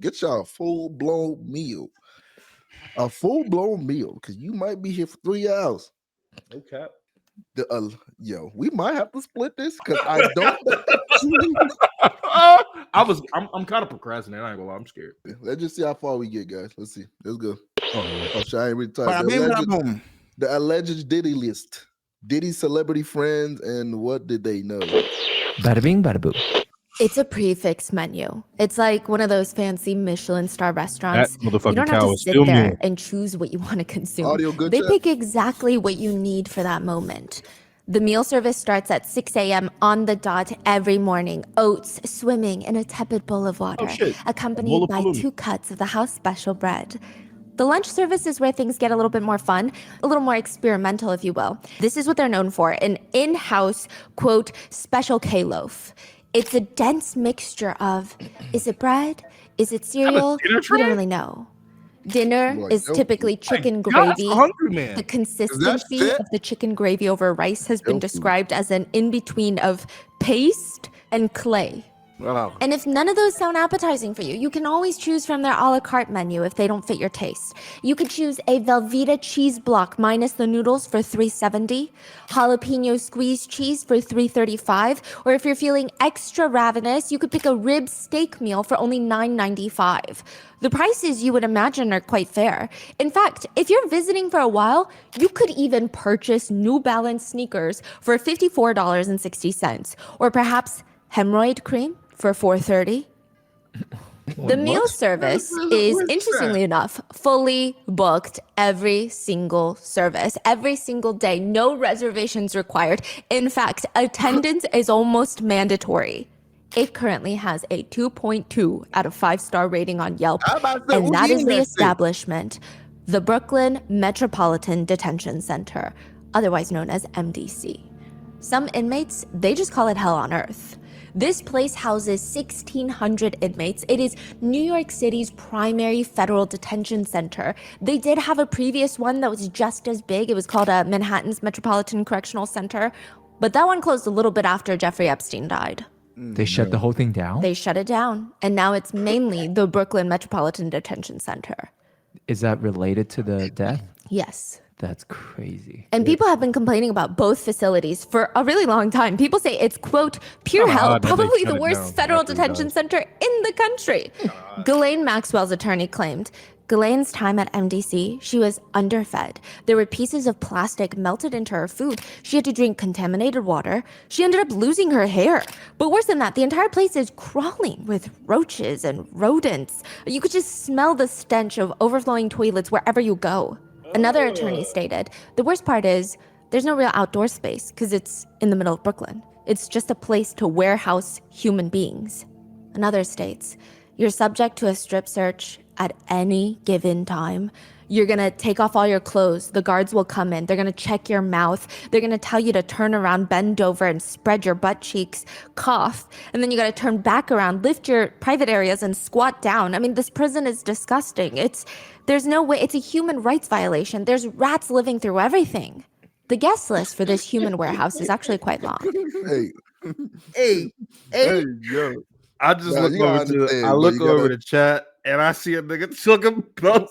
Get y'all a full-blown meal. A full-blown meal, because you might be here for 3 hours. No cap. We might have to split this because I don't. I'm kind of procrastinating. I ain't gonna lie. I'm scared. Let's just see how far we get, guys. Let's see. Let's go. Oh, shit, I ain't really tired. bada bing, bada boom. The alleged Diddy list. Diddy celebrity friends, and what did they know? Bada bing, bada boom. It's a prefix menu. It's like one of those fancy Michelin star restaurants. That motherfucking You don't have cow to is sit still there new. and choose what you want to consume. Audio good, They chat? pick exactly what you need for that moment. The meal service starts at 6 a.m. on the dot every morning. Oats swimming in a tepid bowl of water, accompanied by 2 cuts of the house special bread. The lunch service is where things get a little bit more fun, a little more experimental, if you will. This is what they're known for, an in-house, quote, special K-loaf. It's a dense mixture of, is it bread? Is it cereal? We don't really know. Dinner is typically chicken gravy. The consistency of the chicken gravy over rice has been described as an in-between of paste and clay. Wow. And if none of those sound appetizing for you, you can always choose from their a la carte menu if they don't fit your taste. You could choose a Velveeta cheese block minus the noodles for $3.70, jalapeno squeeze cheese for $3.35, or if you're feeling extra ravenous, you could pick a rib steak meal for only $9.95. The prices you would imagine are quite fair. In fact, if you're visiting for a while, you could even purchase New Balance sneakers for $54.60, or perhaps hemorrhoid cream for $4.30. The meal service is, interestingly enough, fully booked every single service, every single day, no reservations required. In fact, attendance is almost mandatory. It currently has a 2.2 out of 5-star rating on Yelp, and that is the establishment, the Brooklyn Metropolitan Detention Center, otherwise known as MDC. Some inmates, they just call it hell on earth. This place houses 1,600 inmates. It is New York City's primary federal detention center. They did have a previous one that was just as big. It was called Manhattan's Metropolitan Correctional Center, but that one closed a little bit after Jeffrey Epstein died. They shut the whole thing down? They shut it down, and now it's mainly the Brooklyn Metropolitan Detention Center. Is that related to the death? Yes. That's crazy. And people have been complaining about both facilities for a really long time. People say it's, quote, pure hell, probably the worst federal detention center in the country. Ghislaine Maxwell's attorney claimed Ghislaine's time at MDC, she was underfed. There were pieces of plastic melted into her food. She had to drink contaminated water. She ended up losing her hair. But worse than that, the entire place is crawling with roaches and rodents. You could just smell the stench of overflowing toilets wherever you go. Another attorney stated, the worst part is there's no real outdoor space because it's in the middle of Brooklyn. It's just a place to warehouse human beings. Another states, you're subject to a strip search at any given time. You're gonna take off all your clothes. The guards will come in. They're gonna check your mouth. They're gonna tell you to turn around, bend over, and spread your butt cheeks, cough. And then you gotta turn back around, lift your private areas, and squat down. I mean, this prison is disgusting. There's no way, it's a human rights violation. There's rats living through everything. The guest list for this human warehouse is actually quite long. Hey, yo. I just look over the chat and I see a nigga talking about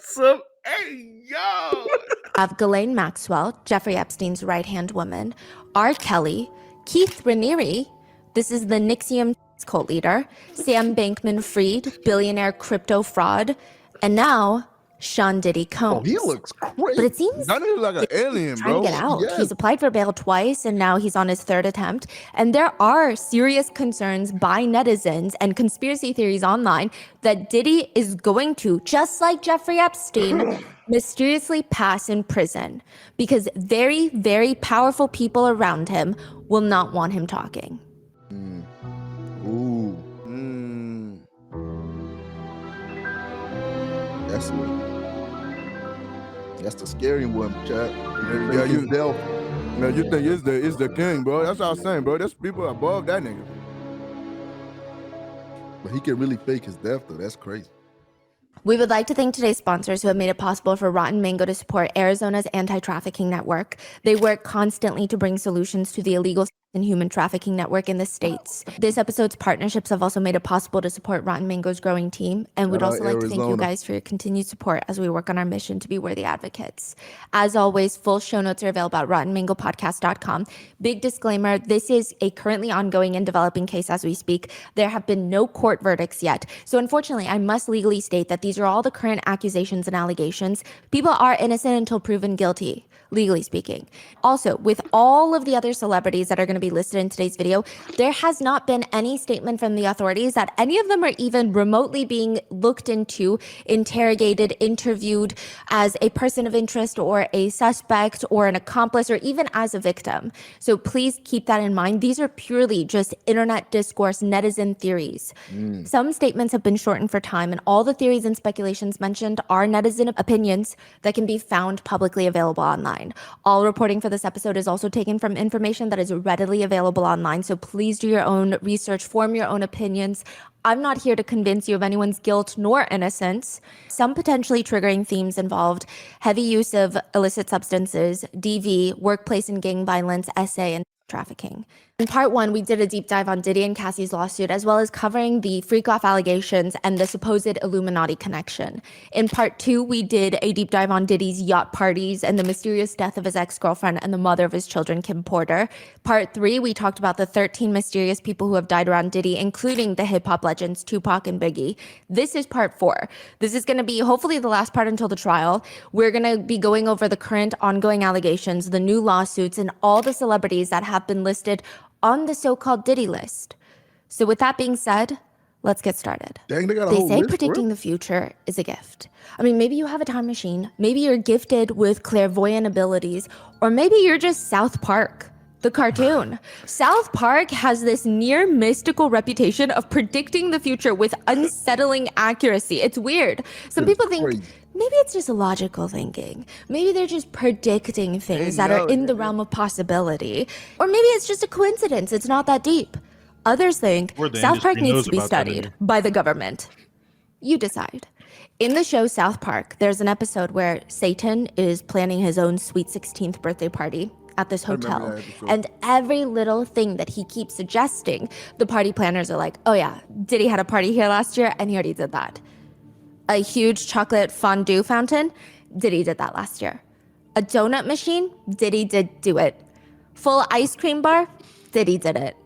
some, hey, yo. Of Ghislaine Maxwell, Jeffrey Epstein's right-hand woman, R. Kelly, Keith Raniere, this is the NXIVM cult leader, Sam Bankman-Fried, billionaire crypto fraud, and now Sean Diddy Combs. Oh, he looks crazy. But it seems that is like an alien, trying bro. to get out. Yes. He's applied for bail twice, and now he's on his 3rd attempt. And there are serious concerns by netizens and conspiracy theories online that Diddy is going to, just like Jeffrey Epstein, mysteriously pass in prison because very, very powerful people around him will not want him talking. Ooh. That's the scary one, chat. Yeah, you think it's the king, bro. That's what I was saying, bro. There's people above that nigga. But he can really fake his death, though. That's crazy. We would like to thank today's sponsors who have made it possible for Rotten Mango to support Arizona's anti-trafficking network. They work constantly to bring solutions to the illegal and human trafficking network in the States. This episode's partnerships have also made it possible to support Rotten Mango's growing team. And we'd also like to thank you guys for your continued support as we work on our mission to be worthy advocates. As always, full show notes are available at rottenmangopodcast.com. Big disclaimer, this is a currently ongoing and developing case as we speak. There have been no court verdicts yet. So unfortunately, I must legally state that these are all the current accusations and allegations. People are innocent until proven guilty, legally speaking. Also, with all of the other celebrities that are going to be listed in today's video, there has not been any statement from the authorities that any of them are even remotely being looked into, interrogated, interviewed as a person of interest or a suspect or an accomplice or even as a victim. So please keep that in mind. These are purely just internet discourse, netizen theories. Some statements have been shortened for time, and all the theories and speculations mentioned are netizen opinions that can be found publicly available online. All reporting for this episode is also taken from information that is readily available online, so please do your own research, form your own opinions. I'm not here to convince you of anyone's guilt nor innocence. Some potentially triggering themes involved heavy use of illicit substances, DV, workplace and gang violence, SA, and trafficking. In part 1, we did a deep dive on Diddy and Cassie's lawsuit, as well as covering the freak-off allegations and the supposed Illuminati connection. In part 2, we did a deep dive on Diddy's yacht parties and the mysterious death of his ex-girlfriend and the mother of his children, Kim Porter. Part 3, we talked about the 13 mysterious people who have died around Diddy, including the hip-hop legends Tupac and Biggie. This is part 4. This is going to be hopefully the last part until the trial. We're going to be going over the current ongoing allegations, the new lawsuits, and all the celebrities that have been listed on the so-called Diddy list. So with that being said, let's get started. Dang, they say list, predicting the future is a gift. I mean, maybe you have a time machine, maybe you're gifted with clairvoyant abilities, or maybe you're just South Park, the cartoon. South Park has this near mystical reputation of predicting the future with unsettling accuracy. It's weird. Some people think maybe it's just logical thinking. Maybe they're just predicting things that are in the realm of possibility. Or maybe it's just a coincidence. It's not that deep. Others think South Park needs to be studied by the government. You decide. In the show South Park, there's an episode where Satan is planning his own sweet 16th birthday party at this hotel. And every little thing that he keeps suggesting, the party planners are like, oh yeah, Diddy had a party here last year and he already did that. A huge chocolate fondue fountain, Diddy did that last year. A donut machine, Diddy did do it. Full ice cream bar, Diddy did it.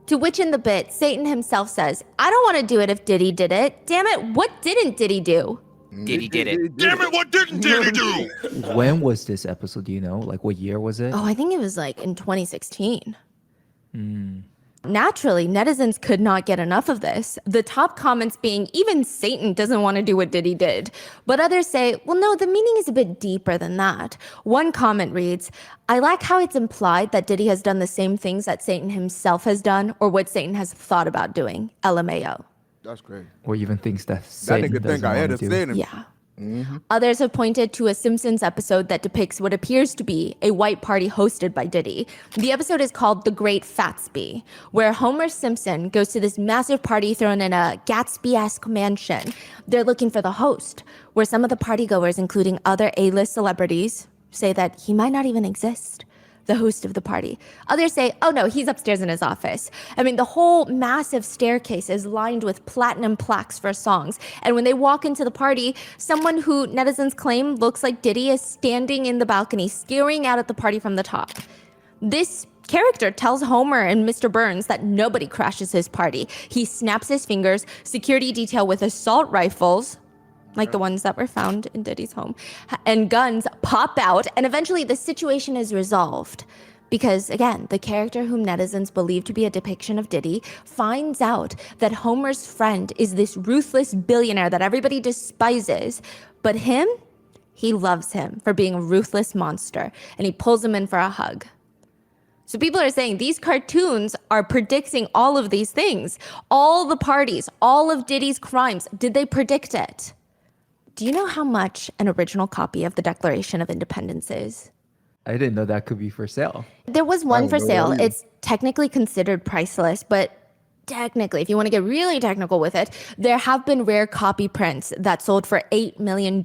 To which in the bit, Satan himself says, I don't want to do it if Diddy did it. Damn it, what didn't Diddy do? Diddy did it. Damn it, what didn't Diddy do? When was this episode? Do you know? Like, what year was it? Oh, I think it was like in 2016. Naturally, netizens could not get enough of this. The top comments being, even Satan doesn't want to do what Diddy did. But others say, well, no, the meaning is a bit deeper than that. One comment reads, I like how it's implied that Diddy has done the same things that Satan himself has done or what Satan has thought about doing. LMAO. That's great. Or even things that Satan nigga think I had to say him. Yeah. Others have pointed to a Simpsons episode that depicts what appears to be a white party hosted by Diddy. The episode is called The Great Fatsby, where Homer Simpson goes to this massive party thrown in a Gatsby-esque mansion. They're looking for the host, where some of the partygoers, including other A-list celebrities, say that he might not even exist, the host of the party. Others say, oh no, he's upstairs in his office. I mean, the whole massive staircase is lined with platinum plaques for songs. And when they walk into the party, someone who netizens claim looks like Diddy is standing in the balcony, staring out at the party from the top. This character tells Homer and Mr. Burns that nobody crashes his party. He snaps his fingers, security detail with assault rifles, like the ones that were found in Diddy's home, and guns pop out, and eventually the situation is resolved. Because again, the character whom netizens believe to be a depiction of Diddy finds out that Homer's friend is this ruthless billionaire that everybody despises, but he loves him for being a ruthless monster, and he pulls him in for a hug. So people are saying these cartoons are predicting all of these things. All the parties, all of Diddy's crimes, did they predict it? Do you know how much an original copy of the Declaration of Independence is? I didn't know that could be for sale. There was one for sale. It's technically considered priceless, but technically, if you want to get really technical with it, there have been rare copy prints that sold for $8 million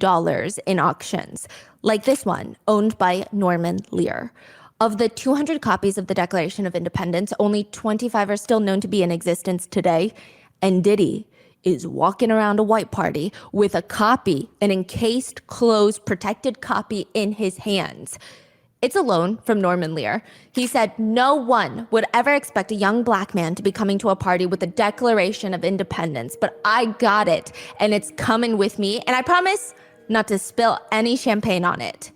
in auctions, like this one, owned by Norman Lear. Of the 200 copies of the Declaration of Independence, only 25 are still known to be in existence today. And Diddy is walking around a white party with a copy, an encased, closed, protected copy in his hands. It's a loan from Norman Lear. He said no one would ever expect a young black man to be coming to a party with the Declaration of Independence, but I got it, and it's coming with me, and I promise not to spill any champagne on it.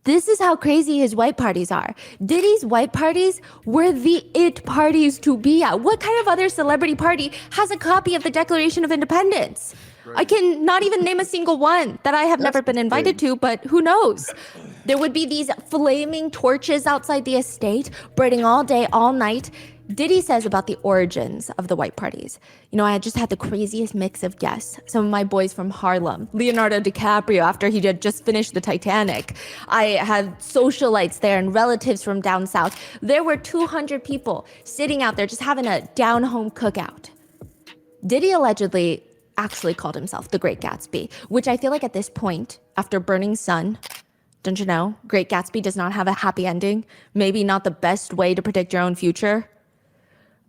This is how crazy his white parties are. Diddy's white parties were the it parties to be at. What kind of other celebrity party has a copy of the Declaration of Independence? I can not even name a single one that I have never been invited to, but who knows? There would be these flaming torches outside the estate, burning all day, all night. Diddy says about the origins of the white parties. You know, I had just had the craziest mix of guests. Some of my boys from Harlem, Leonardo DiCaprio after he had just finished the Titanic. I had socialites there and relatives from down south. There were 200 people sitting out there just having a down-home cookout. Diddy allegedly actually called himself the Great Gatsby, which I feel like at this point, after Burning Sun, don't you know, Great Gatsby does not have a happy ending. Maybe not the best way to predict your own future.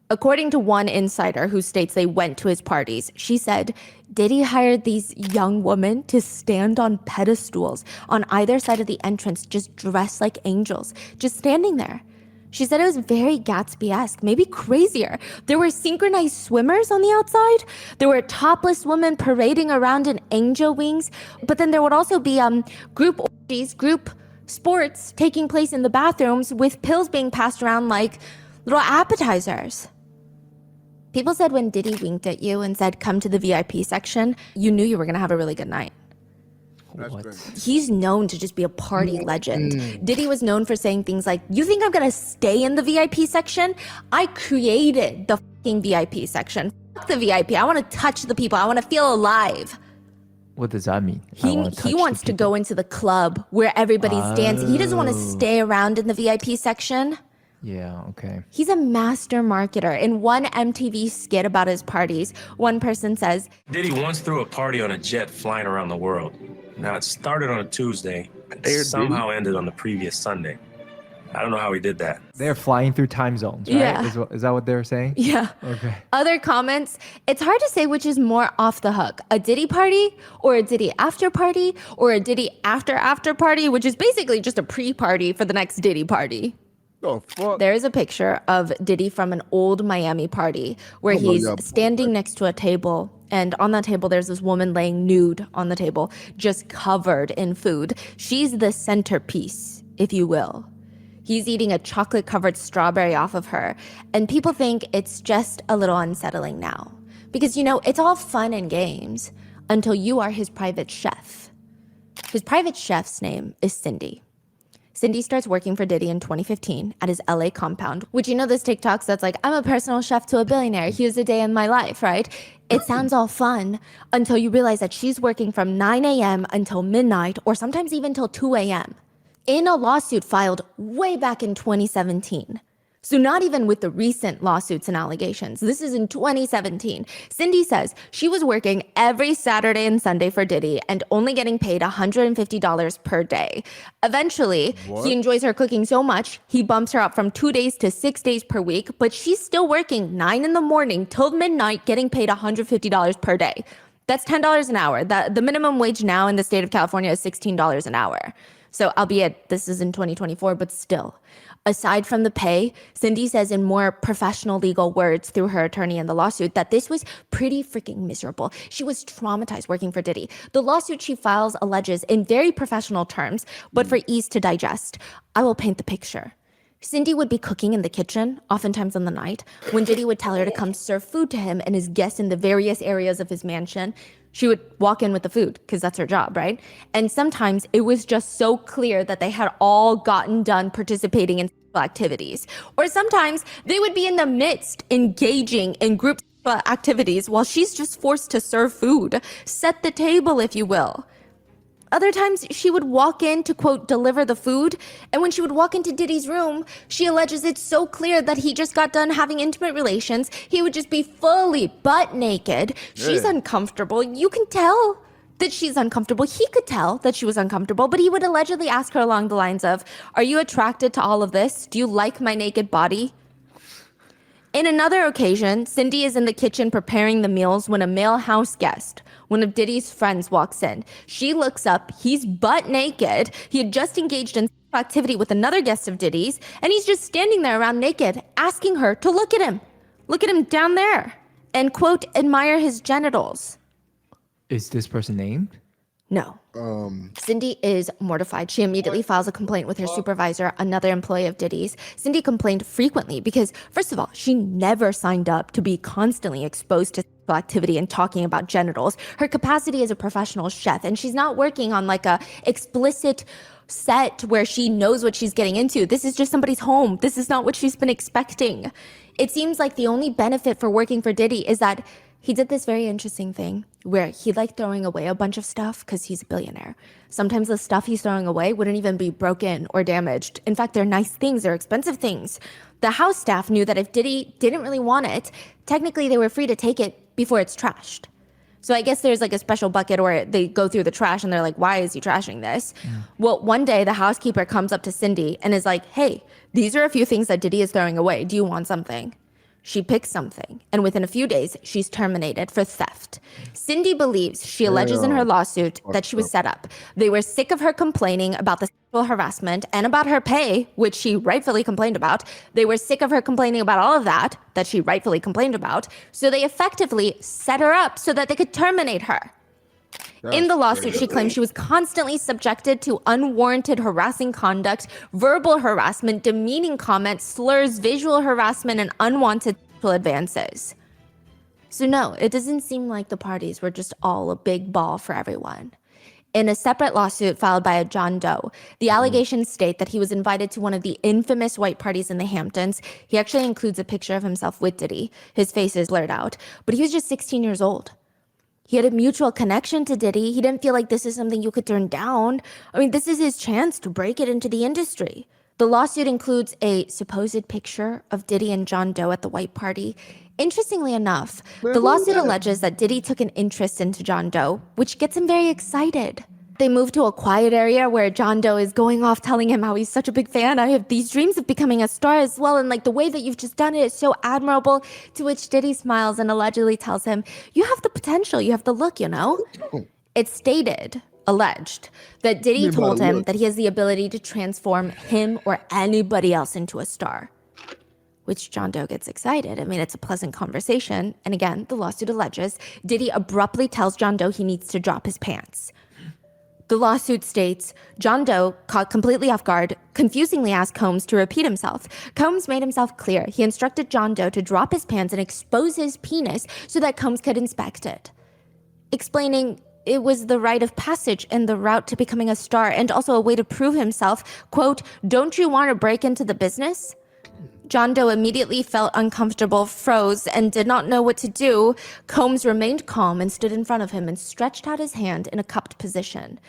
According to one insider who states they went to his parties, she said, Diddy hired these young women to stand on pedestals on either side of the entrance, just dressed like angels, just standing there. She said it was very Gatsby-esque, maybe crazier. There were synchronized swimmers on the outside. There were topless women parading around in angel wings. But then there would also be group orgies, group sports taking place in the bathrooms with pills being passed around like little appetizers. People said when Diddy winked at you and said, come to the VIP section, you knew you were going to have a really good night. What? He's known to just be a party legend. Diddy was known for saying things like, you think I'm going to stay in the VIP section? I created the fucking VIP section. Fuck the VIP. I want to touch the people. I want to feel alive. What does that mean? He wants to go into the club where everybody's dancing. He doesn't want to stay around in the VIP section. Yeah, okay. He's a master marketer. In one MTV skit about his parties, one person says, Diddy once threw a party on a jet flying around the world. Now, it started on a Tuesday and somehow ended on the previous Sunday. I don't know how he did that. They're flying through time zones, right? Yeah. Is that what they're saying? Yeah. Okay. Other comments, it's hard to say which is more off the hook. A Diddy party or a Diddy after party or a Diddy after party, which is basically just a pre-party for the next Diddy party. Oh, fuck. There is a picture of Diddy from an old Miami party where he's standing next to a table. And on that table, there's this woman laying nude on the table, just covered in food. She's the centerpiece, if you will. He's eating a chocolate-covered strawberry off of her. And people think it's just a little unsettling now. Because, you know, it's all fun and games until you are his private chef. His private chef's name is Cindy. Cindy starts working for Diddy in 2015 at his LA compound, which, you know, this TikToks that's like, I'm a personal chef to a billionaire. Here's a day in my life, right? It sounds all fun until you realize that she's working from 9 a.m. until midnight or sometimes even till 2 a.m. in a lawsuit filed way back in 2017. So not even with the recent lawsuits and allegations. This is in 2017. Cindy says she was working every Saturday and Sunday for Diddy and only getting paid $150 per day. Eventually, he enjoys her cooking so much, he bumps her up from 2 days to 6 days per week, but she's still working 9 in the morning till midnight, getting paid $150 per day. That's $10 an hour. The minimum wage now in the state of California is $16 an hour. So albeit this is in 2024, but still. Aside from the pay, Cindy says in more professional legal words through her attorney in the lawsuit that this was pretty freaking miserable. She was traumatized working for Diddy. The lawsuit she files alleges in very professional terms, but for ease to digest, I will paint the picture. Cindy would be cooking in the kitchen, oftentimes in the night, when Diddy would tell her to come serve food to him and his guests in the various areas of his mansion. She would walk in with the food because that's her job, right? And sometimes it was just so clear that they had all gotten done participating in activities. Or sometimes they would be in the midst engaging in group activities while she's just forced to serve food, set the table, if you will. Other times she would walk in to, quote, deliver the food. And when she would walk into Diddy's room, she alleges it's so clear that he just got done having intimate relations. He would just be fully butt naked. She's uncomfortable. You can tell. that she's uncomfortable. He could tell that she was uncomfortable, but he would allegedly ask her along the lines of, are you attracted to all of this? Do you like my naked body? In another occasion, Cindy is in the kitchen preparing the meals when a male house guest, one of Diddy's friends, walks in. She looks up, he's butt naked. He had just engaged in activity with another guest of Diddy's, and he's just standing there around naked, asking her to look at him. Look at him down there, and quote, admire his genitals. Is this person named? No. Cindy is mortified. She immediately files a complaint with her supervisor, another employee of Diddy's. Cindy complained frequently because, first of all, she never signed up to be constantly exposed to sexual activity and talking about genitals. Her capacity as a professional chef, and she's not working on like a explicit set where she knows what she's getting into. This is just somebody's home. This is not what she's been expecting. It seems like the only benefit for working for Diddy is that he did this very interesting thing where he liked throwing away a bunch of stuff because he's a billionaire. Sometimes the stuff he's throwing away wouldn't even be broken or damaged. In fact, they're nice things, they're expensive things. The house staff knew that if Diddy didn't really want it, technically they were free to take it before it's trashed. So I guess there's like a special bucket where they go through the trash and they're like, why is he trashing this? Well, one day the housekeeper comes up to Cindy and is like, hey, these are a few things that Diddy is throwing away. Do you want something? She picks something, and within a few days, she's terminated for theft. Cindy believes, she alleges in her lawsuit, that she was set up. They were sick of her complaining about the sexual harassment and about her pay, which she rightfully complained about. They were sick of her complaining about all of that she rightfully complained about. So they effectively set her up so that they could terminate her. In the lawsuit, she claims she was constantly subjected to unwarranted harassing conduct, verbal harassment, demeaning comments, slurs, visual harassment, and unwanted sexual advances. So no, it doesn't seem like the parties were just all a big ball for everyone. In a separate lawsuit filed by a John Doe, the allegations state that he was invited to one of the infamous white parties in the Hamptons. He actually includes a picture of himself with Diddy. His face is blurred out, but he was just 16 years old. He had a mutual connection to Diddy. He didn't feel like this is something you could turn down. I mean, this is his chance to break it into the industry. The lawsuit includes a supposed picture of Diddy and John Doe at the white party. Interestingly enough, the lawsuit alleges that Diddy took an interest into John Doe, which gets him very excited. They move to a quiet area where John Doe is going off telling him how he's such a big fan. I have these dreams of becoming a star as well. And like the way that you've just done it is so admirable. To which Diddy smiles and allegedly tells him, you have the potential, you have the look, you know? It's stated, alleged, that Diddy told him that he has the ability to transform him or anybody else into a star. Which John Doe gets excited. I mean, it's a pleasant conversation. And again, the lawsuit alleges Diddy abruptly tells John Doe he needs to drop his pants. The lawsuit states, John Doe, caught completely off guard, confusingly asked Combs to repeat himself. Combs made himself clear. He instructed John Doe to drop his pants and expose his penis so that Combs could inspect it, explaining it was the rite of passage and the route to becoming a star and also a way to prove himself. Quote, don't you want to break into the business? John Doe immediately felt uncomfortable, froze, and did not know what to do. Combs remained calm and stood in front of him and stretched out his hand in a cupped position.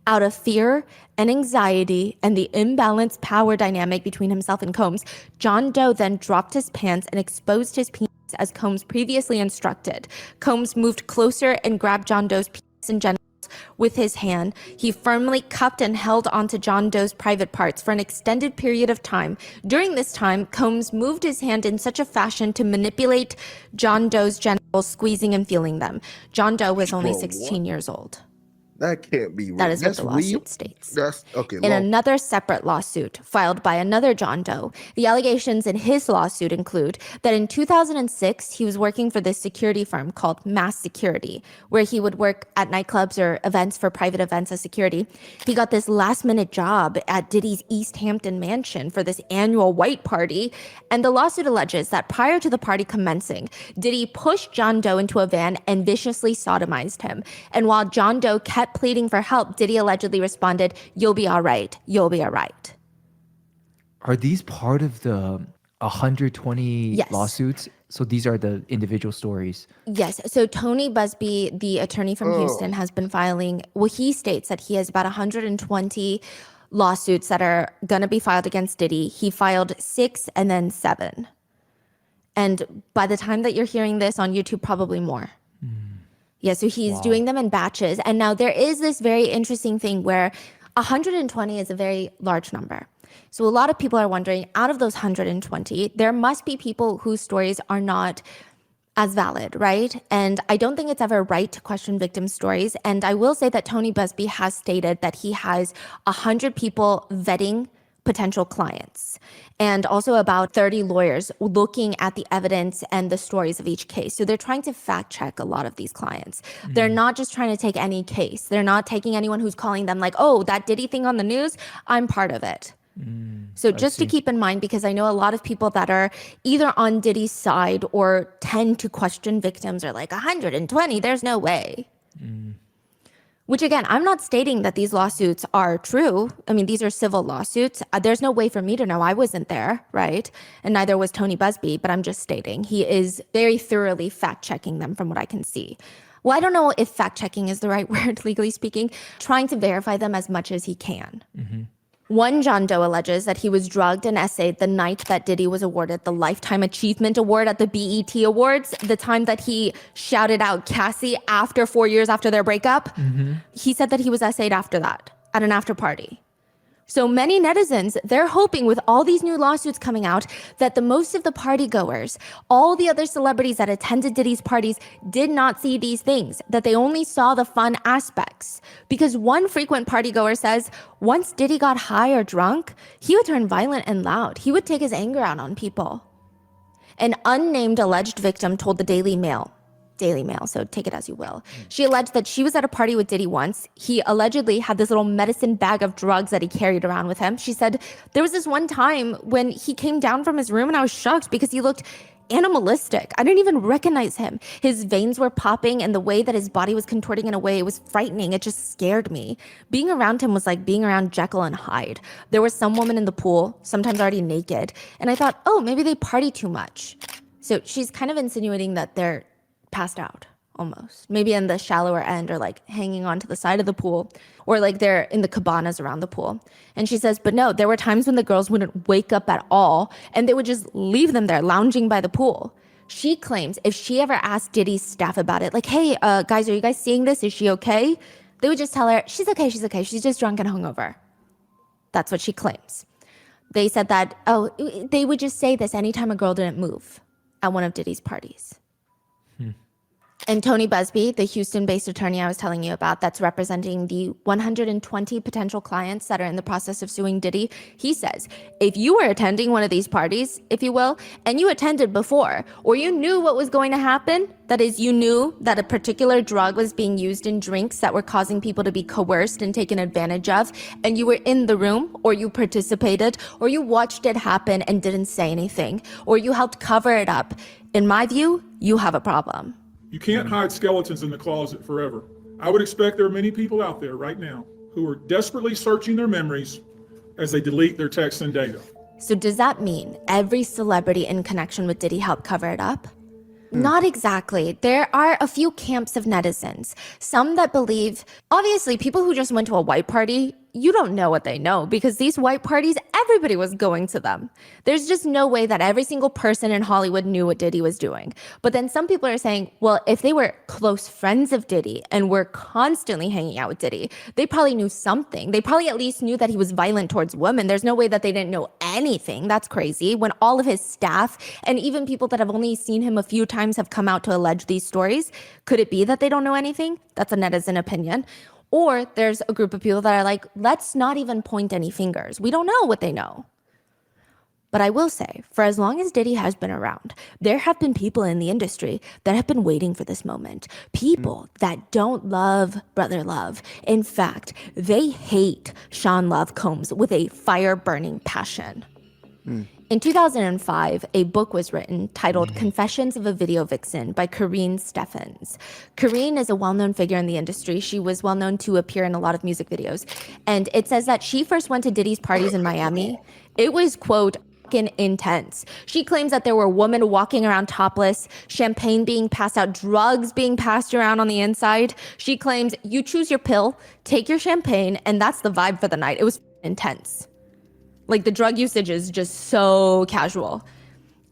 Out of fear and anxiety and the imbalanced power dynamic between himself and Combs, John Doe then dropped his pants and exposed his penis as Combs previously instructed. Combs moved closer and grabbed John Doe's penis and genitals with his hand. He firmly cupped and held onto John Doe's private parts for an extended period of time. During this time, Combs moved his hand in such a fashion to manipulate John Doe's genitals, squeezing and feeling them. John Doe was only 16 years old. That can't be real. That is what That's the lawsuit real? states. That's okay. In another separate lawsuit filed by another John Doe, the allegations in his lawsuit include that in 2006, he was working for this security firm called Mass Security, where he would work at nightclubs or events for private events as security. He got this last-minute job at Diddy's East Hampton mansion for this annual white party, and the lawsuit alleges that prior to the party commencing, Diddy pushed John Doe into a van and viciously sodomized him. And while John Doe kept pleading for help, Diddy allegedly responded, you'll be all right. You'll be all right. Are these part of the 120 Yes. lawsuits? So these are the individual stories. Yes. So Tony Busby, the attorney from Houston, has been filing, well, he states that he has about 120 lawsuits that are going to be filed against Diddy. He filed 6 and then 7. And by the time that you're hearing this on YouTube, probably more. Yeah, so he's doing them in batches. And now there is this very interesting thing where 120 is a very large number. So a lot of people are wondering, out of those 120, there must be people whose stories are not as valid, right? And I don't think it's ever right to question victim stories. And I will say that Tony Busby has stated that he has 100 people vetting potential clients and also about 30 lawyers looking at the evidence and the stories of each case. So they're trying to fact check a lot of these clients. They're not just trying to take any case. They're not taking anyone who's calling them like, oh, that Diddy thing on the news, I'm part of it. So just to keep in mind, because I know a lot of people that are either on Diddy's side or tend to question victims are like 120, there's no way. Which again, I'm not stating that these lawsuits are true. I mean, these are civil lawsuits. There's no way for me to know. I wasn't there, right? And neither was Tony Busby, but I'm just stating he is very thoroughly fact checking them from what I can see. Well, I don't know if fact checking is the right word, legally speaking, trying to verify them as much as he can. One John Doe alleges that he was drugged and essayed the night that Diddy was awarded the Lifetime Achievement Award at the BET Awards, the time that he shouted out Cassie after 4 years after their breakup. He said that he was essayed after that at an after party. So many netizens, they're hoping with all these new lawsuits coming out that the most of the party goers, all the other celebrities that attended Diddy's parties did not see these things, that they only saw the fun aspects. Because one frequent party goer says, once Diddy got high or drunk, he would turn violent and loud. He would take his anger out on people. An unnamed alleged victim told the Daily Mail, so take it as you will. She alleged that she was at a party with Diddy once. He allegedly had this little medicine bag of drugs that he carried around with him. She said there was this one time when he came down from his room and I was shocked because he looked animalistic. I didn't even recognize him. His veins were popping and the way that his body was contorting in a way, it was frightening. It just scared me. Being around him was like being around Jekyll and Hyde. There was some woman in the pool, sometimes already naked. And I thought, oh, maybe they party too much. So she's kind of insinuating that they're passed out almost, maybe in the shallower end or like hanging onto the side of the pool or like they're in the cabanas around the pool. And she says, but no, there were times when the girls wouldn't wake up at all and they would just leave them there lounging by the pool. She claims if she ever asked Diddy's staff about it, like, hey, guys, are you guys seeing this? Is she okay? They would just tell her, she's okay. She's just drunk and hungover. That's what she claims. They said that, they would just say this anytime a girl didn't move at one of Diddy's parties. And Tony Busby, the Houston-based attorney I was telling you about that's representing the 120 potential clients that are in the process of suing Diddy, he says, if you were attending one of these parties, if you will, and you attended before, or you knew what was going to happen, that is, you knew that a particular drug was being used in drinks that were causing people to be coerced and taken advantage of, and you were in the room, or you participated, or you watched it happen and didn't say anything, or you helped cover it up, in my view, you have a problem. You can't hide skeletons in the closet forever. I would expect there are many people out there right now who are desperately searching their memories as they delete their texts and data. So does that mean every celebrity in connection with Diddy helped cover it up? Not exactly. There are a few camps of netizens. Some that believe, obviously, people who just went to a white party, you don't know what they know because these white parties, everybody was going to them. There's just no way that every single person in Hollywood knew what Diddy was doing. But then some people are saying, well, if they were close friends of Diddy and were constantly hanging out with Diddy, they probably knew something. They probably at least knew that he was violent towards women. There's no way that they didn't know anything. That's crazy. When all of his staff and even people that have only seen him a few times have come out to allege these stories, could it be that they don't know anything? That's a netizen opinion. Or there's a group of people that are like, let's not even point any fingers. We don't know what they know. But I will say, for as long as Diddy has been around, there have been people in the industry that have been waiting for this moment. People that don't love Brother Love. In fact, they hate Sean Love Combs with a fire-burning passion. In 2005, a book was written titled Confessions of a Video Vixen by Kareen Steffens. Kareen is a well-known figure in the industry. She was well-known to appear in a lot of music videos. And it says that she first went to Diddy's parties in Miami. It was, quote, intense. She claims that there were women walking around topless, champagne being passed out, drugs being passed around on the inside. She claims you choose your pill, take your champagne, and that's the vibe for the night. It was intense. Like the drug usage is just so casual.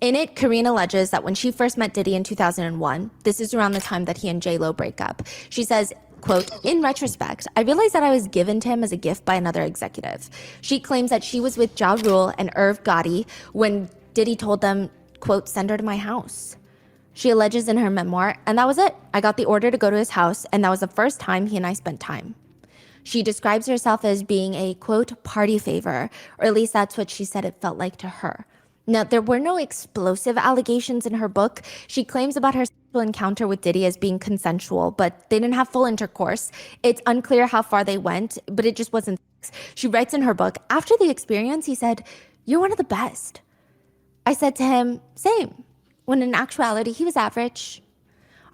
In it, Karine alleges that when she first met Diddy in 2001, this is around the time that he and J-Lo break up. She says, quote, in retrospect, I realized that I was given to him as a gift by another executive. She claims that she was with Ja Rule and Irv Gotti when Diddy told them, quote, send her to my house. She alleges in her memoir, and that was it. I got the order to go to his house, and that was the first time he and I spent time. She describes herself as being a, quote, party favor, or at least that's what she said it felt like to her. Now, there were no explosive allegations in her book. She claims about her sexual encounter with Diddy as being consensual, but they didn't have full intercourse. It's unclear how far they went, but it just wasn't sex. She writes in her book, after the experience, he said, you're one of the best. I said to him, same, when in actuality, he was average.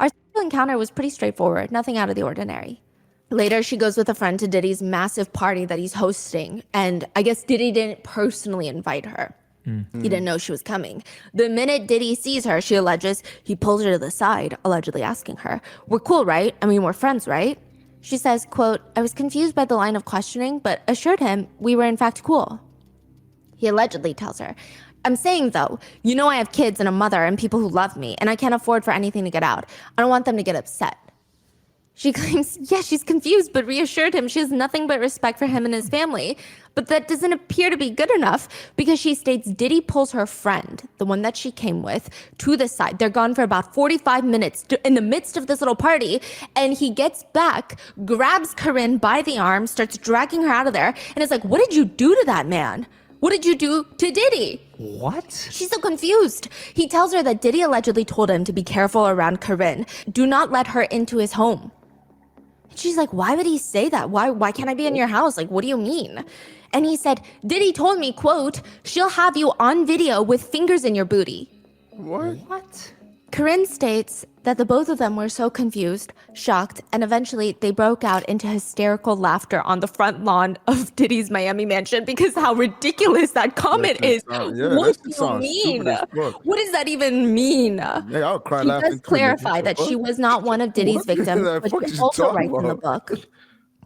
Our sexual encounter was pretty straightforward, nothing out of the ordinary. Later, she goes with a friend to Diddy's massive party that he's hosting, and I guess Diddy didn't personally invite her. He didn't know she was coming. The minute Diddy sees her, she alleges, he pulls her to the side, allegedly asking her, we're cool, right? I mean, we're friends, right? She says, quote, I was confused by the line of questioning, but assured him we were in fact cool. He allegedly tells her, I'm saying though, you know I have kids and a mother and people who love me, and I can't afford for anything to get out. I don't want them to get upset. She claims, she's confused, but reassured him she has nothing but respect for him and his family. But that doesn't appear to be good enough because she states Diddy pulls her friend, the one that she came with, to the side. They're gone for about 45 minutes in the midst of this little party. And he gets back, grabs Karine by the arm, starts dragging her out of there. And is like, what did you do to that man? What did you do to Diddy? What? She's so confused. He tells her that Diddy allegedly told him to be careful around Karine. Do not let her into his home. She's like, why would he say that? Why can't I be in your house? Like, what do you mean? And he said, Diddy told me, quote, she'll have you on video with fingers in your booty. What? Karine states that the both of them were so confused, shocked, and eventually they broke out into hysterical laughter on the front lawn of Diddy's Miami mansion because how ridiculous that comment is. What do you mean? What does that even mean? I'll cry she laughing does too, clarify that she was not one of Diddy's victims, but she also writes in the book.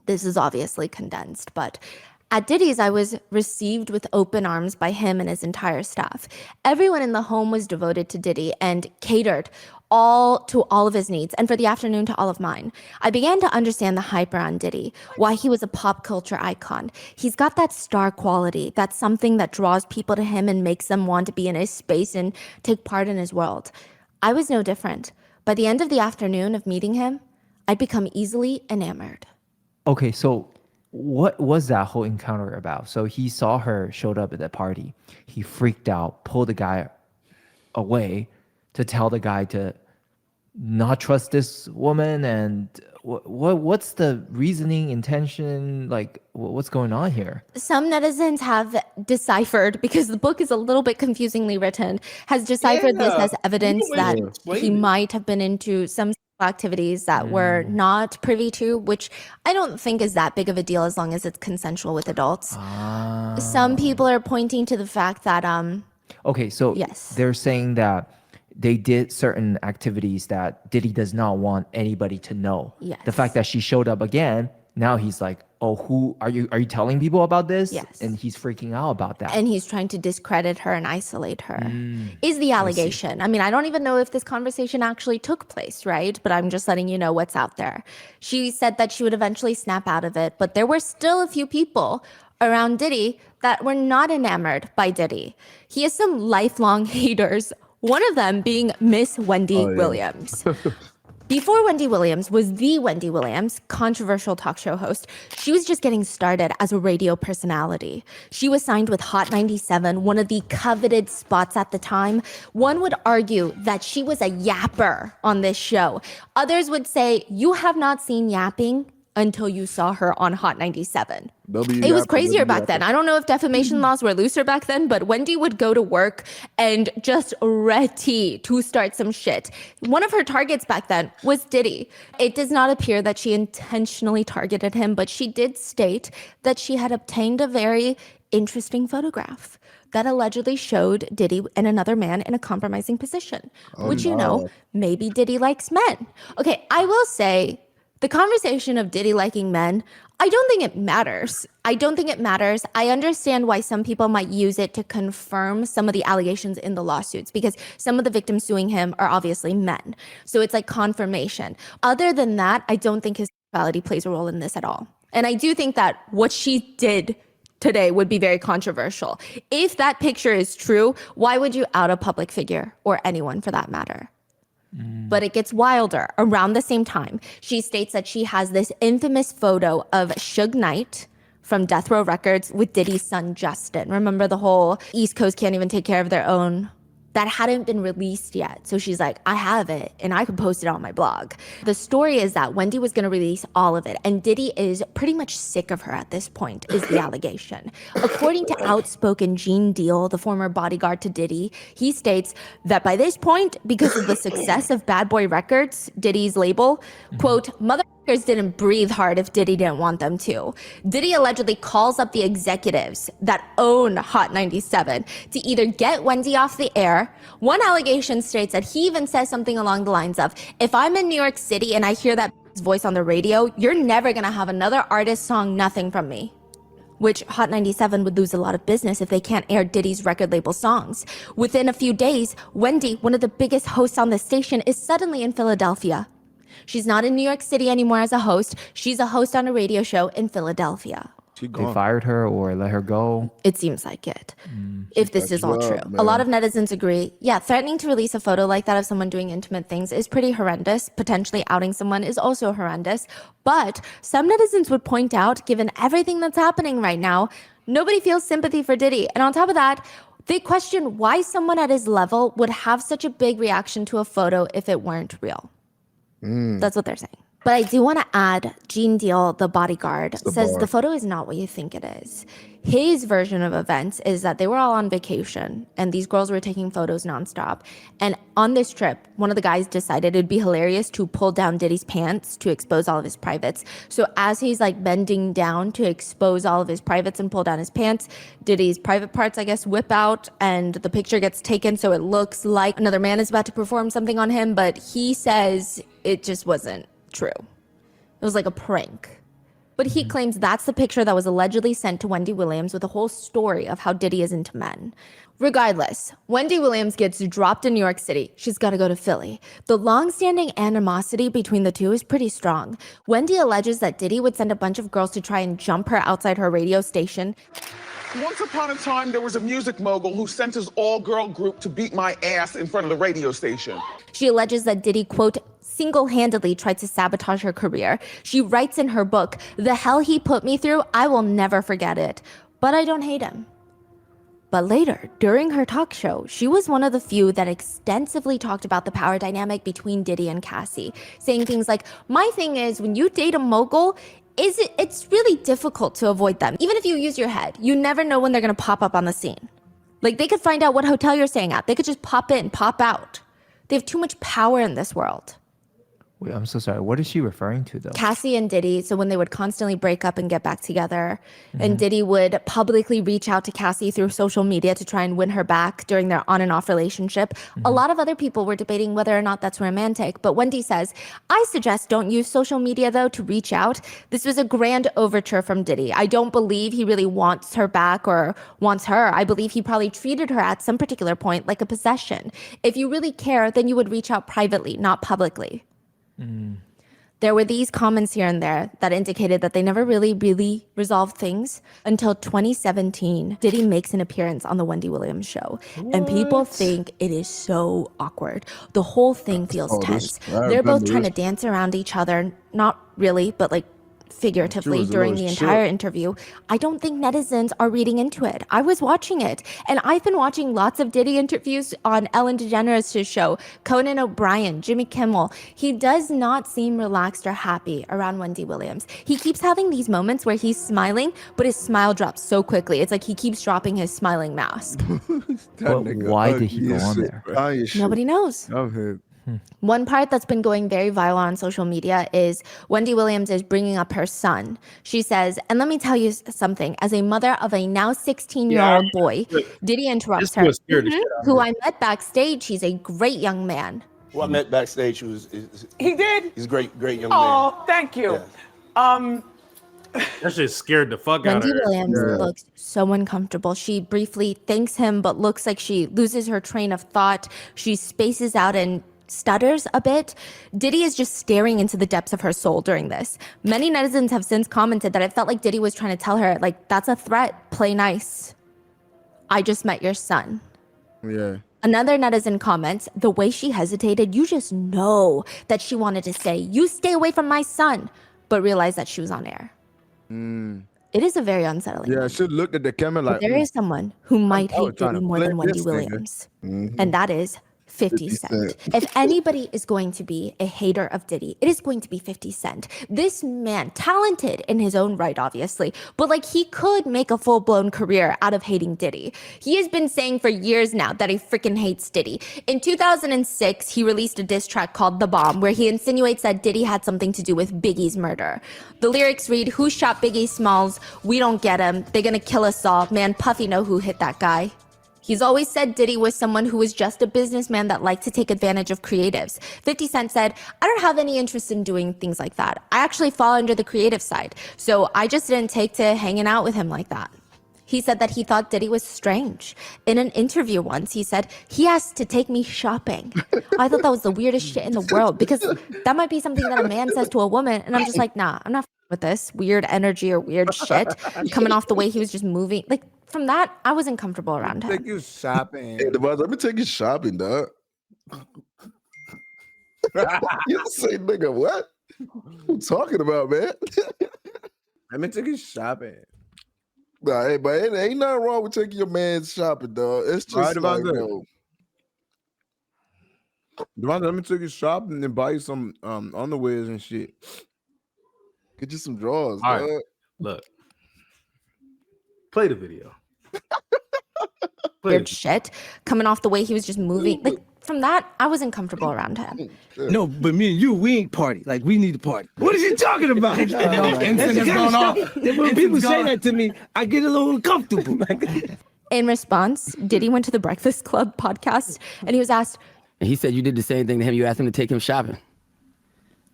This is obviously condensed, but at Diddy's, I was received with open arms by him and his entire staff. Everyone in the home was devoted to Diddy and catered to all of his needs, and for the afternoon to all of mine. I began to understand the hype around Diddy, why he was a pop culture icon. He's got that star quality, that's something that draws people to him and makes them want to be in his space and take part in his world. I was no different. By the end of the afternoon of meeting him, I'd become easily enamored. Okay, so what was that whole encounter about? So he saw her, showed up at the party. He freaked out, pulled the guy away to tell the guy to not trust this woman. And what's the reasoning, intention? Like, what's going on here? Some netizens have deciphered, because the book is a little bit confusingly written, has deciphered this as evidence that he might have been into some activities that we're not privy to, which I don't think is that big of a deal as long as it's consensual with adults. Some people are pointing to the fact that okay, so yes, they're saying that they did certain activities that Diddy does not want anybody to know. Yes. The fact that she showed up again, now he's like, oh, who are you telling people about this? Yes. And he's freaking out about that. And he's trying to discredit her and isolate her, is the allegation. I mean, I don't even know if this conversation actually took place, right? But I'm just letting you know what's out there. She said that she would eventually snap out of it, but there were still a few people around Diddy that were not enamored by Diddy. He has some lifelong haters, one of them being Miss Wendy Williams. Before Wendy Williams was the Wendy Williams, controversial talk show host, she was just getting started as a radio personality. She was signed with Hot 97, one of the coveted spots at the time. One would argue that she was a yapper on this show. Others would say, you have not seen yapping until you saw her on Hot 97. It was crazier back then. I don't know if defamation laws were looser back then, but Wendy would go to work and just ready to start some shit. One of her targets back then was Diddy. It does not appear that she intentionally targeted him, but she did state that she had obtained a very interesting photograph that allegedly showed Diddy and another man in a compromising position, which, you know, maybe Diddy likes men. Okay, I will say, the conversation of Diddy liking men I don't think it matters. I understand why some people might use it to confirm some of the allegations in the lawsuits because some of the victims suing him are obviously men. So it's like confirmation. Other than that, I don't think his sexuality plays a role in this at all. And I do think that what she did today would be very controversial. If that picture is true, why would you out a public figure or anyone for that matter? But it gets wilder. Around the same time, she states that she has this infamous photo of Suge Knight from Death Row Records with Diddy's son, Justin. Remember the whole East Coast can't even take care of their own? That hadn't been released yet. So she's like, I have it and I can post it on my blog. The story is that Wendy was gonna release all of it and Diddy is pretty much sick of her at this point, is the allegation. According to outspoken Gene Deal, the former bodyguard to Diddy, he states that by this point, because of the success of Bad Boy Records, Diddy's label, quote, motherfuckers didn't breathe hard if Diddy didn't want them to. Diddy allegedly calls up the executives that own Hot 97 to either get Wendy off the air. One allegation states that he even says something along the lines of, if I'm in New York City and I hear that voice on the radio, you're never gonna have another artist song nothing from me. Which Hot 97 would lose a lot of business if they can't air Diddy's record label songs. Within a few days, Wendy, one of the biggest hosts on the station, is suddenly in Philadelphia. She's not in New York City anymore as a host. She's a host on a radio show in Philadelphia. They fired her or let her go? It seems like it. If this is all true. A lot of netizens agree. Yeah, threatening to release a photo like that of someone doing intimate things is pretty horrendous. Potentially outing someone is also horrendous. But some netizens would point out, given everything that's happening right now, nobody feels sympathy for Diddy. And on top of that, they question why someone at his level would have such a big reaction to a photo if it weren't real. That's what they're saying. But I do want to add, Gene Deal, the bodyguard, says the photo is not what you think it is. His version of events is that they were all on vacation and these girls were taking photos nonstop. And on this trip, one of the guys decided it'd be hilarious to pull down Diddy's pants to expose all of his privates. So as he's like bending down to expose all of his privates and pull down his pants, Diddy's private parts, I guess, whip out and the picture gets taken so it looks like another man is about to perform something on him. But he says it just wasn't true. It was like a prank. But he claims that's the picture that was allegedly sent to Wendy Williams with a whole story of how Diddy is into men. Regardless, Wendy Williams gets dropped in New York City. She's got to go to Philly. The long-standing animosity between the two is pretty strong. Wendy alleges that Diddy would send a bunch of girls to try and jump her outside her radio station. Once upon a time, there was a music mogul who sent his all-girl group to beat my ass in front of the radio station. She alleges that Diddy, quote, single-handedly tried to sabotage her career. She writes in her book, the hell he put me through, I will never forget it. But I don't hate him. But later, during her talk show, she was one of the few that extensively talked about the power dynamic between Diddy and Cassie, saying things like, my thing is, when you date a mogul, it's really difficult to avoid them. Even if you use your head, you never know when they're gonna pop up on the scene. Like, they could find out what hotel you're staying at. They could just pop in, pop out. They have too much power in this world. Wait, I'm so sorry. What is she referring to, though? Cassie and Diddy, so when they would constantly break up and get back together, and Diddy would publicly reach out to Cassie through social media to try and win her back during their on and off relationship. A lot of other people were debating whether or not that's romantic, but Wendy says, I suggest don't use social media, though, to reach out. This was a grand overture from Diddy. I don't believe he really wants her back or wants her. I believe he probably treated her at some particular point like a possession. If you really care, then you would reach out privately, not publicly. There were these comments here and there that indicated that they never really resolved things until 2017. Diddy makes an appearance on the Wendy Williams show. And people think it is so awkward. The whole thing feels tense. They're both trying to dance around each other. Not really, but like figuratively during the entire interview. I don't think netizens are reading into it. I was watching it, and I've been watching lots of Diddy interviews on Ellen DeGeneres' show, Conan O'Brien, Jimmy Kimmel. He does not seem relaxed or happy around Wendy Williams. He keeps having these moments where he's smiling, but his smile drops so quickly. It's like he keeps dropping his smiling mask. Why did he go on there? Nobody knows. One part that's been going very viral on social media is Wendy Williams is bringing up her son. She says, and let me tell you something, as a mother of a now 16-year-old boy, Diddy interrupts her, who I met backstage. He's a great young man. Who I met backstage, He did? He's a great young man. Oh, thank you. Yeah. That shit scared the fuck out of Wendy her. Williams looks so uncomfortable. She briefly thanks him, but looks like she loses her train of thought. She spaces out and stutters a bit. Diddy is just staring into the depths of her soul during this. Many netizens have since commented that it felt like Diddy was trying to tell her, like, that's a threat. Play nice. I just met your son. Yeah. Another netizen comments, the way she hesitated, you just know that she wanted to say, you stay away from my son, but realized that she was on air. It is a very unsettling. Yeah, she looked at the camera like, But there is someone who might I was hate trying Diddy to more flip than Wendy this nigga. Williams. And that is 50 Cent. If anybody is going to be a hater of Diddy, it is going to be 50 Cent. This man, talented in his own right, obviously, but like he could make a full-blown career out of hating Diddy. He has been saying for years now that he freaking hates Diddy. In 2006, he released a diss track called The Bomb, where he insinuates that Diddy had something to do with Biggie's murder. The lyrics read, who shot Biggie Smalls? We don't get him. They're gonna kill us all. Man, Puffy know who hit that guy. He's always said Diddy was someone who was just a businessman that liked to take advantage of creatives. 50 Cent said, I don't have any interest in doing things like that. I actually fall under the creative side. So I just didn't take to hanging out with him like that. He said that he thought Diddy was strange. In an interview once, he said, he asked to take me shopping. I thought that was the weirdest shit in the world because that might be something that a man says to a woman. And I'm just like, nah, I'm not with this weird energy or weird shit coming off the way he was just moving. Like, from that, I wasn't comfortable around him. take you shopping. Hey, Devon, let me take you shopping, dog. You say, nigga, what? What you talking about, man? Let me take you shopping. Nah, hey, but ain't nothing wrong with taking your man shopping, dog. It's just Right about like, that. yo, Devon, let me take you shopping and buy you some underwears and shit. get you some drawers, All dog. right. Look. Play the video. Weird shit coming off the way he was just moving. Like, from that, I wasn't comfortable around him. No, but me and you, we ain't party. Like, we need to party. What is he talking about? That's the kind of stuff. When people say that to me, I get a little uncomfortable. In response, Diddy went to the Breakfast Club podcast and he was asked, And he said you did the same thing to him. You asked him to take him shopping.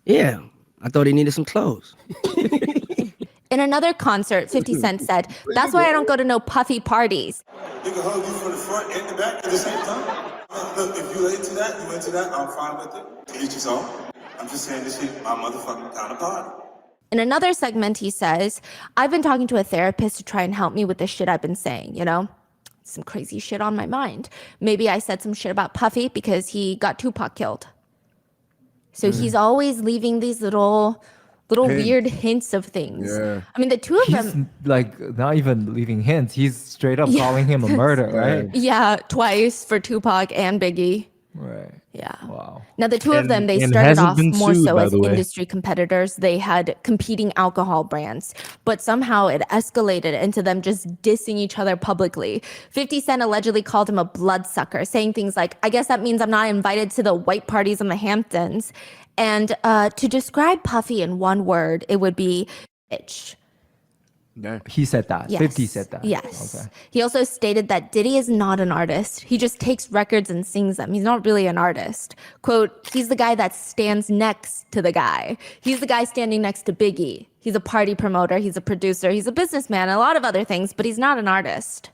Yeah, I thought he needed some clothes. in another concert, 50 Cent said, that's why I don't go to no puffy parties. You can hug you from the front and the back at the same time. Look, if you into that, I'm fine with it. To each his own. I'm just saying this is my motherfucking kind of party. In another segment, he says, I've been talking to a therapist to try and help me with the shit I've been saying, you know? Some crazy shit on my mind. Maybe I said some shit about Puffy because he got Tupac killed. So he's always leaving these little weird hints of things. Yeah. I mean, the two of He's them. like not even leaving hints. He's straight up calling him a murder, right? Yeah, twice for Tupac and Biggie. Right. Yeah. Wow. Now, the two of them, they and started hasn't off been more sued, so by as the way. industry competitors. They had competing alcohol brands, but somehow it escalated into them just dissing each other publicly. 50 Cent allegedly called him a bloodsucker, saying things like, I guess that means I'm not invited to the white parties in the Hamptons. And to describe Puffy in one word, it would be bitch. Yeah. He said that. Yes. 50 said that. Yes. Okay. He also stated that Diddy is not an artist. He just takes records and sings them. He's not really an artist. Quote, he's the guy that stands next to the guy. He's the guy standing next to Biggie. He's a party promoter. He's a producer. He's a businessman, a lot of other things, but he's not an artist.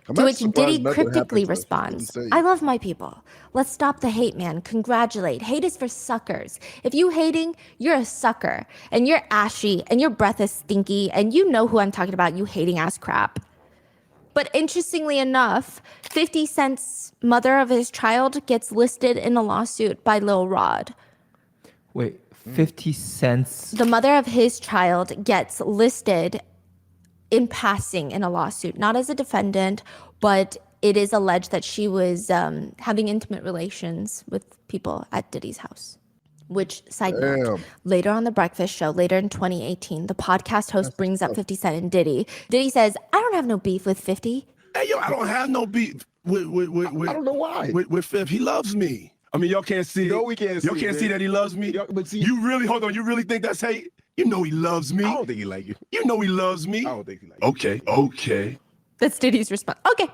I'm To which actually surprised Diddy nothing cryptically happened to responds, 50 Cent. I love my people. Let's stop the hate, man. Congratulate. Hate is for suckers. If you hating, you're a sucker. And you're ashy, and your breath is stinky, and you know who I'm talking about, you hating ass crap. But interestingly enough, 50 Cent's mother of his child gets listed in a lawsuit by Lil Rod. Wait, 50 cents. The mother of his child gets listed in passing in a lawsuit, not as a defendant, but it is alleged that she was having intimate relations with people at Diddy's house. Which, side note, later on the Breakfast Show, later in 2018, the podcast host brings up 50 Cent and Diddy. Diddy says, I don't have no beef with 50. Hey, yo, I don't have no beef with I don't know why. with Fifth. He loves me. I mean, y'all can't see. No, we can't see Y'all can't it, see man. that he loves me. But see, You really, hold on, you really think that's hate? You know he loves me. I don't think he like you. You know he loves me. I don't think he like you. Okay. That's Diddy's response. Okay.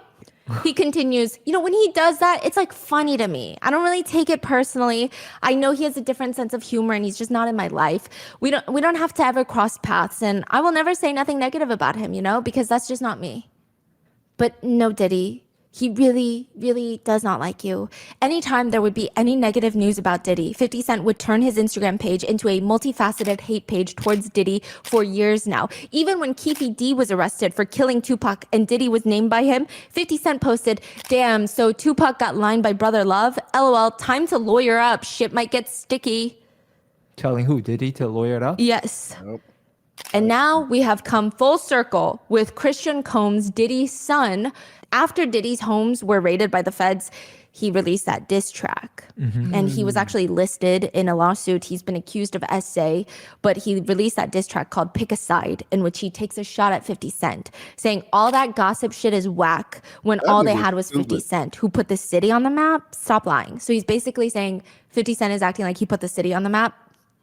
He continues, when he does that, it's like funny to me. I don't really take it personally. I know he has a different sense of humor and he's just not in my life. We don't have to ever cross paths, and I will never say nothing negative about him, because that's just not me. But no, Diddy, he really, really does not like you. Anytime there would be any negative news about Diddy, 50 Cent would turn his Instagram page into a multifaceted hate page towards Diddy for years now. Even when Keefe D was arrested for killing Tupac and Diddy was named by him, 50 Cent posted, "Damn, so Tupac got lined by Brother Love? LOL, time to lawyer up. Shit might get sticky." Telling who? Diddy to lawyer it up? Yes. Nope. And now we have come full circle with Christian Combs, Diddy's son. After Diddy's homes were raided by the feds, he released that diss track. And he was actually listed in a lawsuit. He's been accused of SA, but he released that diss track called Pick a Side, in which he takes a shot at 50 Cent, saying all that gossip shit is whack when all they had was 50 Cent, who put the city on the map. Stop lying. So he's basically saying 50 Cent is acting like he put the city on the map.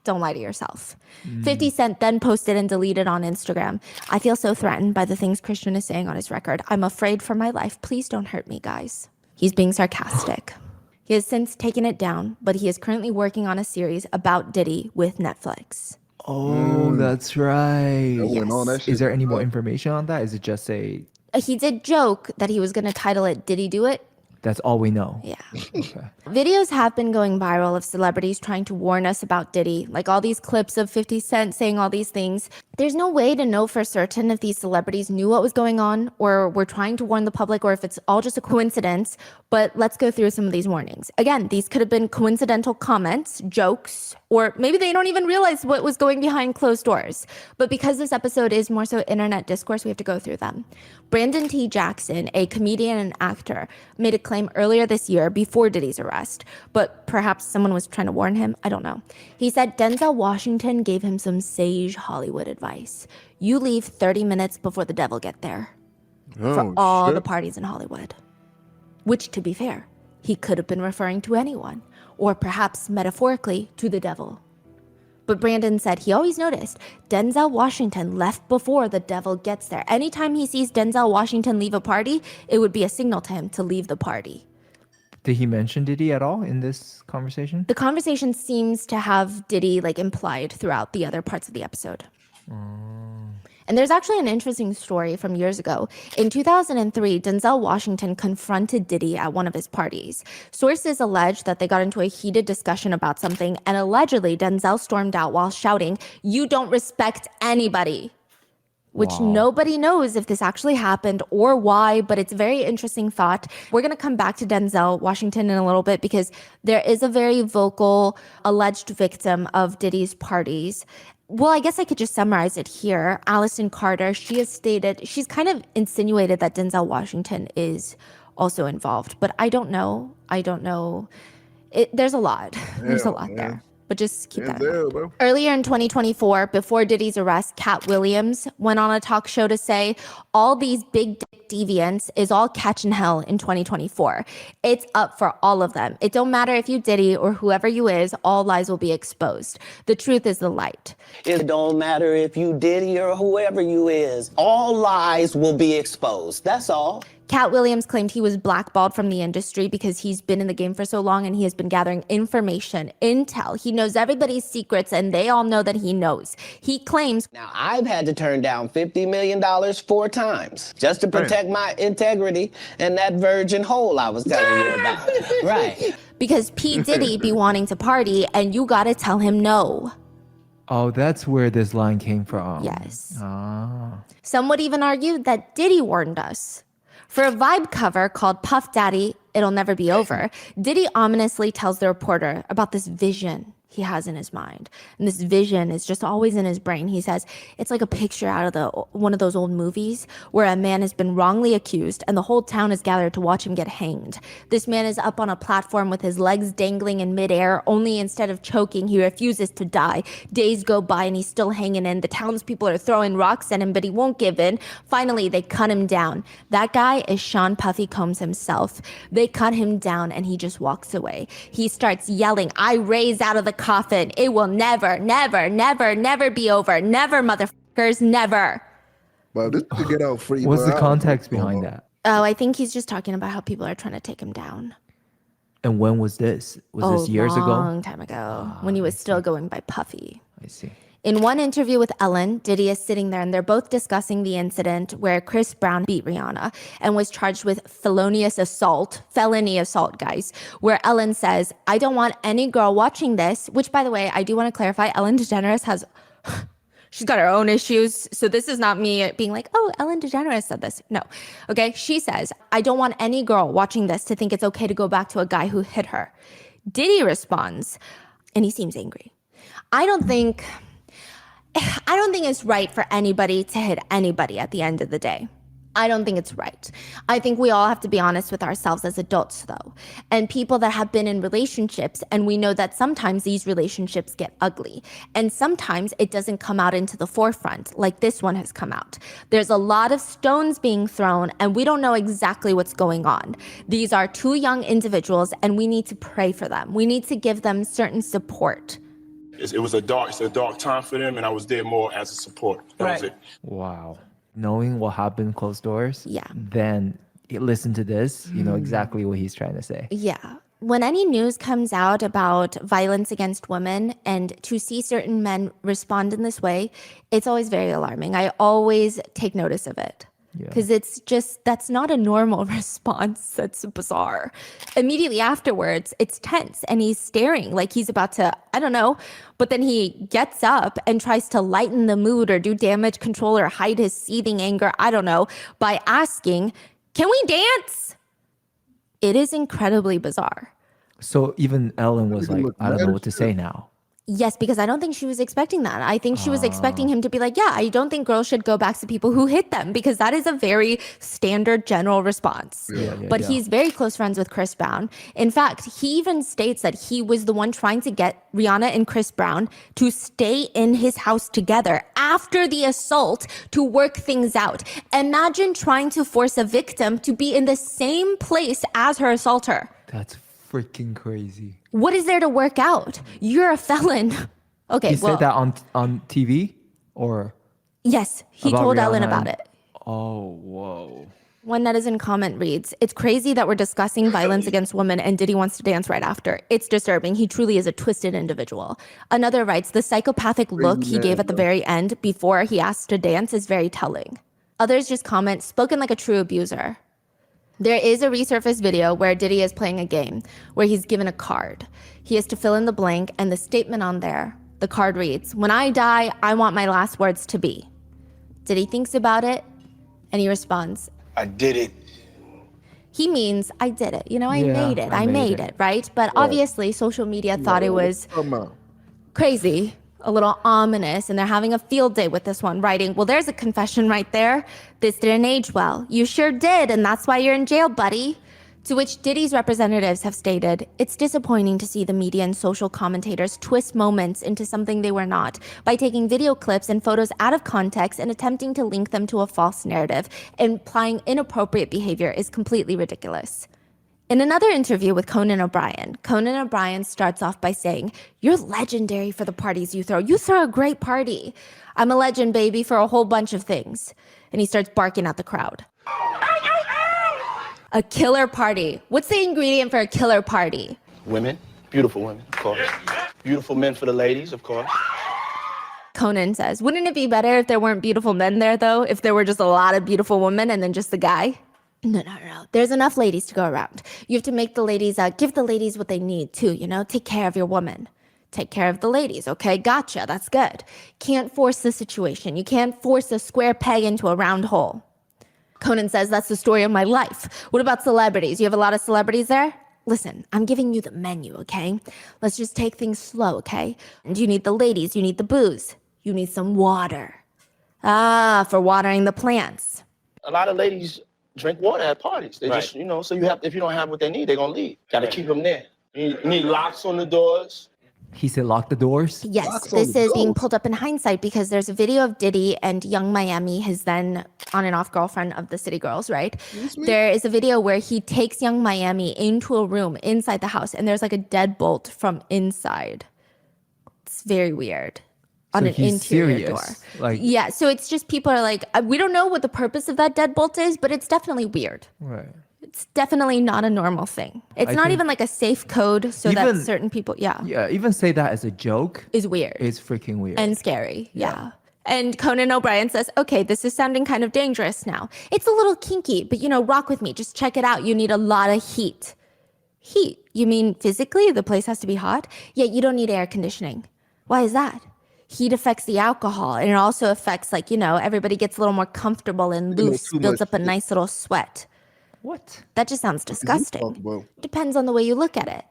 Don't lie to yourself. 50 Cent then posted and deleted on Instagram, "I feel so threatened by the things Christian is saying on his record. I'm afraid for my life. Please don't hurt me, guys." He's being sarcastic. He has since taken it down, but he is currently working on a series about Diddy with Netflix. Oh, that's right. When all that shit Is there any more information on that? Is it just He did joke that he was going to title it "Diddy Do It?" that's all we know? Yeah. Videos have been going viral of celebrities trying to warn us about Diddy, like all these clips of 50 Cent saying all these things. There's no way to know for certain if these celebrities knew what was going on or were trying to warn the public, or if it's all just a coincidence. But let's go through some of these warnings. Again, these could have been coincidental comments, jokes, or maybe they don't even realize what was going behind closed doors. But because this episode is more so internet discourse, we have to go through them. Brandon T. Jackson, a comedian and actor, made a claim earlier this year before Diddy's arrest, but perhaps someone was trying to warn him. I don't know. He said Denzel Washington gave him some sage Hollywood advice. You leave 30 minutes before the devil get there. For all the parties in Hollywood. Which, to be fair, he could have been referring to anyone, or perhaps metaphorically to the devil. But Brandon said he always noticed Denzel Washington left before the devil gets there. Anytime he sees Denzel Washington leave a party, it would be a signal to him to leave the party. Did he mention Diddy at all in this conversation? The conversation seems to have Diddy implied throughout the other parts of the episode. And there's actually an interesting story from years ago. In 2003, Denzel Washington confronted Diddy at one of his parties. Sources allege that they got into a heated discussion about something, and allegedly Denzel stormed out while shouting, "You don't respect anybody." Which nobody knows if this actually happened or why, but it's a very interesting thought. We're going to come back to Denzel Washington in a little bit because there is a very vocal alleged victim of Diddy's parties. Well, I guess I could just summarize it here. Allison Carter, she has stated, she's kind of insinuated that Denzel Washington is also involved, but I don't know. There's a lot. There's a lot there. But just keep that in mind. Earlier in 2024, before Diddy's arrest, Cat Williams went on a talk show to say all these big dick deviants is all catching hell in 2024. It's up for all of them. It don't matter if you Diddy or whoever you is, all lies will be exposed. The truth is the light. It don't matter if you Diddy or whoever you is, all lies will be exposed. That's all. Cat Williams claimed he was blackballed from the industry because he's been in the game for so long and he has been gathering information, intel. He knows everybody's secrets and they all know that he knows. He claims, now I've had to turn down $50 million 4 times just to protect my integrity and that virgin hole I was telling you about. Right. Because P. Diddy be wanting to party and you gotta tell him no. Oh, that's where this line came from. Yes. Ah. Some would even argue that Diddy warned us. For a Vibe cover called Puff Daddy, It'll Never Be Over, Diddy ominously tells the reporter about this vision he has in his mind. And this vision is just always in his brain. He says it's like a picture out of one of those old movies where a man has been wrongly accused and the whole town is gathered to watch him get hanged. This man is up on a platform with his legs dangling in midair, only instead of choking, he refuses to die. Days go by and he's still hanging in. The townspeople are throwing rocks at him, but he won't give in. Finally, they cut him down. That guy is Sean Puffy Combs himself. They cut him down and he just walks away. He starts yelling, I raise out of the coffin. It will never, never, never, never be over. Never, motherfuckers, never. Well, this could get out free. What's the context behind that? Oh, I think he's just talking about how people are trying to take him down. And when was this? Was this years ago? A long time ago, when he was still going by Puffy. I see. In one interview with Ellen, Diddy is sitting there and they're both discussing the incident where Chris Brown beat Rihanna and was charged with felony assault, guys, where Ellen says, I don't want any girl watching this, which, by the way, I do want to clarify, Ellen DeGeneres has... She's got her own issues. So this is not me being like, oh, Ellen DeGeneres said this. No. Okay. She says, I don't want any girl watching this to think it's okay to go back to a guy who hit her. Diddy responds, and he seems angry. I don't think it's right for anybody to hit anybody at the end of the day. I don't think it's right. I think we all have to be honest with ourselves as adults, though. And people that have been in relationships, and we know that sometimes these relationships get ugly. And sometimes it doesn't come out into the forefront, like this one has come out. There's a lot of stones being thrown, and we don't know exactly what's going on. These are two young individuals, and we need to pray for them. We need to give them certain support. It was a dark time for them, and I was there more as a support. That was it. Wow. Knowing what happened closed doors, then listen to this, you know exactly what he's trying to say. Yeah. When any news comes out about violence against women and to see certain men respond in this way, it's always very alarming. I always take notice of it. Because it's just, that's not a normal response. That's bizarre. Immediately afterwards, it's tense and he's staring like he's about to, I don't know, but then he gets up and tries to lighten the mood or do damage control or hide his seething anger, I don't know, by asking, can we dance? It is incredibly bizarre. So even Ellen was like, I don't know what to say now. Yes, because I don't think she was expecting that. I think she was expecting him to be like, yeah, I don't think girls should go back to people who hit them, because that is a very standard general response. But he's very close friends with Chris Brown. In fact, he even states that he was the one trying to get Rihanna and Chris Brown to stay in his house together after the assault to work things out. Imagine trying to force a victim to be in the same place as her assaulter. That's freaking crazy. What is there to work out? You're a felon. Okay, he said that on TV or? Yes, he told Ellen about it. Oh, whoa. One netizen comment reads, it's crazy that we're discussing violence against women and Diddy wants to dance right after. It's disturbing. He truly is a twisted individual. Another writes, the psychopathic look he gave at the very end before he asked to dance is very telling. Others just comment, spoken like a true abuser. There is a resurfaced video where Diddy is playing a game where he's given a card. He has to fill in the blank, and the statement on there, the card reads, when I die, I want my last words to be. Diddy thinks about it, and he responds, I did it. He means, I did it. You know, I made it. I made it, right? But obviously, social media thought it was crazy, a little ominous, and they're having a field day with this one, writing, well, there's a confession right there. This didn't age well. You sure did, and that's why you're in jail, buddy. To which Diddy's representatives have stated, it's disappointing to see the media and social commentators twist moments into something they were not by taking video clips and photos out of context and attempting to link them to a false narrative. Implying inappropriate behavior is completely ridiculous. In another interview with Conan O'Brien starts off by saying, you're legendary for the parties you throw. You throw a great party. I'm a legend, baby, for a whole bunch of things. And he starts barking at the crowd. A killer party. What's the ingredient for a killer party? Women, beautiful women, of course. Beautiful men for the ladies, of course. Conan says, wouldn't it be better if there weren't beautiful men there, though? If there were just a lot of beautiful women and then just the guy? No. There's enough ladies to go around. You have to make the ladies, give the ladies what they need too, you know? Take care of your woman. Take care of the ladies, okay? Gotcha, that's good. Can't force the situation. You can't force a square peg into a round hole. Conan says, that's the story of my life. What about celebrities? You have a lot of celebrities there? Listen, I'm giving you the menu, okay? Let's just take things slow, okay? And you need the ladies, you need the booze, you need some water. For watering the plants. A lot of ladies drink water at parties. They just, so if you don't have what they need, they're going to leave. Got to keep them there. You need locks on the doors. He said lock the doors? Yes, this is being pulled up in hindsight because there's a video of Diddy and Young Miami, his then on and off girlfriend of the City Girls, right? There is a video where he takes Young Miami into a room inside the house and there's like a deadbolt from inside. It's very weird. on So an he's interior door. serious, like- yeah, so it's just people are like, we don't know what the purpose of that deadbolt is, but it's definitely weird. Right. It's definitely not a normal thing. It's I not think- even like a safe code so that Even- certain people, Yeah, even say that as a joke is weird. is freaking weird. And scary. Yeah. And Conan O'Brien says, okay, this is sounding kind of dangerous now. It's a little kinky, but rock with me. Just check it out. You need a lot of heat. Heat? You mean physically? The place has to be hot? Yeah, you don't need air conditioning. Why is that? Heat affects the alcohol, and it also affects, everybody gets a little more comfortable and loose, builds up a nice little sweat. What? That just sounds disgusting. Depends on the way you look at it.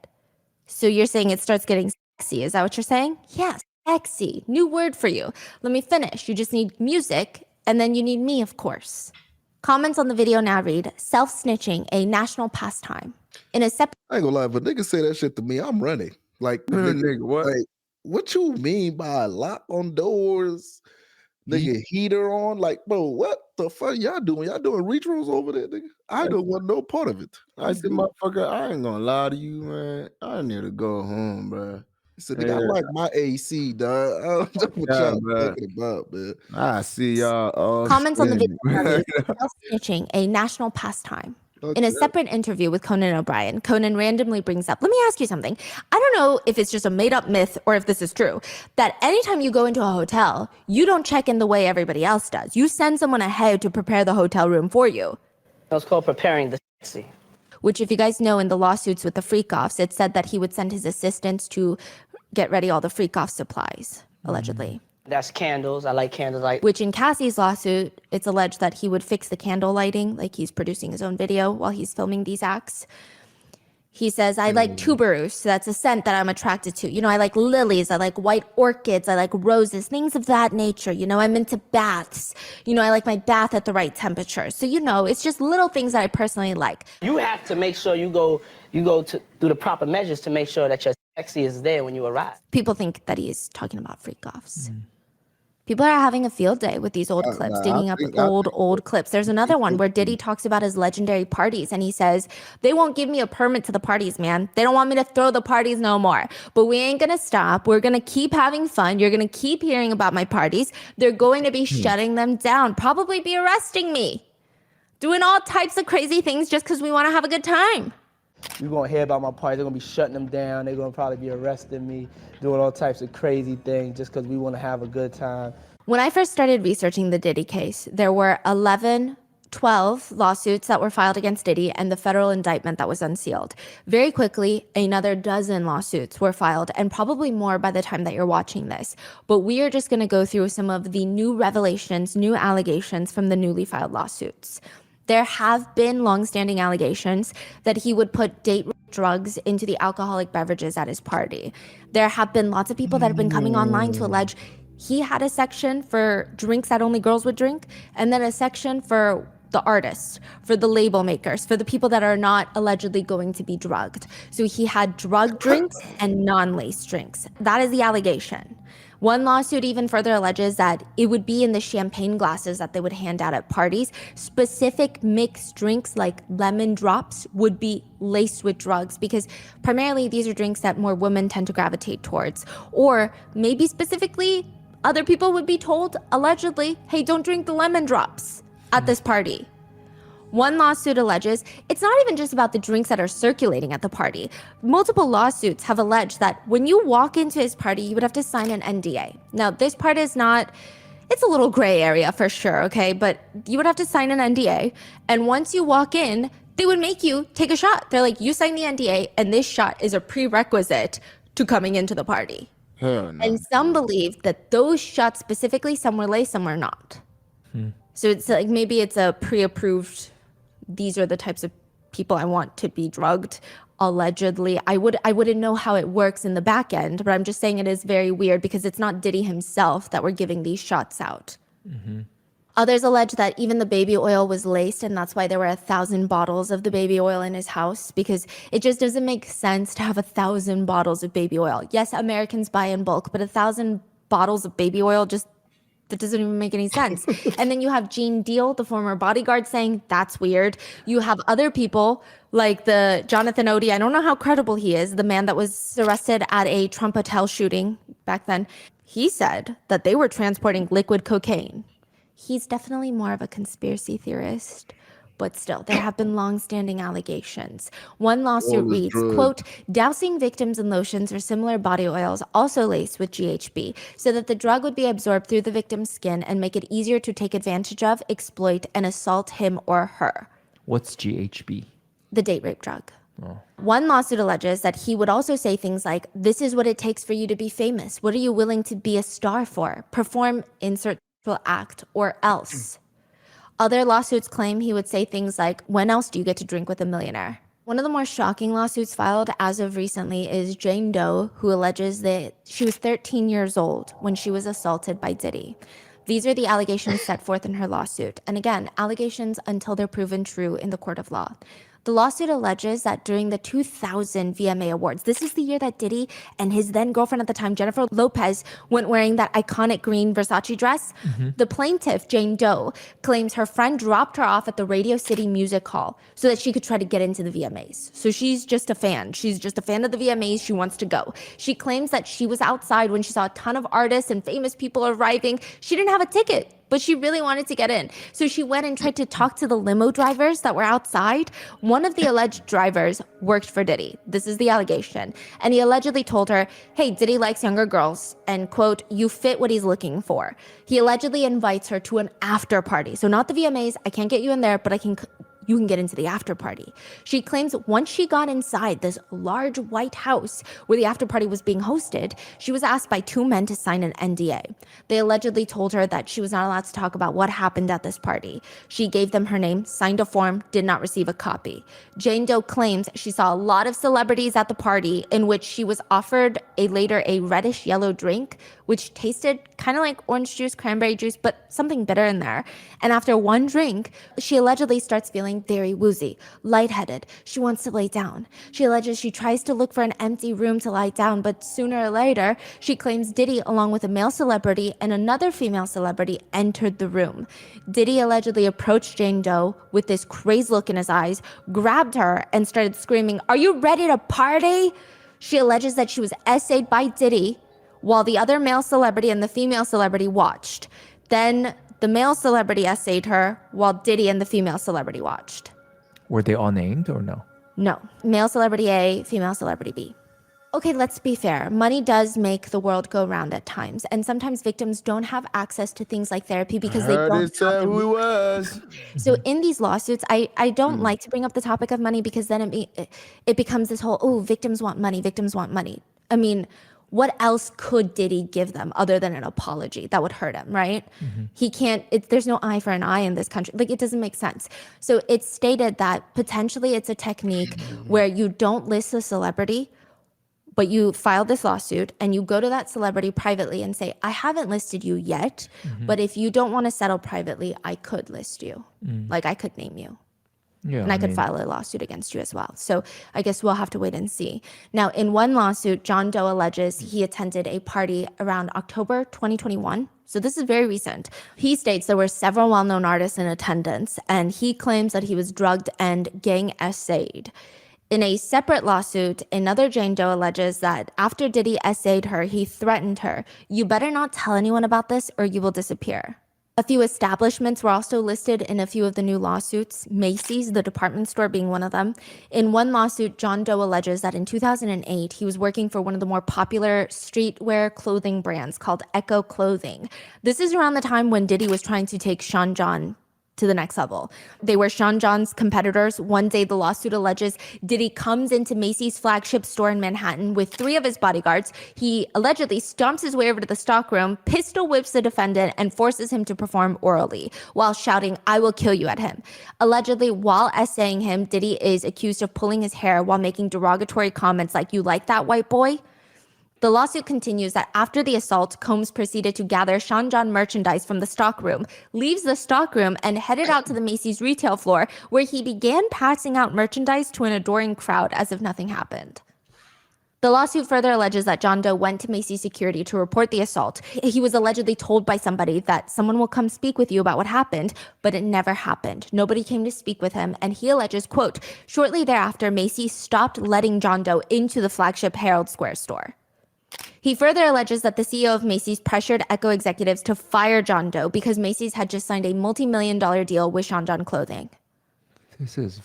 So you're saying it starts getting sexy. Is that what you're saying? Yes. Sexy. New word for you. Let me finish. You just need music, and then you need me, of course. Comments on the video now read, self-snitching, a national pastime. In a separate... I ain't gonna lie, if a nigga say that shit to me, I'm running. Like, nigga, what? Like, what you mean by lock on doors? Nigga, heater on? Like, bro, what the fuck y'all doing? Y'all doing retros over there, nigga? I don't want no part of it. I said, motherfucker, I ain't gonna lie to you, man. I need to go home, bro. So nigga, I like my AC, dog. I don't know what y'all bro. talking about, man. I see y'all all Comments on the spinning. video. Self-snitching, a national pastime. In a separate interview with Conan O'Brien, Conan randomly brings up, let me ask you something. I don't know if it's just a made-up myth or if this is true, that anytime you go into a hotel, you don't check in the way everybody else does. You send someone ahead to prepare the hotel room for you. That's called preparing the sexy. Which, if you guys know, in the lawsuits with the freak-offs, it said that he would send his assistants to get ready all the freak-off supplies, allegedly. That's candles. I like candles. Which in Cassie's lawsuit, it's alleged that he would fix the candle lighting, like he's producing his own video while he's filming these acts. He says, I like tuberose, that's a scent that I'm attracted to. I like lilies, I like white orchids, I like roses, things of that nature. I'm into baths. I like my bath at the right temperature. So, it's just little things that I personally like. You have to make sure you go through the proper measures to make sure that your sexy is there when you arrive. People think that he's talking about freak-offs. People are having a field day with these old clips, digging up old clips. There's another one where Diddy talks about his legendary parties, and he says, they won't give me a permit to the parties, man. They don't want me to throw the parties no more. But we ain't gonna stop. We're gonna keep having fun. You're gonna keep hearing about my parties. They're going to be shutting them down, probably be arresting me. Doing all types of crazy things just because we want to have a good time. You're going to hear about my party. They're going to be shutting them down. They're going to probably be arresting me, doing all types of crazy things just because we want to have a good time. When I first started researching the Diddy case, there were 12 lawsuits that were filed against Diddy and the federal indictment that was unsealed. Very quickly, another dozen lawsuits were filed, and probably more by the time that you're watching this. But we are just going to go through some of the new revelations, new allegations from the newly filed lawsuits. There have been longstanding allegations that he would put date drugs into the alcoholic beverages at his party. There have been lots of people that have been coming online to allege he had a section for drinks that only girls would drink, and then a section for the artists, for the label makers, for the people that are not allegedly going to be drugged. So he had drug drinks and non-laced drinks. That is the allegation. One lawsuit even further alleges that it would be in the champagne glasses that they would hand out at parties. Specific mixed drinks like lemon drops would be laced with drugs because primarily these are drinks that more women tend to gravitate towards. Or maybe specifically, other people would be told, allegedly, hey, don't drink the lemon drops at this party. One lawsuit alleges it's not even just about the drinks that are circulating at the party. Multiple lawsuits have alleged that when you walk into his party, you would have to sign an NDA. Now, this part is not, it's a little gray area for sure, okay? But you would have to sign an NDA. And once you walk in, they would make you take a shot. They're like, you sign the NDA, and this shot is a prerequisite to coming into the party. Hell no. And some believe that those shots specifically, some were laced, some were not. So it's like maybe it's a pre-approved, these are the types of people I want to be drugged, allegedly. I wouldn't know how it works in the back end, but I'm just saying it is very weird because it's not Diddy himself that we're giving these shots out. Others allege that even the baby oil was laced, and that's why there were 1,000 bottles of the baby oil in his house, because it just doesn't make sense to have 1,000 bottles of baby oil. Yes, Americans buy in bulk, but 1,000 bottles of baby oil that doesn't even make any sense. And then you have Gene Deal, the former bodyguard, saying that's weird. You have other people like the Jonathan Odie. I don't know how credible he is, the man that was arrested at a Trump hotel shooting back then. He said that they were transporting liquid cocaine. He's definitely more of a conspiracy theorist. But still, there have been long-standing allegations. One lawsuit reads, quote, dousing victims in lotions or similar body oils also laced with GHB so that the drug would be absorbed through the victim's skin and make it easier to take advantage of, exploit, and assault him or her. What's GHB? The date rape drug. Oh. One lawsuit alleges that he would also say things like, this is what it takes for you to be famous. What are you willing to be a star for? Perform insert sexual act or else. Other lawsuits claim he would say things like, when else do you get to drink with a millionaire? One of the more shocking lawsuits filed as of recently is Jane Doe, who alleges that she was 13 years old when she was assaulted by Diddy. These are the allegations set forth in her lawsuit. And again, allegations until they're proven true in the court of law. The lawsuit alleges that during the 2000 VMA Awards, this is the year that Diddy and his then girlfriend at the time, Jennifer Lopez, went wearing that iconic green Versace dress. The plaintiff, Jane Doe, claims her friend dropped her off at the Radio City Music Hall so that she could try to get into the VMAs. So she's just a fan. She's just a fan of the VMAs. She wants to go. She claims that she was outside when she saw a ton of artists and famous people arriving. She didn't have a ticket, but she really wanted to get in. So she went and tried to talk to the limo drivers that were outside. One of the alleged drivers worked for Diddy. This is the allegation. And he allegedly told her, hey, Diddy likes younger girls, and quote, you fit what he's looking for. He allegedly invites her to an after party. So not the VMAs, I can't get you in there, but you can get into the after party. She claims once she got inside this large white house where the after party was being hosted, she was asked by two men to sign an NDA. They allegedly told her that she was not allowed to talk about what happened at this party. She gave them her name, signed a form, did not receive a copy. Jane Doe claims she saw a lot of celebrities at the party in which she was offered later a reddish yellow drink, which tasted kind of like orange juice, cranberry juice, but something bitter in there. And after one drink, she allegedly starts feeling very woozy, lightheaded. She wants to lay down. She alleges she tries to look for an empty room to lie down, but sooner or later, she claims Diddy, along with a male celebrity and another female celebrity, entered the room. Diddy allegedly approached Jane Doe with this crazed look in his eyes, grabbed her, and started screaming, "Are you ready to party?" She alleges that she was essayed by Diddy while the other male celebrity and the female celebrity watched. Then the male celebrity essayed her while Diddy and the female celebrity watched. Were they all named or no? No. Male celebrity A, female celebrity B. Okay, let's be fair. Money does make the world go round at times. And sometimes victims don't have access to things like therapy because they don't have who he was. So in these lawsuits, I don't like to bring up the topic of money because then it becomes this whole, oh, victims want money, victims want money. I mean, what else could Diddy give them other than an apology that would hurt him, right? He can't, there's no eye for an eye in this country. Like, it doesn't make sense. So it's stated that potentially it's a technique where you don't list the celebrity, but you file this lawsuit and you go to that celebrity privately and say, I haven't listed you yet, but if you don't want to settle privately, I could list you. Like, I could name you. Yeah, and I could file a lawsuit against you as well. So I guess we'll have to wait and see. Now, in one lawsuit, John Doe alleges he attended a party around October 2021. So this is very recent. He states there were several well-known artists in attendance, and he claims that he was drugged and gang essayed. In a separate lawsuit, another Jane Doe alleges that after Diddy essayed her, he threatened her, "You better not tell anyone about this or you will disappear." A few establishments were also listed in a few of the new lawsuits, Macy's, the department store, being one of them. In one lawsuit, John Doe alleges that in 2008, he was working for one of the more popular streetwear clothing brands called Echo Clothing. This is around the time when Diddy was trying to take Sean John to the next level. They were Sean John's competitors. One day, the lawsuit alleges Diddy comes into Macy's flagship store in Manhattan with 3 of his bodyguards. He allegedly stomps his way over to the stockroom, pistol whips the defendant, and forces him to perform orally while shouting, "I will kill you" at him. Allegedly, while essaying him, Diddy is accused of pulling his hair while making derogatory comments like, "You like that, white boy?" The lawsuit continues that after the assault, Combs proceeded to gather Sean John merchandise from the stockroom, leaves the stockroom, and headed out to the Macy's retail floor, where he began passing out merchandise to an adoring crowd as if nothing happened. The lawsuit further alleges that John Doe went to Macy's security to report the assault. He was allegedly told by somebody that someone will come speak with you about what happened, but it never happened. Nobody came to speak with him, and he alleges, quote, shortly thereafter, Macy's stopped letting John Doe into the flagship Herald Square store. He further alleges that the CEO of Macy's pressured Echo executives to fire John Doe because Macy's had just signed a multi-million-dollar deal with Sean John Clothing. This is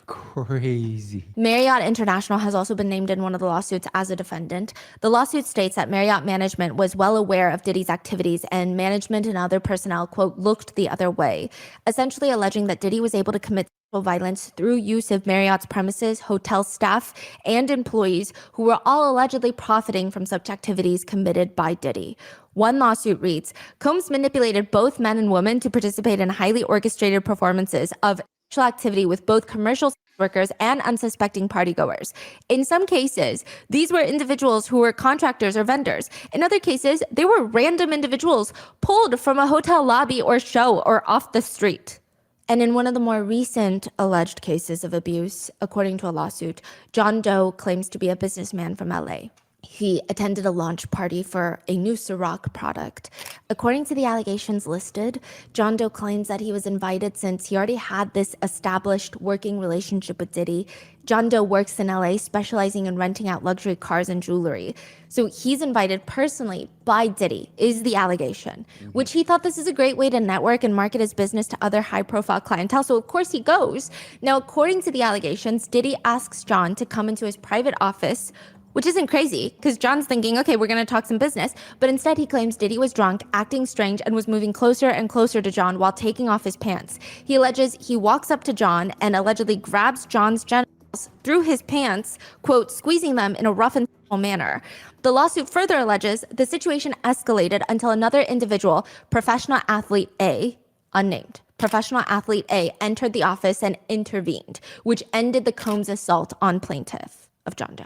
crazy. Marriott International has also been named in one of the lawsuits as a defendant. The lawsuit states that Marriott management was well aware of Diddy's activities and management and other personnel, quote, looked the other way, essentially alleging that Diddy was able to commit sexual violence through use of Marriott's premises, hotel staff, and employees who were all allegedly profiting from such activities committed by Diddy. One lawsuit reads, Combs manipulated both men and women to participate in highly orchestrated performances of sexual activity with both commercial workers and unsuspecting partygoers. In some cases, these were individuals who were contractors or vendors. In other cases, they were random individuals pulled from a hotel lobby or show or off the street. And in one of the more recent alleged cases of abuse, according to a lawsuit, John Doe claims to be a businessman from LA. He attended a launch party for a new Ciroc product. According to the allegations listed, John Doe claims that he was invited since he already had this established working relationship with Diddy. John Doe works in LA, specializing in renting out luxury cars and jewelry. So he's invited personally by Diddy, is the allegation, which he thought this is a great way to network and market his business to other high-profile clientele. So of course he goes. Now, according to the allegations, Diddy asks John to come into his private office, which isn't crazy, because John's thinking, okay, we're going to talk some business. But instead, he claims Diddy was drunk, acting strange, and was moving closer and closer to John while taking off his pants. He alleges he walks up to John and allegedly grabs John's genitals through his pants, quote, squeezing them in a rough and sexual manner. The lawsuit further alleges the situation escalated until another individual, professional athlete A, unnamed, professional athlete A, entered the office and intervened, which ended the Combs assault on plaintiff of John Doe.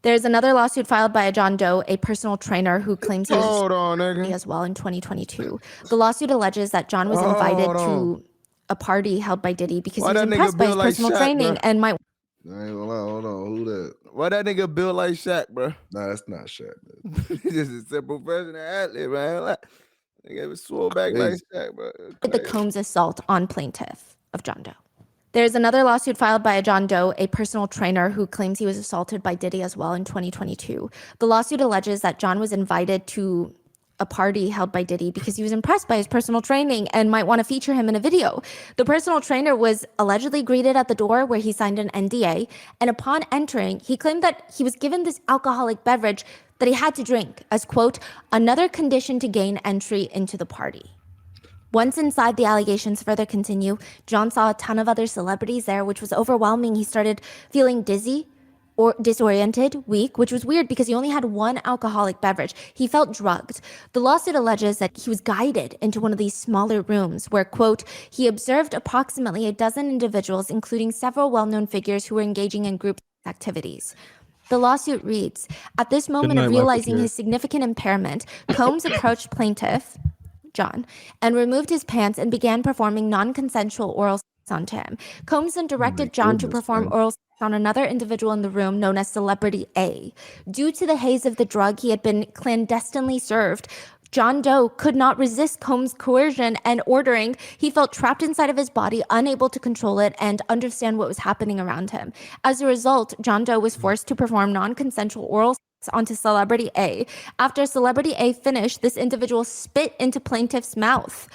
There's another lawsuit filed by a John Doe, a personal trainer who claims he was as well in 2022. The lawsuit alleges that John was invited to a party held by Diddy because he was impressed by his personal training and might. I ain't gonna lie, hold on, who that? Why that nigga built like Shaq, bro? Nah, that's not Shaq. He's just a simple professional athlete, man. Like, nigga was swole back like Shaq, bro. The Combs assault on plaintiff of John Doe. There's another lawsuit filed by a John Doe, a personal trainer who claims he was assaulted by Diddy as well in 2022. The lawsuit alleges that John was invited to a party held by Diddy because he was impressed by his personal training and might want to feature him in a video. The personal trainer was allegedly greeted at the door where he signed an NDA, and upon entering, he claimed that he was given this alcoholic beverage that he had to drink as, quote, another condition to gain entry into the party. Once inside, the allegations further continue. John saw a ton of other celebrities there, which was overwhelming. He started feeling dizzy or disoriented, weak, which was weird because he only had one alcoholic beverage. He felt drugged. The lawsuit alleges that he was guided into one of these smaller rooms where, quote, he observed approximately a dozen individuals, including several well-known figures who were engaging in group activities. The lawsuit reads, at this moment of realizing his significant impairment, Combs approached plaintiff, John, and removed his pants and began performing non-consensual oral sex onto him. Combs then directed John to perform oral sex on another individual in the room known as Celebrity A. Due to the haze of the drug he had been clandestinely served, John Doe could not resist Combs' coercion and ordering. He felt trapped inside of his body, unable to control it and understand what was happening around him. As a result, John Doe was forced to perform non-consensual oral sex onto Celebrity A. After Celebrity A finished, this individual spit into plaintiff's mouth.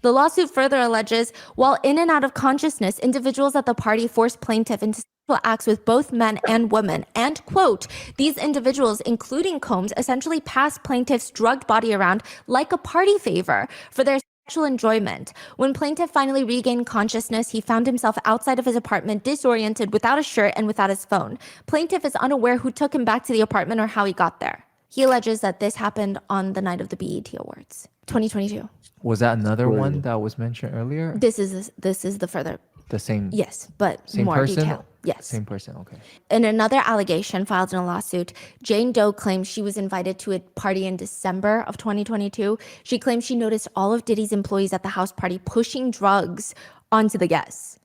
The lawsuit further alleges, while in and out of consciousness, individuals at the party forced plaintiff into sexual acts with both men and women. And, quote, these individuals, including Combs, essentially passed plaintiff's drugged body around like a party favor for their sexual enjoyment. When plaintiff finally regained consciousness, he found himself outside of his apartment, disoriented, without a shirt and without his phone. Plaintiff is unaware who took him back to the apartment or how he got there. He alleges that this happened on the night of the BET Awards, 2022. Was that another one that was mentioned earlier? This is the further. The same. Yes, but same more person? detail. Yes. Same person, okay. In another allegation filed in a lawsuit, Jane Doe claims she was invited to a party in December of 2022. She claims she noticed all of Diddy's employees at the house party pushing drugs onto the guests,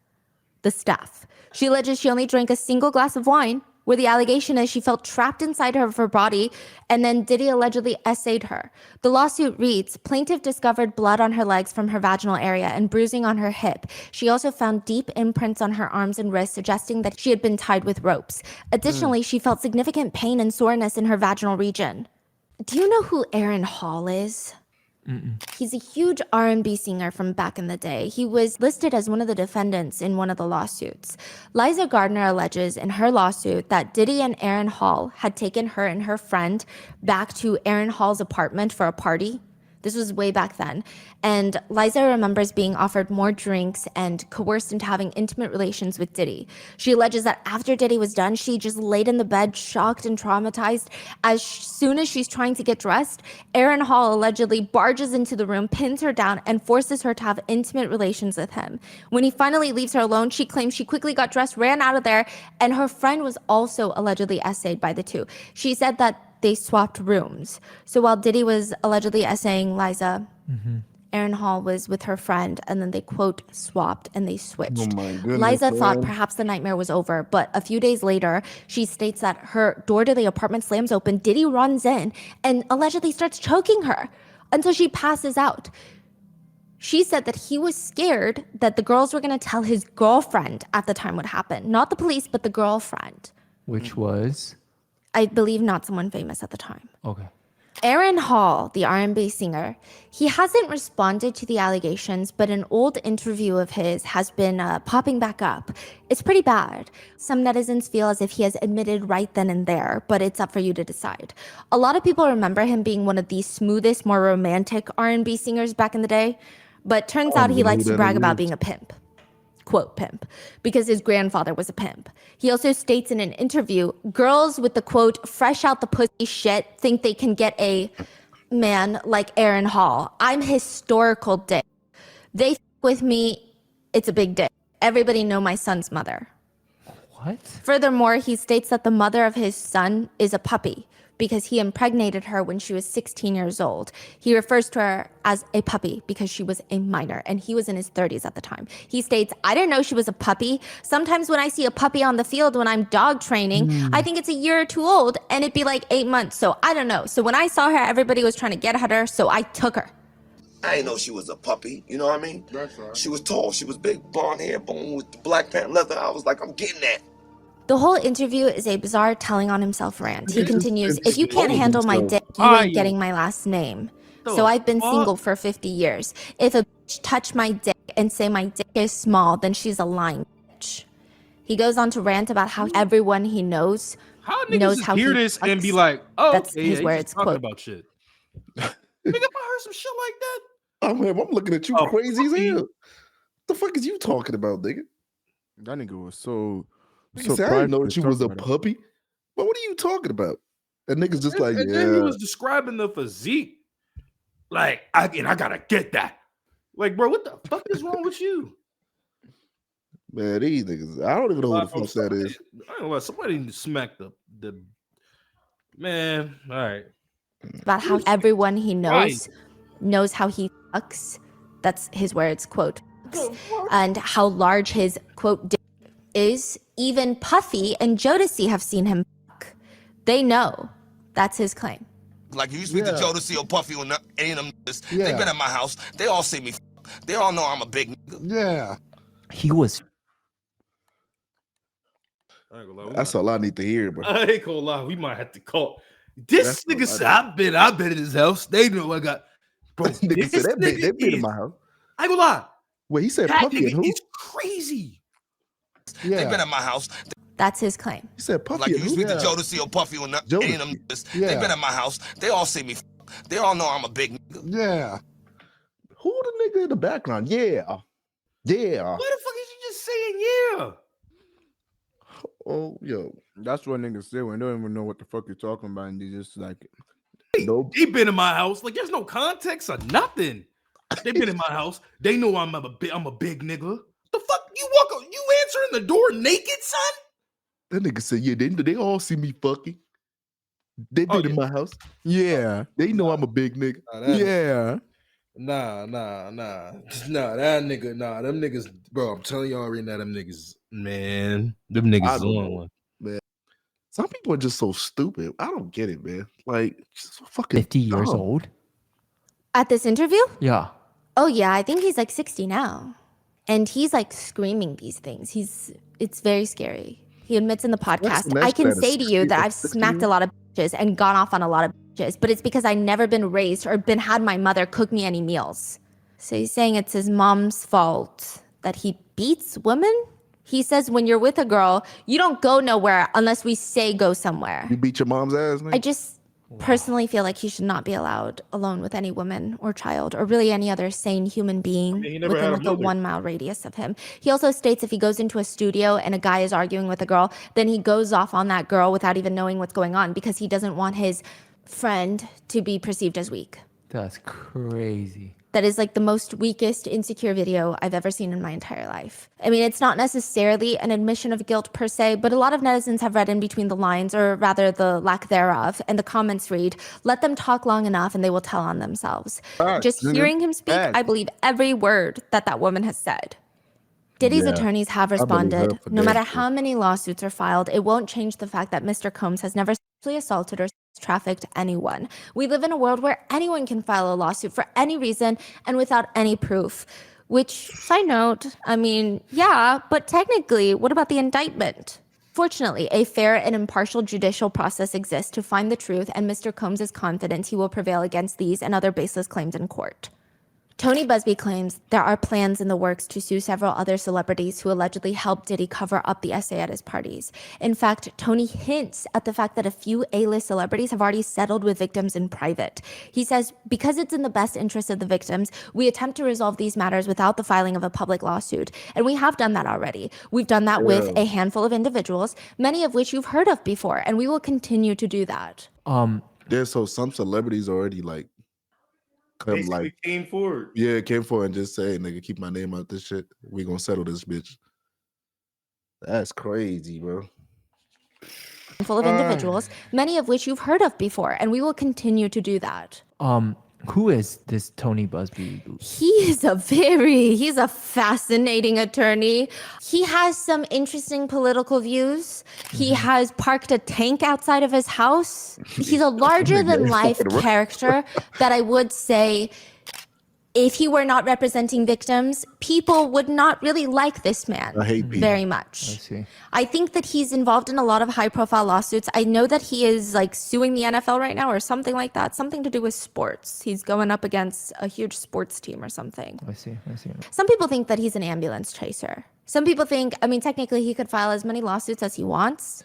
the staff. She alleges she only drank a single glass of wine where the allegation is she felt trapped inside of her body, and then Diddy allegedly essayed her. The lawsuit reads, plaintiff discovered blood on her legs from her vaginal area and bruising on her hip. She also found deep imprints on her arms and wrists, suggesting that she had been tied with ropes. Additionally, she felt significant pain and soreness in her vaginal region. Do you know who Aaron Hall is? He's a huge R&B singer from back in the day. He was listed as one of the defendants in one of the lawsuits. Liza Gardner alleges in her lawsuit that Diddy and Aaron Hall had taken her and her friend back to Aaron Hall's apartment for a party. This was way back then. And Liza remembers being offered more drinks and coerced into having intimate relations with Diddy. She alleges that after Diddy was done, she just laid in the bed, shocked and traumatized. As soon as she's trying to get dressed, Aaron Hall allegedly barges into the room, pins her down, and forces her to have intimate relations with him. When he finally leaves her alone, she claims she quickly got dressed, ran out of there, and her friend was also allegedly essayed by the two. She said that they swapped rooms. So while Diddy was allegedly essaying Liza, Aaron Hall was with her friend, and then they, quote, swapped and they switched. Oh my goodness, Liza thought man. perhaps the nightmare was over, but a few days later, she states that her door to the apartment slams open, Diddy runs in and allegedly starts choking her until she passes out. She said that he was scared that the girls were going to tell his girlfriend at the time what happened. Not the police, but the girlfriend. Which was? I believe not someone famous at the time. Okay. Aaron Hall, the R&B singer, he hasn't responded to the allegations, but an old interview of his has been popping back up. It's pretty bad. Some netizens feel as if he has admitted right then and there, but it's up for you to decide. A lot of people remember him being one of the smoothest, more romantic R&B singers back in the day, but turns out he likes to brag about being a pimp. Quote, pimp, because his grandfather was a pimp. He also states in an interview, girls with the, quote, fresh out the pussy shit think they can get a man like Aaron Hall. I'm historical dick. They f with me, it's a big dick. Everybody know my son's mother. What? Furthermore, he states that the mother of his son is a puppy because he impregnated her when she was 16 years old. He refers to her as a puppy because she was a minor, and he was in his 30s at the time. He states, I didn't know she was a puppy. Sometimes when I see a puppy on the field when I'm dog training, I think it's a year or two old, and it'd be like 8 months, so I don't know. So when I saw her, everybody was trying to get at her, so I took her. I didn't know she was a puppy, you know what I mean? That's right. She was tall, she was big, blonde hair, bone with the black pant leather. I was like, I'm getting that. The whole interview is a bizarre telling on himself rant. He continues, if you can't handle my dick, you ain't getting my last name. So I've been single for 50 years. If a bitch touch my dick and say my dick is small, then she's a lying bitch. He goes on to rant about how everyone he knows knows how hear he this and be fucks. like, oh, That's okay, his yeah, words, talking quote. about shit. Nigga, if I heard some shit like that. I'm looking at you crazy as hell. What the fuck is you talking about, nigga? That nigga was so. Nigga said, I didn't know she was a puppy. But what are you talking about? That nigga's just like, and then he was describing the physique. Like, I gotta get that. Like, bro, what the fuck is wrong with you? Man, these niggas, I don't even know who the fuck that is. I don't know, somebody need to smack the man. All right. About how everyone he knows how he fucks. That's his words, quote. And how large his, quote, dick is. Even Puffy and Jodeci have seen him fuck. They know. That's his claim. Like, you speak to Jodeci or Puffy or any of them niggas, they been at my house. They all see me. They all know I'm a big nigga. Yeah. He was. That's all I need to hear, bro. I ain't gonna lie. We might have to call. This nigga said, I've been in his house. They know I got. Bro, nigga said they've been in my house. I ain't gonna lie. Wait, he said that Puffy and who? He's crazy. Yeah. They been at my house. That's his claim. He said Puffy like, and you who? speak to Jodeci or Puffy or any of them niggas, they been at my house. They all see me. They all know I'm a big nigga. Yeah. Who the nigga in the background? Yeah. Yeah. Why the fuck is you just saying yeah? Oh, yo. That's what niggas say when they don't even know what the fuck you're talking about, and they just like, nope. They been in my house. Like, there's no context or nothing. They been in my house. They know I'm a big nigga. The fuck you answering the door naked, son? That nigga said, yeah, they all see me fucking. They been in my house. Yeah. They know I'm a big nigga. Yeah. Nah, that nigga, them niggas, bro, I'm telling y'all right now, them niggas, man, them niggas is on one. Man. Some people are just so stupid. I don't get it, man. Like, just so fucking 50 years dumb. old? At this interview? Yeah. Oh yeah, I think he's like 60 now. And he's like screaming these things. It's very scary. He admits in the podcast, I can say to you that I've smacked a lot of bitches and gone off on a lot of bitches, but it's because I've never been raised or had my mother cook me any meals. So he's saying it's his mom's fault that he beats women? He says when you're with a girl, you don't go nowhere unless we say go somewhere. You beat your mom's ass, nigga? I just personally feel like he should not be allowed alone with any woman or child or really any other sane human being within like a 1 mile radius of him. He also states if he goes into a studio and a guy is arguing with a girl, then he goes off on that girl without even knowing what's going on because he doesn't want his friend to be perceived as weak. That's crazy. That is like the most weakest, insecure video I've ever seen in my entire life. I mean, it's not necessarily an admission of guilt per se, but a lot of netizens have read in between the lines, or rather the lack thereof, and the comments read, let them talk long enough and they will tell on themselves. Just hearing him speak, I believe every word that woman has said. Diddy's attorneys have responded. No matter how many lawsuits are filed, it won't change the fact that Mr. Combs has never sexually assaulted or trafficked anyone. We live in a world where anyone can file a lawsuit for any reason and without any proof. Which, side note, I mean, yeah, but technically, what about the indictment? Fortunately, a fair and impartial judicial process exists to find the truth, and Mr. Combs is confident he will prevail against these and other baseless claims in court. Tony Busby claims there are plans in the works to sue several other celebrities who allegedly helped Diddy cover up the essay at his parties. In fact, Tony hints at the fact that a few A-list celebrities have already settled with victims in private. He says, because it's in the best interest of the victims, we attempt to resolve these matters without the filing of a public lawsuit. And we have done that already. We've done that with a handful of individuals, many of which you've heard of before, and we will continue to do that. So some celebrities already like basically came forward. Yeah, came forward and just say, nigga, keep my name out this shit. We gonna settle this bitch. That's crazy, bro. Full of individuals, many of which you've heard of before, and we will continue to do that. Who is this Tony Busby? He's a fascinating attorney. He has some interesting political views. He has parked a tank outside of his house. He's a larger than life character that I would say, if he were not representing victims, people would not really like this man very much. I think that he's involved in a lot of high profile lawsuits. I know that he is like suing the NFL right now or something like that, something to do with sports. He's going up against a huge sports team or something. I see. Some people think that he's an ambulance chaser. Some people think, I mean, technically he could file as many lawsuits as he wants.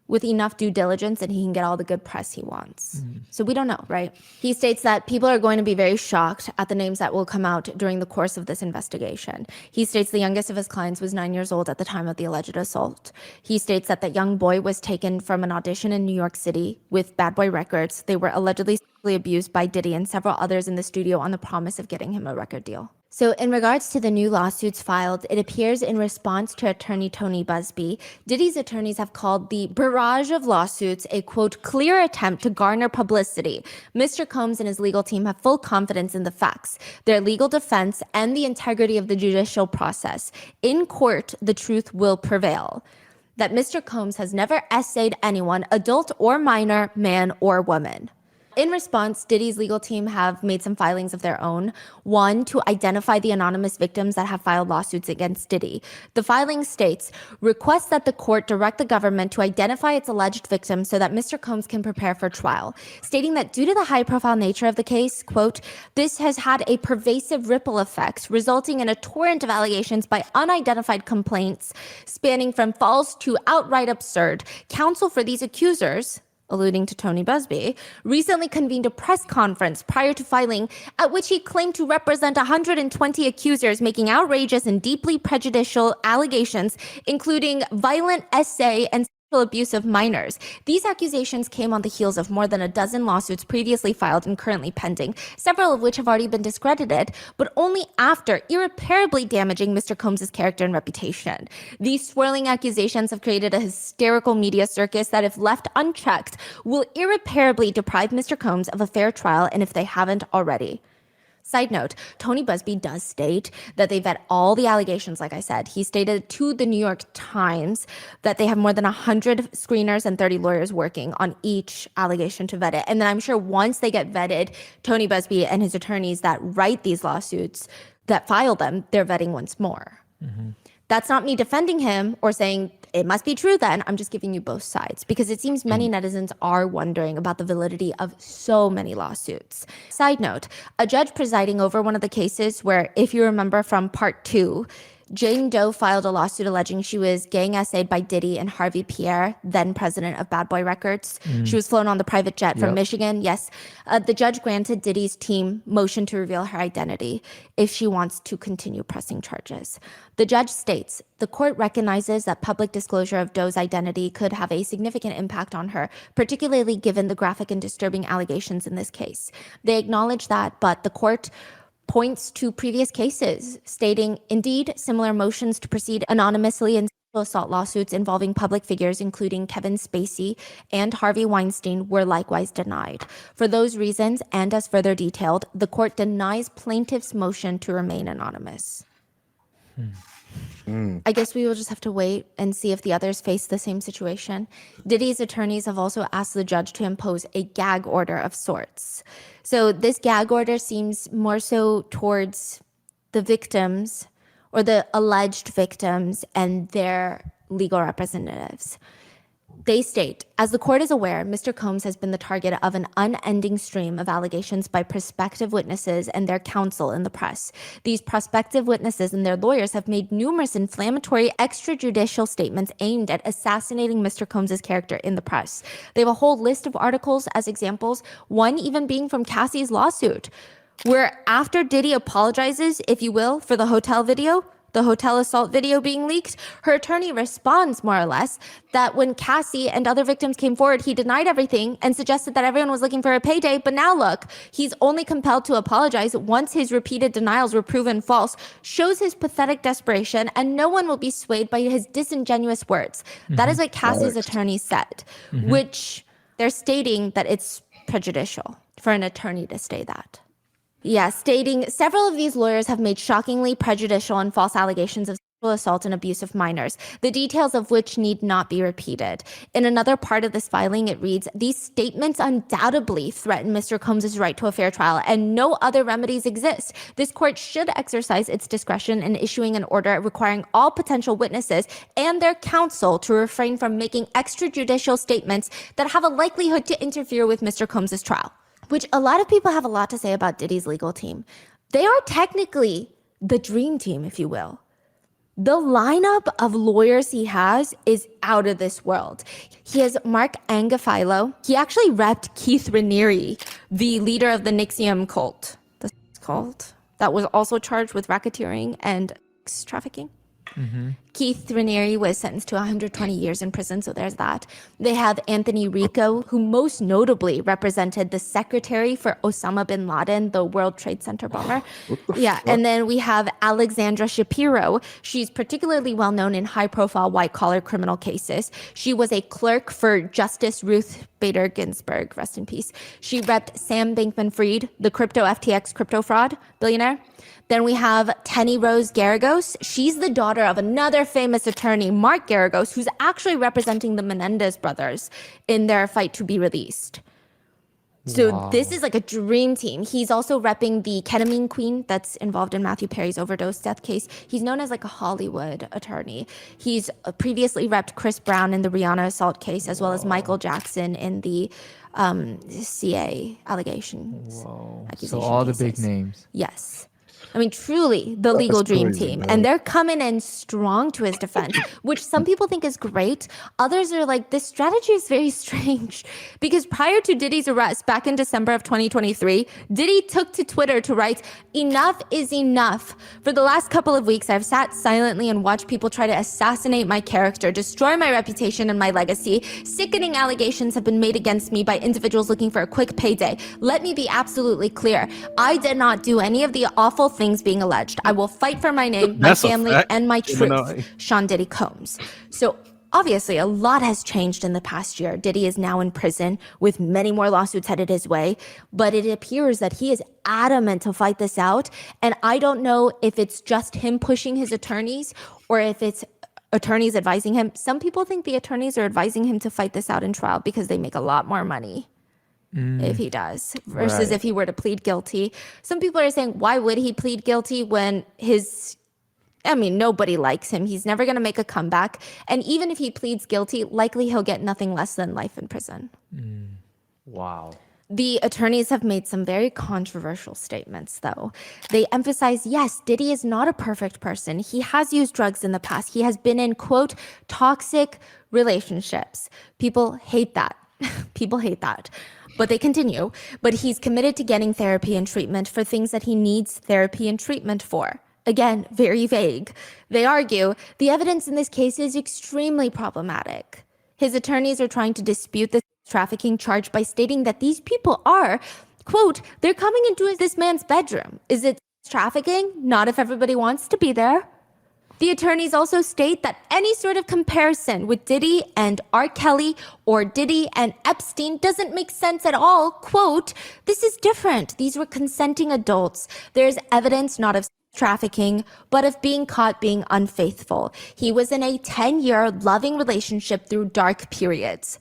With enough due diligence and he can get all the good press he wants. So we don't know, right? He states that people are going to be very shocked at the names that will come out during the course of this investigation. He states the youngest of his clients was 9 years old at the time of the alleged assault. He states that the young boy was taken from an audition in New York City with Bad Boy Records. They were allegedly sexually abused by Diddy and several others in the studio on the promise of getting him a record deal. So in regards to the new lawsuits filed, it appears in response to attorney Tony Busby, Diddy's attorneys have called the barrage of lawsuits a, quote, clear attempt to garner publicity. Mr. Combs and his legal team have full confidence in the facts, their legal defense, and the integrity of the judicial process. In court, the truth will prevail. That Mr. Combs has never essayed anyone, adult or minor, man or woman. In response, Diddy's legal team have made some filings of their own. One, to identify the anonymous victims that have filed lawsuits against Diddy. The filing states, requests that the court direct the government to identify its alleged victims so that Mr. Combs can prepare for trial, stating that due to the high-profile nature of the case, quote, this has had a pervasive ripple effect, resulting in a torrent of allegations by unidentified complaints, spanning from false to outright absurd. Counsel for these accusers, alluding to Tony Busby, recently convened a press conference prior to filing at which he claimed to represent 120 accusers making outrageous and deeply prejudicial allegations, including violent essay and sexual abuse of minors. These accusations came on the heels of more than a dozen lawsuits previously filed and currently pending, several of which have already been discredited, but only after irreparably damaging Mr. Combs' character and reputation. These swirling accusations have created a hysterical media circus that, if left unchecked, will irreparably deprive Mr. Combs of a fair trial, and if they haven't already. Side note, Tony Busby does state that they vet all the allegations, like I said. He stated to the New York Times that they have more than 100 screeners and 30 lawyers working on each allegation to vet it. And then I'm sure once they get vetted, Tony Busby and his attorneys that write these lawsuits, that file them, they're vetting once more. That's not me defending him or saying it must be true then. I'm just giving you both sides because it seems many netizens are wondering about the validity of so many lawsuits. Side note, a judge presiding over one of the cases where, if you remember from part 2, Jane Doe filed a lawsuit alleging she was gang essayed by Diddy and Harvey Pierre, then president of Bad Boy Records. She was flown on the private jet from Michigan. Yes. The judge granted Diddy's team motion to reveal her identity if she wants to continue pressing charges. The judge states, the court recognizes that public disclosure of Doe's identity could have a significant impact on her, particularly given the graphic and disturbing allegations in this case. They acknowledge that, but the court points to previous cases, stating, indeed, similar motions to proceed anonymously in sexual assault lawsuits involving public figures, including Kevin Spacey and Harvey Weinstein, were likewise denied. For those reasons, and as further detailed, the court denies plaintiff's motion to remain anonymous. I guess we will just have to wait and see if the others face the same situation. Diddy's attorneys have also asked the judge to impose a gag order of sorts. So this gag order seems more so towards the victims or the alleged victims and their legal representatives. They state, as the court is aware, Mr. Combs has been the target of an unending stream of allegations by prospective witnesses and their counsel in the press. These prospective witnesses and their lawyers have made numerous inflammatory extrajudicial statements aimed at assassinating Mr. Combs' character in the press. They have a whole list of articles as examples, one even being from Cassie's lawsuit, where after Diddy apologizes, if you will, for the hotel video, the hotel assault video being leaked, her attorney responds more or less that when Cassie and other victims came forward, he denied everything and suggested that everyone was looking for a payday. But now look, he's only compelled to apologize once his repeated denials were proven false, shows his pathetic desperation, and no one will be swayed by his disingenuous words. That is what Cassie's attorney said, which they're stating that it's prejudicial for an attorney to say that. Yeah, stating several of these lawyers have made shockingly prejudicial and false allegations of sexual assault and abuse of minors, the details of which need not be repeated. In another part of this filing, it reads, these statements undoubtedly threaten Mr. Combs' right to a fair trial, and no other remedies exist. This court should exercise its discretion in issuing an order requiring all potential witnesses and their counsel to refrain from making extrajudicial statements that have a likelihood to interfere with Mr. Combs' trial. Which a lot of people have a lot to say about Diddy's legal team. They are technically the dream team, if you will. The lineup of lawyers he has is out of this world. He has Mark Angafilo. He actually repped Keith Raniere, the leader of the NXIVM cult. That's what it's called. That was also charged with racketeering and sex trafficking. Keith Raniere was sentenced to 120 years in prison, so there's that. They have Anthony Rico, who most notably represented the secretary for Osama bin Laden, the World Trade Center bomber. Yeah, and then we have Alexandra Shapiro. She's particularly well known in high-profile white-collar criminal cases. She was a clerk for Justice Ruth Bader Ginsburg, rest in peace. She repped Sam Bankman-Fried, the crypto FTX crypto fraud billionaire. Then we have Tenny Rose Garagos. She's the daughter of another famous attorney, Mark Garagos, who's actually representing the Menendez brothers in their fight to be released. So this is like a dream team. He's also repping the ketamine queen that's involved in Matthew Perry's overdose death case. He's known as like a Hollywood attorney. He's previously repped Chris Brown in the Rihanna assault case, as well as Michael Jackson in the CA allegations. So all the big names. Yes. I mean, truly the legal dream team. Man. And they're coming in strong to his defense, which some people think is great. Others are like, this strategy is very strange. Because prior to Diddy's arrest back in December of 2023, Diddy took to Twitter to write, enough is enough. For the last couple of weeks, I've sat silently and watched people try to assassinate my character, destroy my reputation and my legacy. Sickening allegations have been made against me by individuals looking for a quick payday. Let me be absolutely clear. I did not do any of the awful things being alleged. I will fight for my name, my family, and my truth. Sean Diddy Combs. So Obviously, a lot has changed in the past year. Diddy is now in prison with many more lawsuits headed his way, but it appears that he is adamant to fight this out. And I don't know if it's just him pushing his attorneys or if it's attorneys advising him. Some people think the attorneys are advising him to fight this out in trial because they make a lot more money if he does versus if he were to plead guilty. Some people are saying, why would he plead guilty when nobody likes him. He's never going to make a comeback. And even if he pleads guilty, likely he'll get nothing less than life in prison. Wow. The attorneys have made some very controversial statements, though. They emphasize, yes, Diddy is not a perfect person. He has used drugs in the past. He has been in, quote, toxic relationships. People hate that. People hate that. But they continue. But he's committed to getting therapy and treatment for things that he needs therapy and treatment for. Again, very vague. They argue the evidence in this case is extremely problematic. His attorneys are trying to dispute the trafficking charge by stating that these people are, quote, they're coming into this man's bedroom. Is it trafficking? Not if everybody wants to be there. The attorneys also state that any sort of comparison with Diddy and R. Kelly or Diddy and Epstein doesn't make sense at all. Quote, this is different. These were consenting adults. There's evidence not of trafficking, but of being caught being unfaithful. He was in a 10-year loving relationship through dark periods.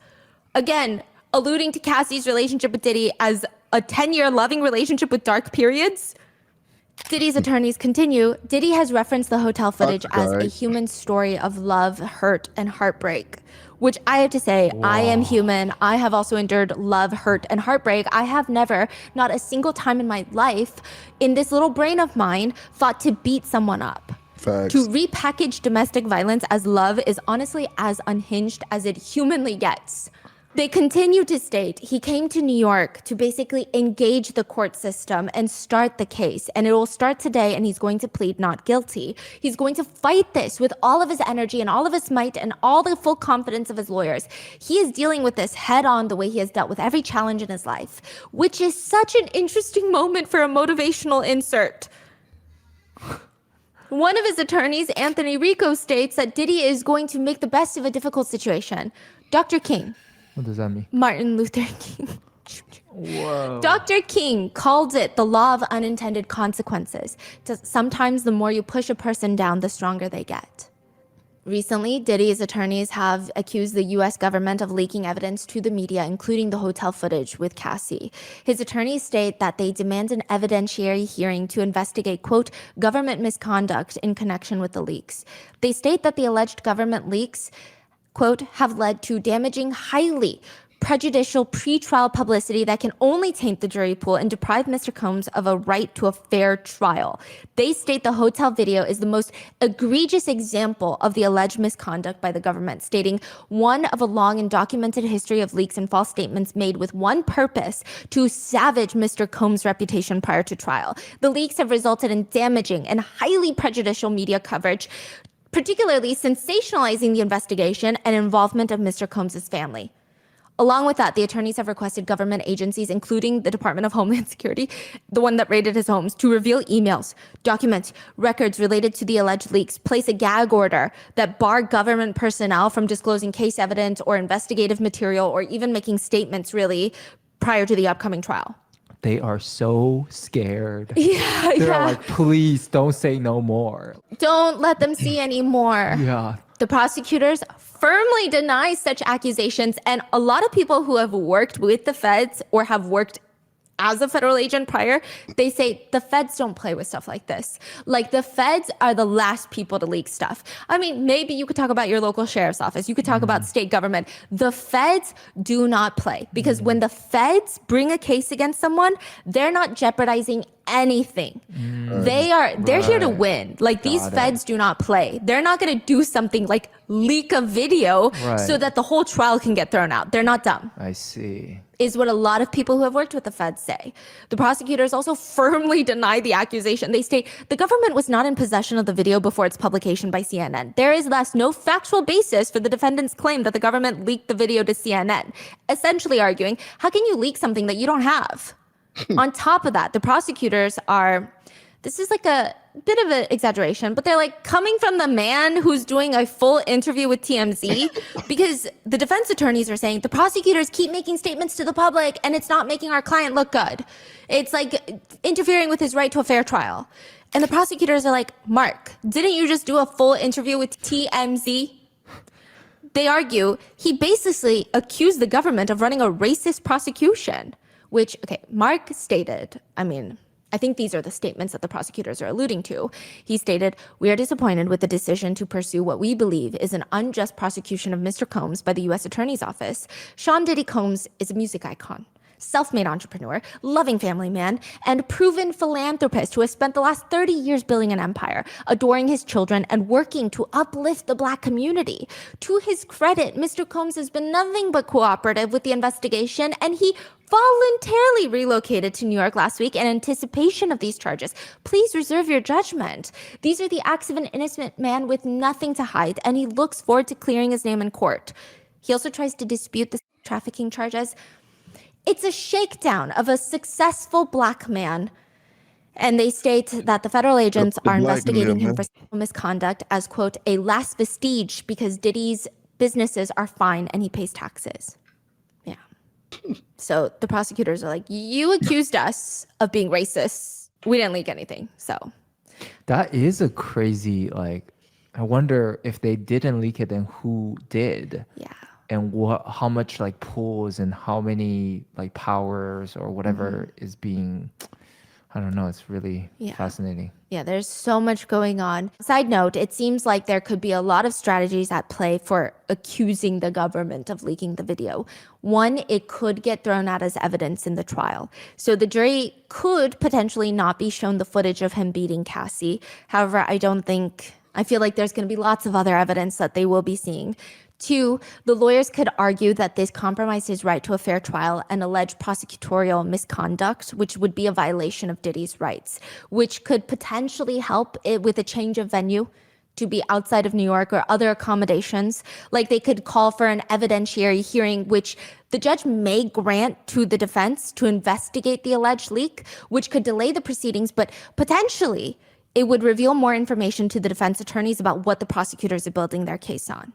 Again, alluding to Cassie's relationship with Diddy as a 10-year loving relationship with dark periods. Diddy's attorneys continue, Diddy has referenced the hotel footage as a human story of love, hurt, and heartbreak. Which I have to say, I am human. I have also endured love, hurt, and heartbreak. I have never, not a single time in my life, in this little brain of mine, thought to beat someone up. Facts. To repackage domestic violence as love is honestly as unhinged as it humanly gets. They continue to state he came to New York to basically engage the court system and start the case. And it will start today, and he's going to plead not guilty. He's going to fight this with all of his energy and all of his might and all the full confidence of his lawyers. He is dealing with this head on the way he has dealt with every challenge in his life, which is such an interesting moment for a motivational insert. One of his attorneys, Anthony Rico, states that Diddy is going to make the best of a difficult situation. Dr. King. What does that mean? Martin Luther King. Whoa. Dr. King called it the law of unintended consequences. Sometimes the more you push a person down, the stronger they get. Recently, Diddy's attorneys have accused the U.S. government of leaking evidence to the media, including the hotel footage with Cassie. His attorneys state that they demand an evidentiary hearing to investigate, quote, government misconduct in connection with the leaks. They state that the alleged government leaks, quote, have led to damaging, highly prejudicial pretrial publicity that can only taint the jury pool and deprive Mr. Combs of a right to a fair trial. They state the hotel video is the most egregious example of the alleged misconduct by the government, stating one of a long and documented history of leaks and false statements made with one purpose: to savage Mr. Combs' reputation prior to trial. The leaks have resulted in damaging and highly prejudicial media coverage, particularly sensationalizing the investigation and involvement of Mr. Combs' family. Along with that, the attorneys have requested government agencies, including the Department of Homeland Security, the one that raided his homes, to reveal emails, documents, records related to the alleged leaks, place a gag order that bar government personnel from disclosing case evidence or investigative material or even making statements, really, prior to the upcoming trial. They are so scared. Yeah, They're yeah. like, please don't say no more. Don't let them see anymore. Yeah. The prosecutors firmly deny such accusations, and a lot of people who have worked with the feds or have worked as a federal agent prior, they say the feds don't play with stuff like this. Like, the feds are the last people to leak stuff. I mean, maybe you could talk about your local sheriff's office. You could talk about state government. The feds do not play, because when the feds bring a case against someone, they're not jeopardizing anything. They're here to win. Like, these feds do not play. They're not going to do something like leak a video so that the whole trial can get thrown out. They're not dumb. I see. Is what a lot of people who have worked with the feds say. The prosecutors also firmly deny the accusation. They state the government was not in possession of the video before its publication by CNN. There is thus no factual basis for the defendant's claim that the government leaked the video to CNN, essentially arguing, how can you leak something that you don't have? On top of that, the prosecutors are this is like a bit of an exaggeration, but they're like coming from the man who's doing a full interview with TMZ because the defense attorneys are saying the prosecutors keep making statements to the public and it's not making our client look good. It's like interfering with his right to a fair trial. And the prosecutors are like, Mark, didn't you just do a full interview with TMZ? They argue he basically accused the government of running a racist prosecution, which, okay, Mark stated, I think these are the statements that the prosecutors are alluding to. He stated, "We are disappointed with the decision to pursue what we believe is an unjust prosecution of Mr. Combs by the U.S. Attorney's Office. Sean Diddy Combs is a music icon, self-made entrepreneur, loving family man, and proven philanthropist who has spent the last 30 years building an empire, adoring his children, and working to uplift the Black community. To his credit, Mr. Combs has been nothing but cooperative with the investigation, and he voluntarily relocated to New York last week in anticipation of these charges. Please reserve your judgment. These are the acts of an innocent man with nothing to hide, and he looks forward to clearing his name in court." He also tries to dispute the trafficking charges. It's a shakedown of a successful Black man. And they state that the federal agents are investigating him for sexual misconduct as, quote, a last vestige because Diddy's businesses are fine and he pays taxes. Yeah. So the prosecutors are like, you accused us of being racist. We didn't leak anything. So that is a crazy, like, I wonder if they didn't leak it, then who did? Yeah. And how much like pools and how many like powers or whatever is being, I don't know. It's really fascinating. Yeah, there's so much going on. Side note, it seems like there could be a lot of strategies at play for accusing the government of leaking the video. One, it could get thrown out as evidence in the trial. So the jury could potentially not be shown the footage of him beating Cassie. However, I feel like there's going to be lots of other evidence that they will be seeing. Two, the lawyers could argue that this compromised his right to a fair trial and alleged prosecutorial misconduct, which would be a violation of Diddy's rights, which could potentially help it with a change of venue to be outside of New York or other accommodations. Like they could call for an evidentiary hearing, which the judge may grant to the defense to investigate the alleged leak, which could delay the proceedings, but potentially it would reveal more information to the defense attorneys about what the prosecutors are building their case on.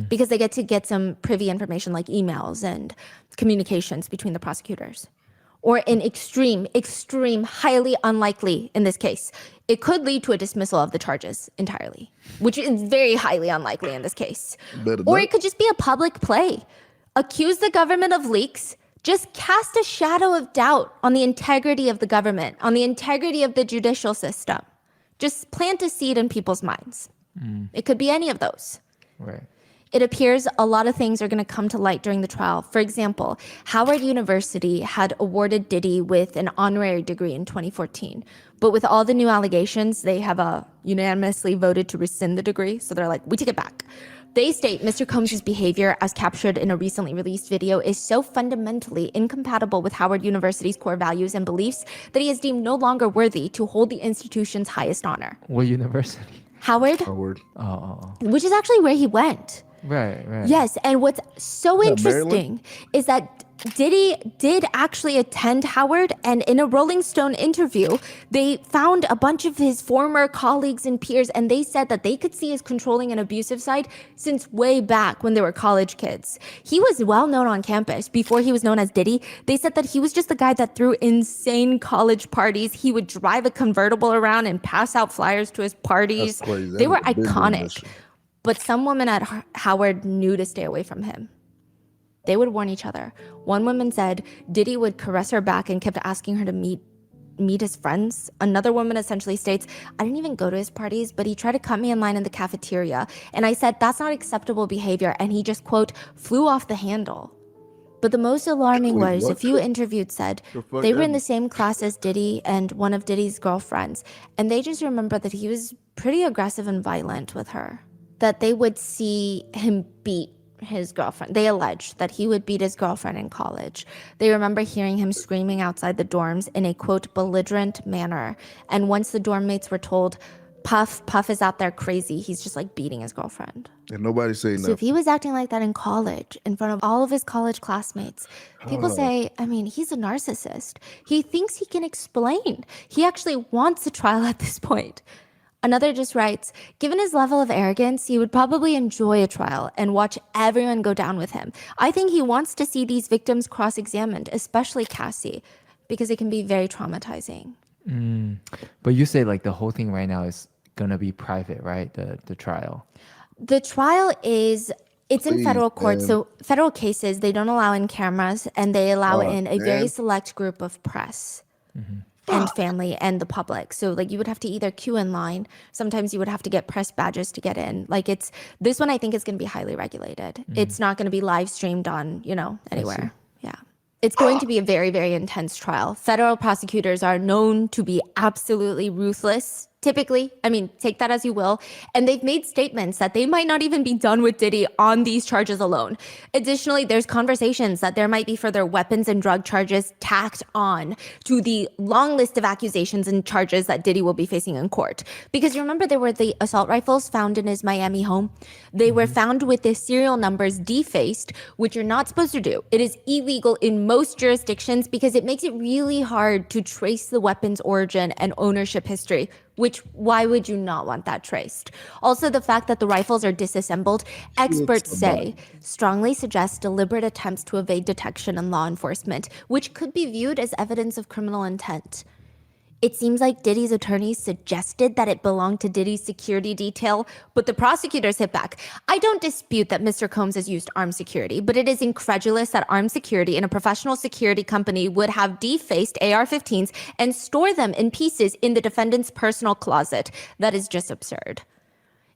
Because they get some privy information like emails and communications between the prosecutors. Or in extreme, highly unlikely in this case, it could lead to a dismissal of the charges entirely, which is very highly unlikely in this case. Or it could just be a public play. Accuse the government of leaks, just cast a shadow of doubt on the integrity of the government, on the integrity of the judicial system. Just plant a seed in people's minds. It could be any of those. Right. It appears a lot of things are going to come to light during the trial. For example, Howard University had awarded Diddy with an honorary degree in 2014. But with all the new allegations, they have unanimously voted to rescind the degree. So they're like, we take it back. They state Mr. Combs' behavior, as captured in a recently released video, is so fundamentally incompatible with Howard University's core values and beliefs that he is deemed no longer worthy to hold the institution's highest honor. What university? Howard. Oh. Which is actually where he went. Right. Yes, and what's so interesting is that Diddy did actually attend Howard, and in a Rolling Stone interview, they found a bunch of his former colleagues and peers, and they said that they could see his controlling and abusive side since way back when they were college kids. He was well known on campus before he was known as Diddy. They said that he was just the guy that threw insane college parties. He would drive a convertible around and pass out flyers to his parties. They were iconic. But some women at Howard knew to stay away from him. They would warn each other. One woman said Diddy would caress her back and kept asking her to meet his friends. Another woman essentially states, I didn't even go to his parties, but he tried to cut me in line in the cafeteria. And I said, that's not acceptable behavior. And he just, quote, flew off the handle. But the most alarming was a few interviewed said they were in the same class as Diddy and one of Diddy's girlfriends. And they just remember that he was pretty aggressive and violent with her. That they would see him beat his girlfriend. They alleged that he would beat his girlfriend in college. They remember hearing him screaming outside the dorms in a, quote, belligerent manner. And once the dorm mates were told, Puff is out there crazy. He's just like beating his girlfriend. And nobody say So if nothing. he was acting like that in college, in front of all of his college classmates, people say, I mean, he's a narcissist. He thinks he can explain. He actually wants a trial at this point. Another just writes, given his level of arrogance, he would probably enjoy a trial and watch everyone go down with him. I think he wants to see these victims cross-examined, especially Cassie, because it can be very traumatizing. But you say like the whole thing right now is gonna be private, right? The trial. The trial is, it's in Please, federal court. man. So federal cases, they don't allow in cameras and they allow Oh, in a very man. select group of press and family and the public. So like you would have to either queue in line. Sometimes you would have to get press badges to get in. Like this one I think is going to be highly regulated. It's not going to be live streamed on, anywhere. Yeah. It's going to be a very, very intense trial. Federal prosecutors are known to be absolutely ruthless. Typically, I mean, take that as you will. And they've made statements that they might not even be done with Diddy on these charges alone. Additionally, there's conversations that there might be further weapons and drug charges tacked on to the long list of accusations and charges that Diddy will be facing in court. Because you remember there were the assault rifles found in his Miami home? They were found with the serial numbers defaced, which you're not supposed to do. It is illegal in most jurisdictions because it makes it really hard to trace the weapon's origin and ownership history. Why would you not want that traced? Also, the fact that the rifles are disassembled, experts say, strongly suggests deliberate attempts to evade detection and law enforcement, which could be viewed as evidence of criminal intent. It seems like Diddy's attorneys suggested that it belonged to Diddy's security detail, but the prosecutors hit back. I don't dispute that Mr. Combs has used armed security, but it is incredulous that armed security in a professional security company would have defaced AR-15s and store them in pieces in the defendant's personal closet. That is just absurd.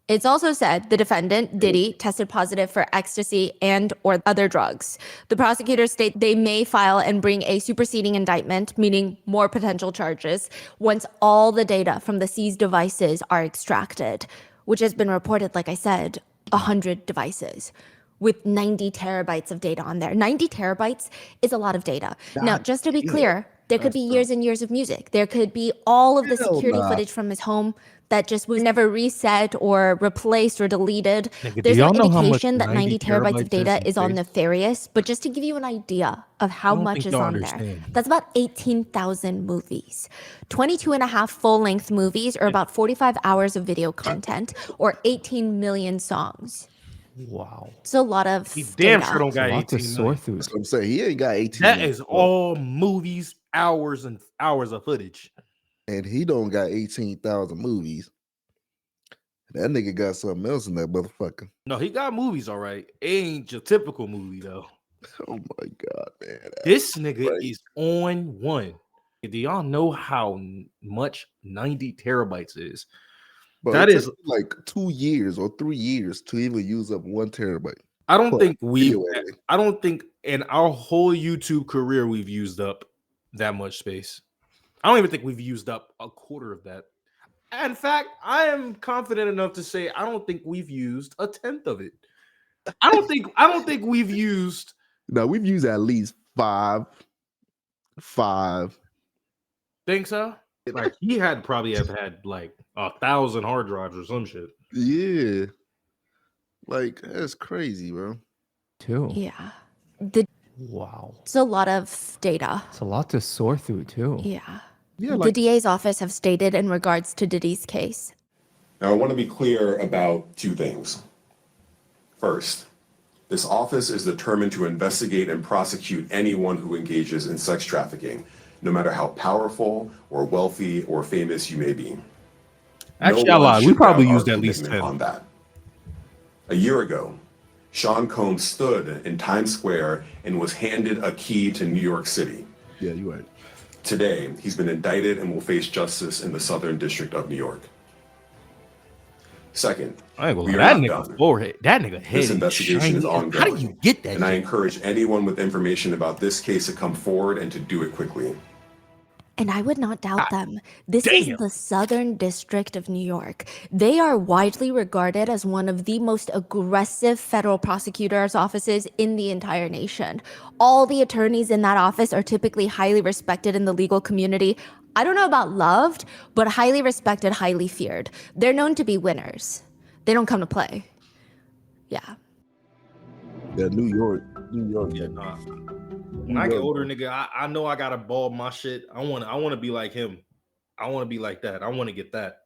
It's also said the defendant, Diddy, tested positive for ecstasy and or other drugs. The prosecutors state they may file and bring a superseding indictment, meaning more potential charges, once all the data from the seized devices are extracted, which has been reported, like I said, 100 devices with 90 terabytes of data on there. 90 terabytes is a lot of data. Now, just to be clear, there could be years and years of music. There could be all of the security footage from his home that just was never reset or replaced or deleted. Nigga, There's do no y'all know how much indication that 90 terabytes of terabytes data in is all space? nefarious, but just to give you an idea of how don't much think is y'all on there, understand. that's about 18,000 movies. 22 and a half full-length movies or about 45 hours of video content or 18 million songs. Wow. It's a lot of He damn data. sure don't got A lot to 18 sort million. through. That's what I'm saying. He ain't got 18 That million. is all movies, hours and hours of footage. And he don't got 18,000 movies. That nigga got something else in that motherfucker. No, he got movies, all right. It ain't your typical movie, though. Oh my God, man. This nigga is on one. Do y'all know how much 90 terabytes is? Bro, That it is took like 2 years or 3 years to even use up 1 terabyte. I don't Plus think video editing. I don't think in our whole YouTube career we've used up that much space. I don't even think we've used up a quarter of that. In fact, I am confident enough to say I don't think we've used a tenth of it. I don't think we've used. No, we've used at least 5. Think so? Like he had probably have had like 1,000 hard drives or some shit. Yeah. Like that's crazy, bro. Too. Yeah. Wow. It's a lot of data. It's a lot to sort through too. Yeah. Yeah, The DA's office have stated in regards to Diddy's case. Now, I want to be clear about 2 things. First, this office is determined to investigate and prosecute anyone who engages in sex trafficking, no matter how powerful or wealthy or famous you may be. Actually, No I one lied. We should probably doubt our used at least commitment 10. on that. A year ago, Sean Combs stood in Times Square and was handed a key to New York City. Yeah, you're right. Today, he's been indicted and will face justice in the Southern District of New York. Second, I ain't gonna we lie, are that not nigga's done. forehead, that nigga head This is investigation is shiny. ongoing. How do you get that And I shit? encourage anyone with information about this case to come forward and to do it quickly. And I would not doubt them. This damn. is the Southern District of New York. They are widely regarded as one of the most aggressive federal prosecutors' offices in the entire nation. All the attorneys in that office are typically highly respected in the legal community. I don't know about loved, but highly respected, highly feared. They're known to be winners. They don't come to play. Yeah. Yeah, New York. Yeah, nah. When I get older, nigga, I know I gotta ball my shit. I wanna be like him. I wanna be like that. I wanna get that.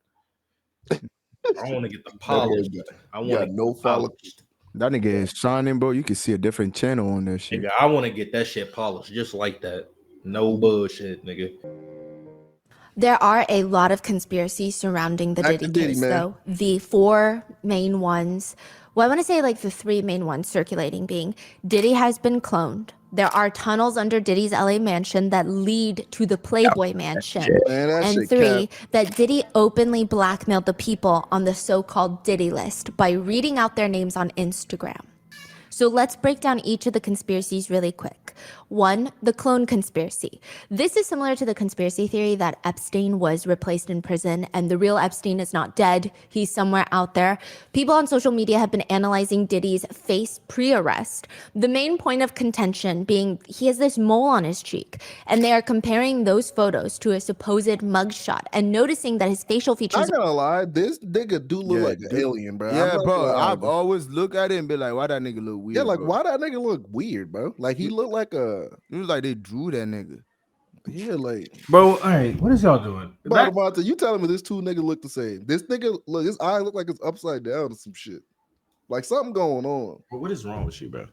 I wanna get the polish. I wanna no follicles. That nigga is shining, bro. You can see a different channel on that shit. Nigga, I wanna get that shit polished just like that. No bullshit, nigga. There are a lot of conspiracies surrounding the Back to Diddy case, man. though. The four main ones, well, I want to say like the three main ones circulating being Diddy has been cloned. There are tunnels under Diddy's LA mansion that lead to the Playboy mansion. Man, that And shit three, cap. that Diddy openly blackmailed the people on the so-called Diddy list by reading out their names on Instagram. So let's break down each of the conspiracies really quick. One, the clone conspiracy. This is similar to the conspiracy theory that Epstein was replaced in prison and the real Epstein is not dead. He's somewhere out there. People on social media have been analyzing Diddy's face pre-arrest. The main point of contention being he has this mole on his cheek, and they are comparing those photos to a supposed mugshot and noticing that his facial features. I'm not gonna lie, this nigga do look like an alien, bro. Yeah, bro. I've always looked at it and be like, why that nigga look weird? Yeah, like bro? why that nigga look weird, bro? Like he looked like a. It was like they drew that nigga. Yeah, like bro. All right, what is y'all doing? Monta, you telling me this two niggas look the same? This nigga look, his eye look like it's upside down or some shit. Like something going on. What is wrong with you, bro?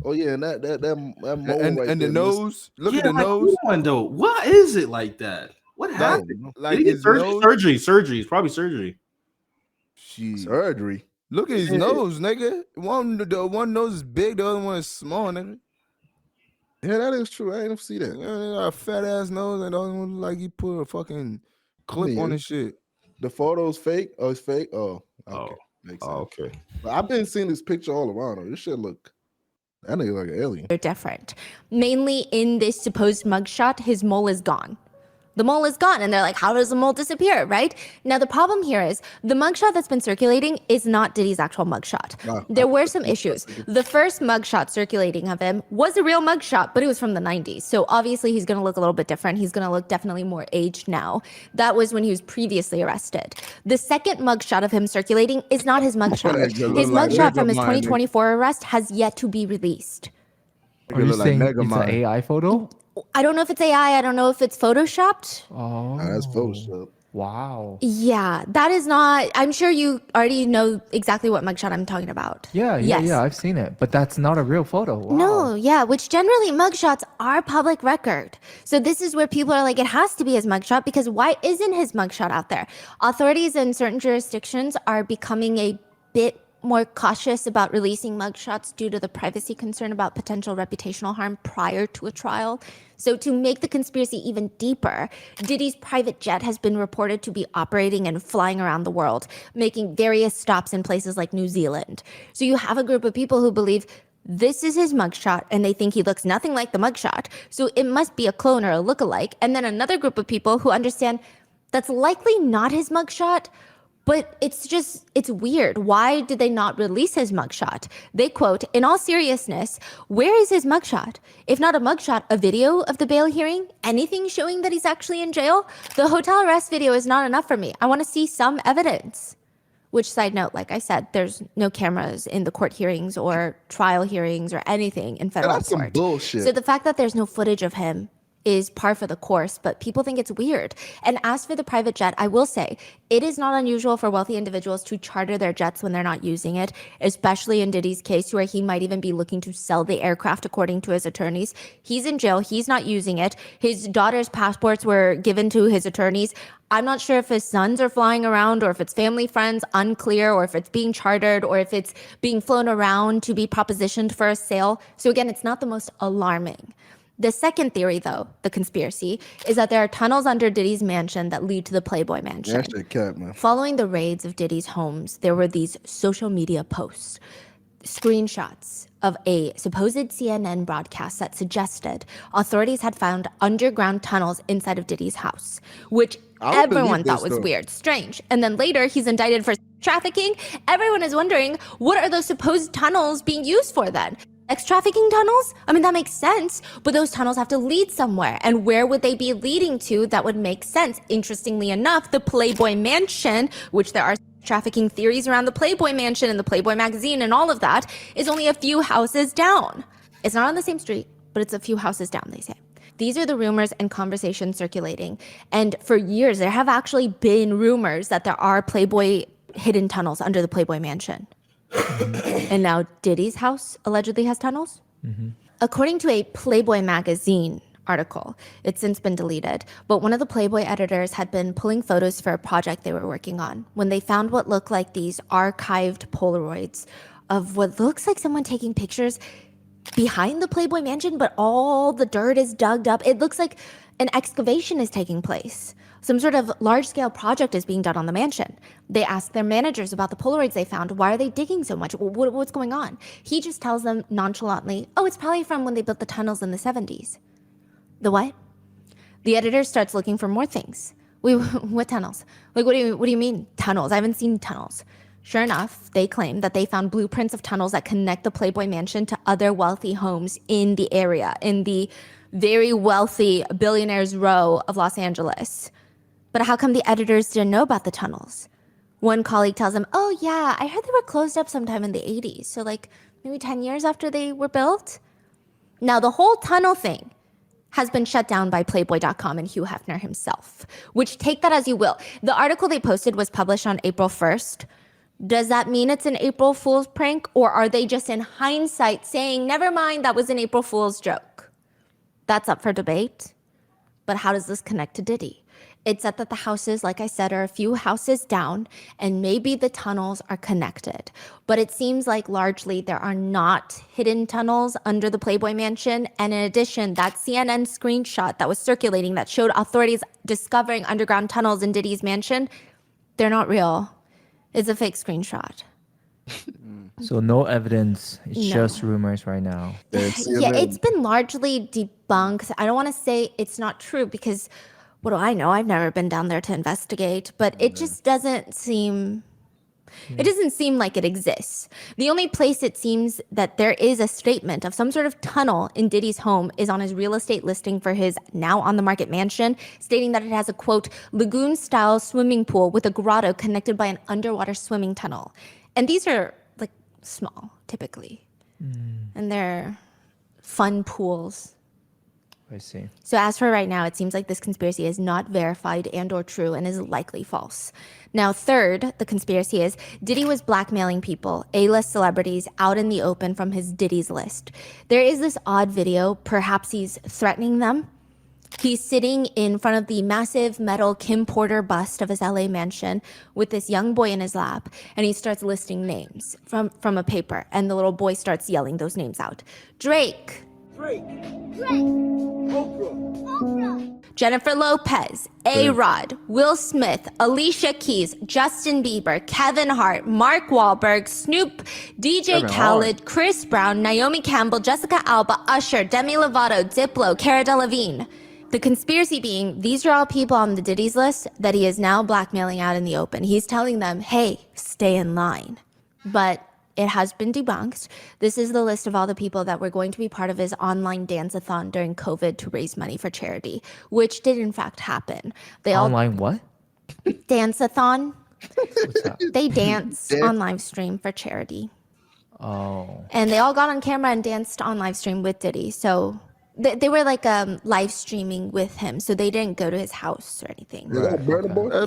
Oh yeah, and that mole and right the there, nose. Look at the like, nose. Come on, though. Why is it like that? What happened? Like Did he get his nose? surgery. It's probably surgery. Surgery. Look at his nose, nigga. The one nose is big, the other one is small, nigga. Yeah, that is true. I ain't see that. Yeah, they got a fat ass nose, and the other one like he put a fucking clip on his shit. The photo's fake. Oh, it's fake. Oh, okay. Makes sense. Okay. But I've been seeing this picture all around. Her. This shit look. That nigga like an alien. They're different. Mainly in this supposed mugshot, his mole is gone. The mole is gone, and they're like, how does the mole disappear, right? Now, the problem here is the mugshot that's been circulating is not Diddy's actual mugshot. There were some issues. The first mugshot circulating of him was a real mugshot, but it was from the 90s. So obviously, he's going to look a little bit different. He's going to look definitely more aged now. That was when he was previously arrested. The second mugshot of him circulating is not his mugshot. His mugshot from his 2024 arrest has yet to be released. Are you saying it's an AI photo? I don't know if it's AI. I don't know if it's photoshopped. Oh, that's Photoshop. Wow. Yeah, that is not. I'm sure you already know exactly what mugshot I'm talking about. Yeah, Yes. I've seen it, but that's not a real photo. Wow. No, yeah, which generally mugshots are public record. So this is where people are like, it has to be his mugshot because why isn't his mugshot out there? Authorities in certain jurisdictions are becoming a bit more cautious about releasing mugshots due to the privacy concern about potential reputational harm prior to a trial. So to make the conspiracy even deeper, Diddy's private jet has been reported to be operating and flying around the world, making various stops in places like New Zealand. So you have a group of people who believe this is his mugshot and they think he looks nothing like the mugshot. So it must be a clone or a lookalike. And then another group of people who understand that's likely not his mugshot, but it's weird. Why did they not release his mugshot? They quote, in all seriousness, where is his mugshot? If not a mugshot, a video of the bail hearing? Anything showing that he's actually in jail? The hotel arrest video is not enough for me. I want to see some evidence. Which, side note, like I said, there's no cameras in the court hearings or trial hearings or anything in federal That's some court. bullshit. So the fact that there's no footage of him is par for the course, but people think it's weird. And as for the private jet, I will say, it is not unusual for wealthy individuals to charter their jets when they're not using it, especially in Diddy's case, where he might even be looking to sell the aircraft, according to his attorneys. He's in jail. He's not using it. His daughter's passports were given to his attorneys. I'm not sure if his sons are flying around or if it's family friends, unclear, or if it's being chartered or if it's being flown around to be propositioned for a sale. So again, it's not the most alarming. The second theory, though, the conspiracy, is that there are tunnels under Diddy's mansion that lead to the Playboy mansion. That shit cap, man. Following the raids of Diddy's homes, there were these social media posts, screenshots of a supposed CNN broadcast that suggested authorities had found underground tunnels inside of Diddy's house, which everyone thought was weird, strange. And then later, he's indicted for trafficking. Everyone is wondering, what are those supposed tunnels being used for then? sex trafficking tunnels? I mean, that makes sense, but those tunnels have to lead somewhere. And where would they be leading to that would make sense? Interestingly enough, the Playboy Mansion, which there are trafficking theories around the Playboy Mansion and the Playboy magazine and all of that, is only a few houses down. It's not on the same street, but it's a few houses down, they say. These are the rumors and conversations circulating. And for years, there have actually been rumors that there are Playboy hidden tunnels under the Playboy Mansion. And now Diddy's house allegedly has tunnels? According to a Playboy magazine article, it's since been deleted, but one of the Playboy editors had been pulling photos for a project they were working on when they found what looked like these archived Polaroids of what looks like someone taking pictures behind the Playboy Mansion, but all the dirt is dug up. It looks like an excavation is taking place. Some sort of large-scale project is being done on the mansion. They ask their managers about the Polaroids they found. Why are they digging so much? What's going on? He just tells them nonchalantly, oh, it's probably from when they built the tunnels in the 70s. The what? The editor starts looking for more things. Wait, what tunnels? Like, what do you mean tunnels? I haven't seen tunnels. Sure enough, they claim that they found blueprints of tunnels that connect the Playboy Mansion to other wealthy homes in the area, in the very wealthy billionaires row of Los Angeles. But how come the editors didn't know about the tunnels? One colleague tells them, oh yeah, I heard they were closed up sometime in the 80s. So like maybe 10 years after they were built. Now the whole tunnel thing has been shut down by Playboy.com and Hugh Hefner himself, which take that as you will. The article they posted was published on April 1st. Does that mean it's an April Fool's prank, or are they just in hindsight saying, never mind, that was an April Fool's joke? That's up for debate. But how does this connect to Diddy? It's said that the houses, like I said, are a few houses down, and maybe the tunnels are connected. But it seems like largely there are not hidden tunnels under the Playboy Mansion. And in addition, that CNN screenshot that was circulating that showed authorities discovering underground tunnels in Diddy's mansion, they're not real. It's a fake screenshot. So no evidence. It's No. just rumors right now. Yeah, it's been largely debunked. I don't want to say it's not true because what do I know? I've never been down there to investigate, but it just doesn't seem like it exists. The only place it seems that there is a statement of some sort of tunnel in Diddy's home is on his real estate listing for his now on the market mansion, stating that it has a quote, lagoon style swimming pool with a grotto connected by an underwater swimming tunnel. And these are like small typically. And they're fun pools. I see. So as for right now, it seems like this conspiracy is not verified and or true and is likely false. Now, third, the conspiracy is Diddy was blackmailing people, A-list celebrities, out in the open from his Diddy's list. There is this odd video, perhaps he's threatening them. He's sitting in front of the massive metal Kim Porter bust of his LA mansion with this young boy in his lap, and he starts listing names from a paper, and the little boy starts yelling those names out. Drake. Jennifer Lopez, A-Rod, Will Smith, Alicia Keys, Justin Bieber, Kevin Hart, Mark Wahlberg, Snoop, DJ Khaled, Chris Brown, Naomi Campbell, Jessica Alba, Usher, Demi Lovato, Diplo, Cara Delevingne. The conspiracy being, these are all people on the Diddy's list that he is now blackmailing out in the open. He's telling them, hey, stay in line. But it has been debunked. This is the list of all the people that were going to be part of his online dance-a-thon during COVID to raise money for charity, which did in fact happen. They Online what? Dance-a-thon. What's that? They dance on live stream for charity. Oh. And they all got on camera and danced on live stream with Diddy. So they were like live streaming with him. So they didn't go to his house or anything.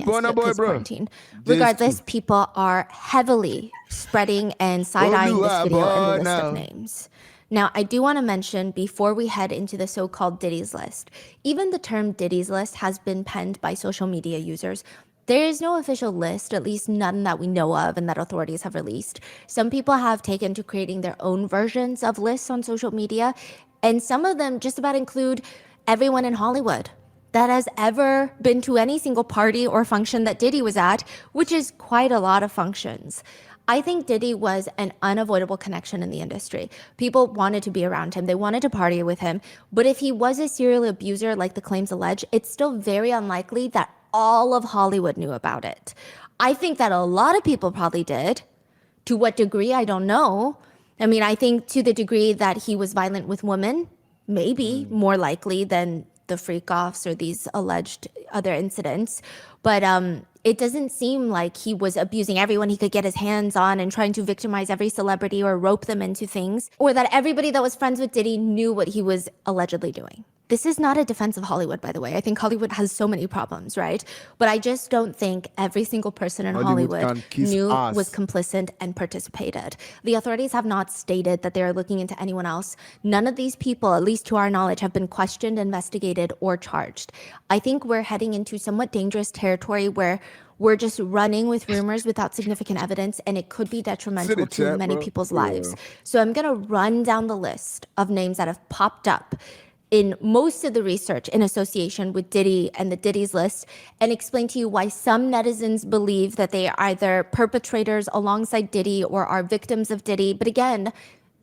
Quarantine. Regardless, people are heavily spreading and side-eyeing this video and the list of names. Now, I do want to mention before we head into the so-called Diddy's list, even the term Diddy's list has been penned by social media users. There is no official list, at least none that we know of and that authorities have released. Some people have taken to creating their own versions of lists on social media, and some of them just about include everyone in Hollywood that has ever been to any single party or function that Diddy was at, which is quite a lot of functions. I think Diddy was an unavoidable connection in the industry. People wanted to be around him. They wanted to party with him. But if he was a serial abuser, like the claims allege, it's still very unlikely that all of Hollywood knew about it. I think that a lot of people probably did. To what degree, I don't know. I mean, I think to the degree that he was violent with women, maybe more likely than the freak-offs or these alleged other incidents. But it doesn't seem like he was abusing everyone he could get his hands on and trying to victimize every celebrity or rope them into things, or that everybody that was friends with Diddy knew what he was allegedly doing. This is not a defense of Hollywood, by the way. I think Hollywood has so many problems, right? But I just don't think every single person in Hollywood knew, was complicit, and participated. The authorities have not stated that they are looking into anyone else. None of these people, at least to our knowledge, have been questioned, investigated, or charged. I think we're heading into somewhat dangerous territory where we're just running with rumors without significant evidence, and it could be detrimental to many people's lives. So I'm going to run down the list of names that have popped up in most of the research in association with Diddy and the Diddy's list, and explain to you why some netizens believe that they are either perpetrators alongside Diddy or are victims of Diddy. But again,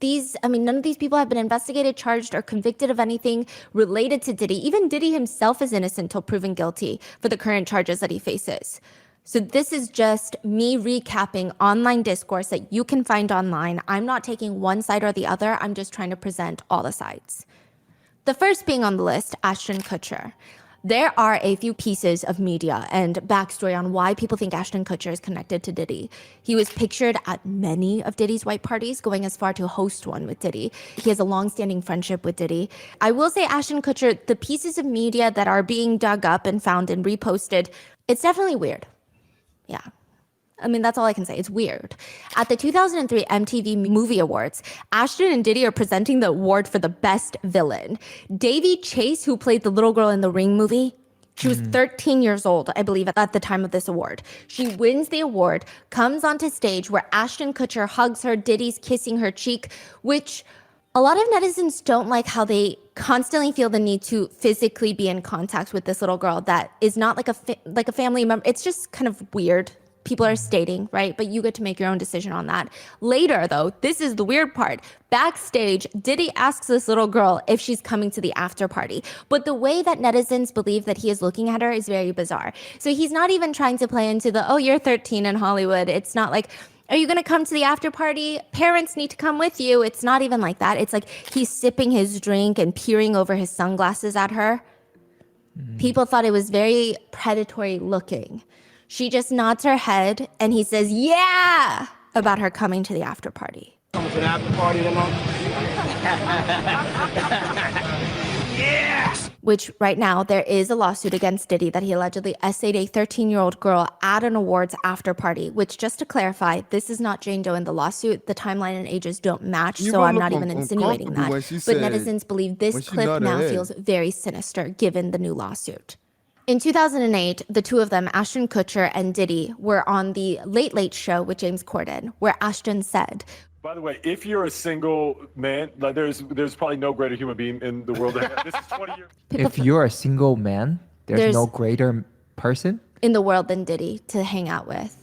none of these people have been investigated, charged, or convicted of anything related to Diddy. Even Diddy himself is innocent till proven guilty for the current charges that he faces. So this is just me recapping online discourse that you can find online. I'm not taking one side or the other. I'm just trying to present all the sides. The first being on the list, Ashton Kutcher. There are a few pieces of media and backstory on why people think Ashton Kutcher is connected to Diddy. He was pictured at many of Diddy's white parties, going as far to host one with Diddy. He has a long-standing friendship with Diddy. I will say Ashton Kutcher, the pieces of media that are being dug up and found and reposted, it's definitely weird. Yeah. I mean, that's all I can say. It's weird. At the 2003 MTV Movie Awards, Ashton and Diddy are presenting the award for the best villain. Davy Chase, who played the little girl in the Ring movie, she was 13 years old, I believe, at the time of this award. She wins the award, comes onto stage where Ashton Kutcher hugs her, Diddy's kissing her cheek, which a lot of netizens don't like how they constantly feel the need to physically be in contact with this little girl that is not like a family member. It's just kind of weird. People are stating, right? But you get to make your own decision on that. Later, though, this is the weird part. Backstage, Diddy asks this little girl if she's coming to the after party. But the way that netizens believe that he is looking at her is very bizarre. So he's not even trying to play into the, oh, you're 13 in Hollywood. It's not like, are you going to come to the after party? Parents need to come with you. It's not even like that. It's like he's sipping his drink and peering over his sunglasses at her. People thought it was very predatory looking. She just nods her head, and he says, yeah, about her coming to the after party. Coming to the after party tonight? Yeah! Which right now, there is a lawsuit against Diddy that he allegedly essayed a 13-year-old girl at an awards after party, which, just to clarify, this is not Jane Doe in the lawsuit. The timeline and ages don't match, so I'm not even insinuating that. But netizens believe this clip now feels very sinister, given the new lawsuit. In 2008, the two of them, Ashton Kutcher and Diddy, were on the Late Late Show with James Corden, where Ashton said, by the way, if you're a single man, like there's probably no greater human being in the world. This is 20 years. If you're a single man, there's no greater person in the world than Diddy to hang out with.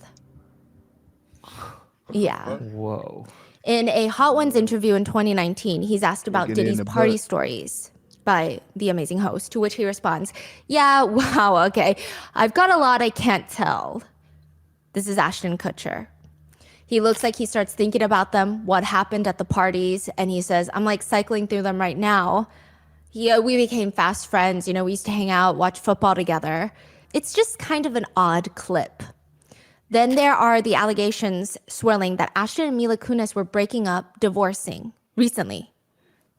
Yeah. Whoa. In a Hot Ones interview in 2019, he's asked about Diddy's party stories by the amazing host, to which he responds, yeah, wow, okay. I've got a lot I can't tell. This is Ashton Kutcher. He looks like he starts thinking about them, what happened at the parties, and he says, I'm like cycling through them right now. We became fast friends. We used to hang out, watch football together. It's just kind of an odd clip. Then there are the allegations swirling that Ashton and Mila Kunis were breaking up, divorcing recently.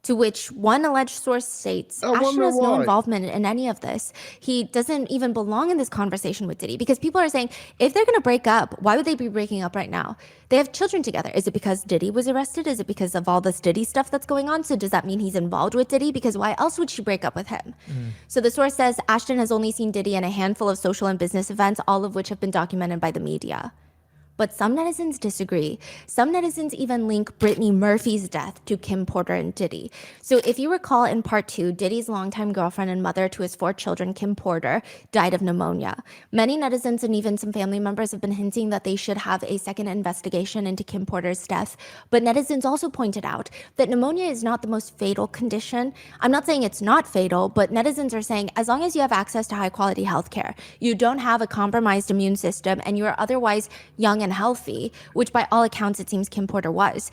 To which one alleged source states, Ashton has no involvement in any of this. He doesn't even belong in this conversation with Diddy, because people are saying, if they're going to break up, why would they be breaking up right now? They have children together. Is it because Diddy was arrested? Is it because of all this Diddy stuff that's going on? So does that mean he's involved with Diddy? Because why else would she break up with him? So the source says Ashton has only seen Diddy in a handful of social and business events, all of which have been documented by the media. But some netizens disagree. Some netizens even link Brittany Murphy's death to Kim Porter and Diddy. So if you recall in part 2, Diddy's longtime girlfriend and mother to his 4 children, Kim Porter, died of pneumonia. Many netizens and even some family members have been hinting that they should have a second investigation into Kim Porter's death. But netizens also pointed out that pneumonia is not the most fatal condition. I'm not saying it's not fatal, but netizens are saying as long as you have access to high quality healthcare, you don't have a compromised immune system, and you are otherwise young and healthy, which by all accounts it seems Kim Porter was,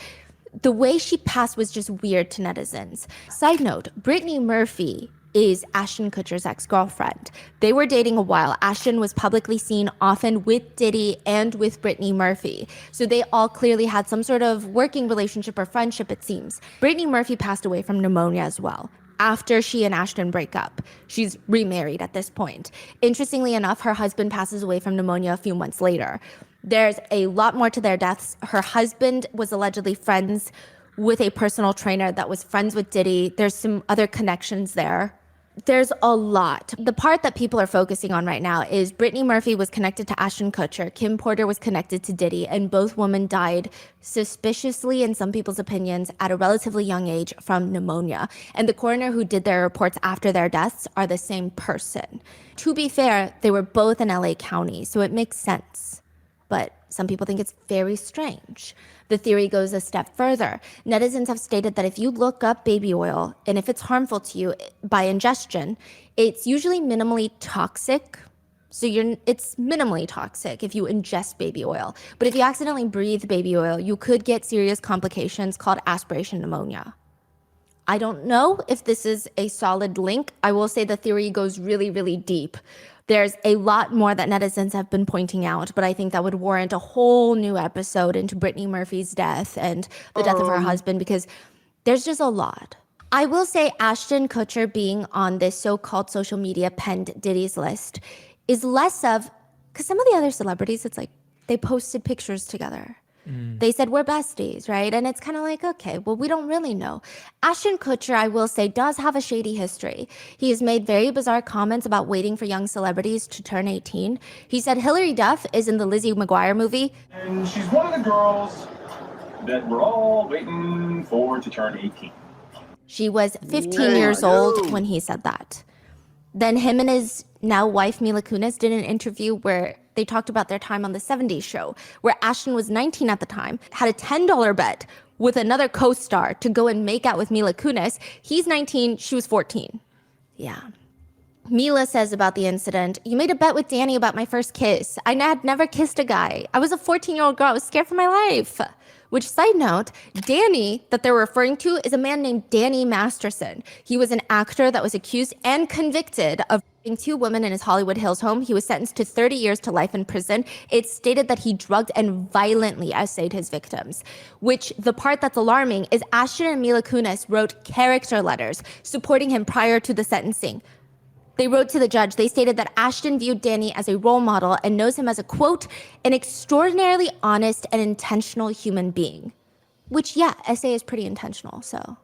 The way she passed was just weird to netizens. Side note, Brittany Murphy is Ashton Kutcher's ex-girlfriend. They were dating a while. Ashton was publicly seen often with Diddy and with Brittany Murphy. So they all clearly had some sort of working relationship or friendship, it seems. Brittany Murphy passed away from pneumonia as well. After she and Ashton break up. She's remarried at this point. Interestingly enough, her husband passes away from pneumonia a few months later. There's a lot more to their deaths. Her husband was allegedly friends with a personal trainer that was friends with Diddy. There's some other connections there. There's a lot. The part that people are focusing on right now is Brittany Murphy was connected to Ashton Kutcher, Kim Porter was connected to Diddy, and both women died suspiciously, in some people's opinions, at a relatively young age from pneumonia. And the coroner who did their reports after their deaths are the same person. To be fair, they were both in LA County, so it makes sense. But some people think it's very strange. The theory goes a step further. Netizens have stated that if you look up baby oil, and if it's harmful to you by ingestion, it's usually minimally toxic. So it's minimally toxic if you ingest baby oil. But if you accidentally breathe baby oil, you could get serious complications called aspiration pneumonia. I don't know if this is a solid link. I will say the theory goes really, really deep. There's a lot more that netizens have been pointing out, but I think that would warrant a whole new episode into Brittany Murphy's death and the death of her husband, because there's just a lot. I will say Ashton Kutcher being on this so-called social media penned Diddy's list is less of, because some of the other celebrities, it's like they posted pictures together. They said we're besties, right? And it's kind of like, okay, well, we don't really know. Ashton Kutcher, I will say, does have a shady history. He has made very bizarre comments about waiting for young celebrities to turn 18. He said Hilary Duff is in the Lizzie McGuire movie. And she's one of the girls that we're all waiting for to turn 18. She was 15 years old when he said that. Then him and his now wife, Mila Kunis, did an interview where they talked about their time on the 70s show, where Ashton was 19 at the time, had a $10 bet with another co-star to go and make out with Mila Kunis. He's 19, she was 14. Yeah. Mila says about the incident, you made a bet with Danny about my first kiss. I had never kissed a guy. I was a 14-year-old girl. I was scared for my life. Which, side note, Danny that they're referring to is a man named Danny Masterson. He was an actor that was accused and convicted of raping 2 women in his Hollywood Hills home. He was sentenced to 30 years to life in prison. It's stated that he drugged and violently essayed his victims, which the part that's alarming is Ashton and Mila Kunis wrote character letters supporting him prior to the sentencing. They wrote to the judge. They stated that Ashton viewed Danny as a role model and knows him as a, quote, an extraordinarily honest and intentional human being. Which, yeah, essay is pretty intentional, so.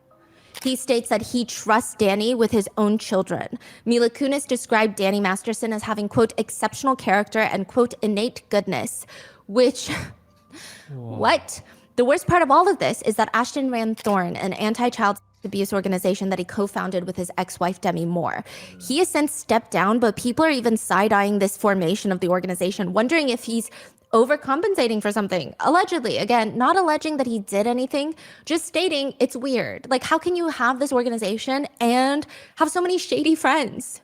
He states that he trusts Danny with his own children. Mila Kunis described Danny Masterson as having, quote, exceptional character and, quote, innate goodness, which, what? The worst part of all of this is that Ashton ran Thorn, an anti-child abuse organization that he co-founded with his ex-wife Demi Moore. He has since stepped down, but people are even side-eyeing this formation of the organization, wondering if he's overcompensating for something. Allegedly, again, not alleging that he did anything, just stating it's weird. Like, how can you have this organization and have so many shady friends?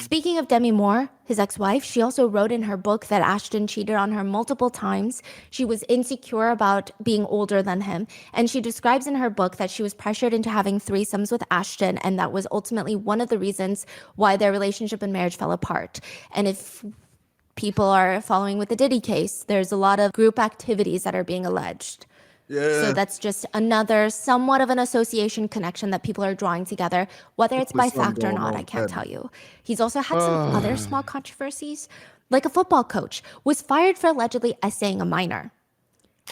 Speaking of Demi Moore, his ex-wife, she also wrote in her book that Ashton cheated on her multiple times. She was insecure about being older than him. And she describes in her book that she was pressured into having threesomes with Ashton. And that was ultimately one of the reasons why their relationship and marriage fell apart. And if people are following with the Diddy case, there's a lot of group activities that are being alleged. Yeah. So that's just another somewhat of an association connection that people are drawing together. Whether it's by fact or not, I can't tell you. He's also had some other small controversies, like a football coach was fired for allegedly essaying a minor.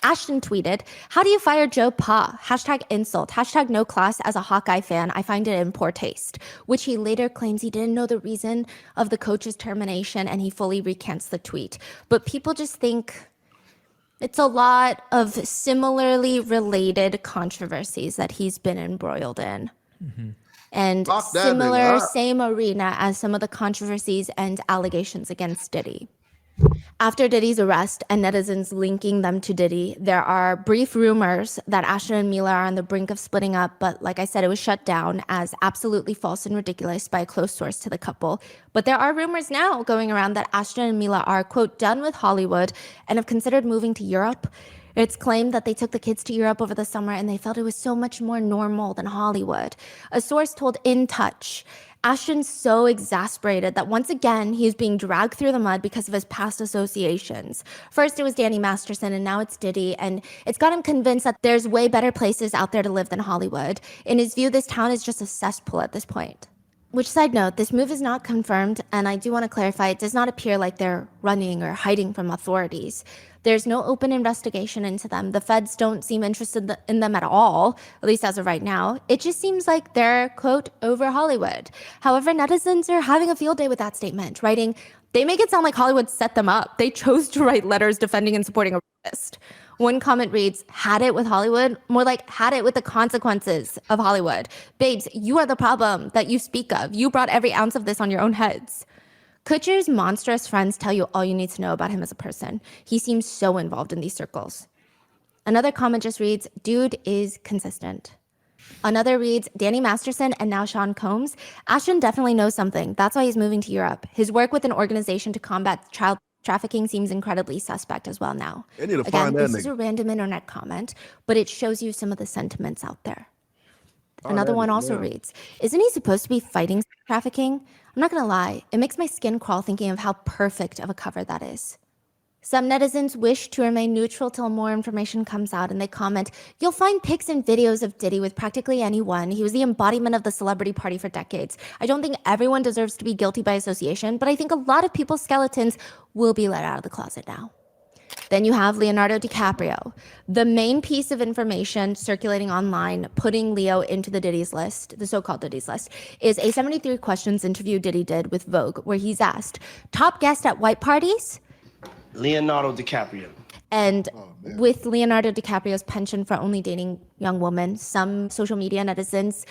Ashton tweeted, how do you fire Joe Pa? Hashtag insult. Hashtag no class. As a Hawkeye fan, I find it in poor taste. Which he later claims he didn't know the reason of the coach's termination and he fully recants the tweet. But people just think it's a lot of similarly related controversies that he's been embroiled in. And similar, same arena as some of the controversies and allegations against Diddy. After Diddy's arrest and netizens linking them to Diddy, there are brief rumors that Ashton and Mila are on the brink of splitting up, but like I said, it was shut down as absolutely false and ridiculous by a close source to the couple. But there are rumors now going around that Ashton and Mila are, quote, done with Hollywood and have considered moving to Europe. It's claimed that they took the kids to Europe over the summer and they felt it was so much more normal than Hollywood. A source told In Touch, Ashton's so exasperated that once again, he's being dragged through the mud because of his past associations. First, it was Danny Masterson, and now it's Diddy, and it's got him convinced that there's way better places out there to live than Hollywood. In his view, this town is just a cesspool at this point. Which, side note, this move is not confirmed, and I do want to clarify, it does not appear like they're running or hiding from authorities. There's no open investigation into them. The feds don't seem interested in them at all, at least as of right now. It just seems like they're, quote, over Hollywood. However, netizens are having a field day with that statement, writing, they make it sound like Hollywood set them up. They chose to write letters defending and supporting a rapist. One comment reads, had it with Hollywood? More like, had it with the consequences of Hollywood. Babes, you are the problem that you speak of. You brought every ounce of this on your own heads. Kutcher's monstrous friends tell you all you need to know about him as a person. He seems so involved in these circles. Another comment just reads, dude is consistent. Another reads, Danny Masterson and now Sean Combs. Ashton definitely knows something. That's why he's moving to Europe. His work with an organization to combat child trafficking seems incredibly suspect as well now. They need to Again, find that this is nigga. a random internet comment, but it shows you some of the sentiments out there. Oh, Another that one is also wild. reads, isn't he supposed to be fighting trafficking? I'm not gonna lie, it makes my skin crawl thinking of how perfect of a cover that is. Some netizens wish to remain neutral till more information comes out, and they comment, you'll find pics and videos of Diddy with practically anyone. He was the embodiment of the celebrity party for decades. I don't think everyone deserves to be guilty by association, but I think a lot of people's skeletons will be let out of the closet now. Then you have Leonardo DiCaprio. The main piece of information circulating online, putting Leo into the Diddy's list, the so-called Diddy's list, is a 73 questions interview Diddy did with Vogue, where he's asked, top guest at white parties? Leonardo DiCaprio. And with Leonardo DiCaprio's penchant for only dating young women, some social media netizens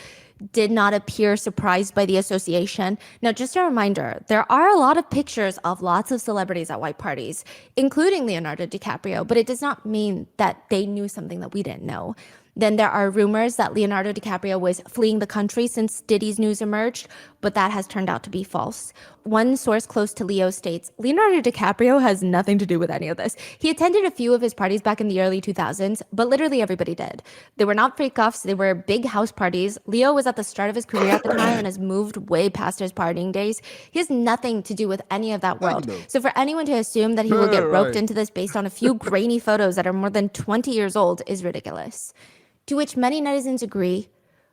did not appear surprised by the association. Now, just a reminder, there are a lot of pictures of lots of celebrities at white parties, including Leonardo DiCaprio, but it does not mean that they knew something that we didn't know. Then there are rumors that Leonardo DiCaprio was fleeing the country since Diddy's news emerged, but that has turned out to be false. One source close to Leo states, Leonardo DiCaprio has nothing to do with any of this. He attended a few of his parties back in the early 2000s, but literally everybody did. They were not freak-offs, they were big house parties. Leo was at the start of his career at the time and has moved way past his partying days. He has nothing to do with any of that world. So for anyone to assume that he will get roped into this based on a few grainy photos that are more than 20 years old is ridiculous. To which many netizens agree,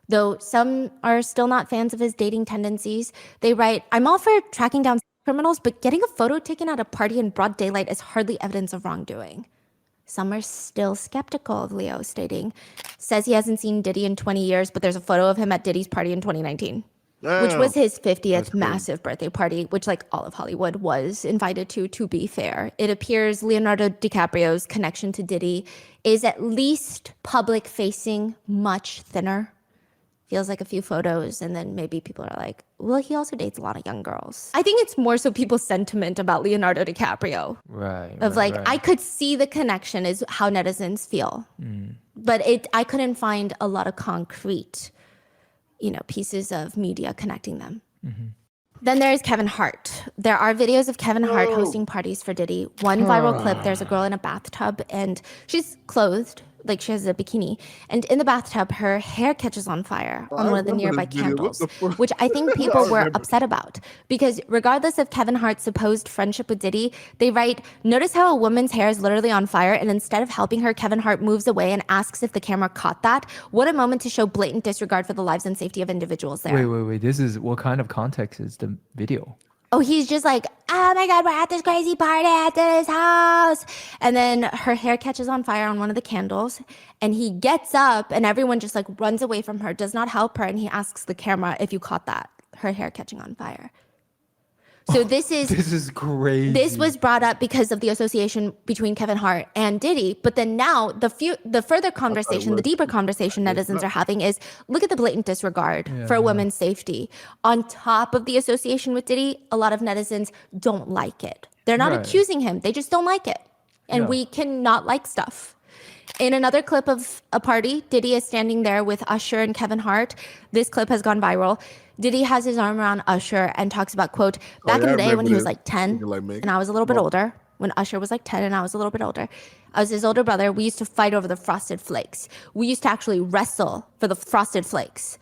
though some are still not fans of his dating tendencies. They write, I'm all for tracking down criminals, but getting a photo taken at a party in broad daylight is hardly evidence of wrongdoing. Some are still skeptical of Leo, stating, says he hasn't seen Diddy in 20 years, but there's a photo of him at Diddy's party in 2019. Which was his 50th massive birthday party, which like all of Hollywood was invited to be fair. It appears Leonardo DiCaprio's connection to Diddy is at least public facing, much thinner. Feels like a few photos, and then maybe people are like, well, he also dates a lot of young girls. I think it's more so people's sentiment about Leonardo DiCaprio. Right. I could see the connection is how netizens feel. But I couldn't find a lot of concrete pieces of media connecting them. Then there's Kevin Hart. There are videos of Kevin Hart hosting parties for Diddy. One viral clip, there's a girl in a bathtub and she's clothed, like she has a bikini. And in the bathtub, her hair catches on fire on one of the nearby candles, which I think people were upset about. Because regardless of Kevin Hart's supposed friendship with Diddy, they write, notice how a woman's hair is literally on fire and instead of helping her, Kevin Hart moves away and asks if the camera caught that. What a moment to show blatant disregard for the lives and safety of individuals there. Wait. This is what kind of context is the video? Oh, he's just like, oh my God, we're at this crazy party at this house. And then her hair catches on fire on one of the candles. And he gets up and everyone just like runs away from her, does not help her. And he asks the camera if you caught that, her hair catching on fire. So this is crazy. This was brought up because of the association between Kevin Hart and Diddy. But then now the further conversation, the deeper conversation netizens are having is look at the blatant disregard for a woman's safety. On top of the association with Diddy, a lot of netizens don't like it. They're not accusing him. They just don't like it. And we cannot like stuff. In another clip of a party, Diddy is standing there with Usher and Kevin Hart. This clip has gone viral. Diddy has his arm around Usher and talks about, quote, back in the day when he was like 10 and I was a little bit older, when Usher was like 10 and I was a little bit older. I was his older brother. We used to fight over the Frosted Flakes. We used to actually wrestle for the Frosted Flakes.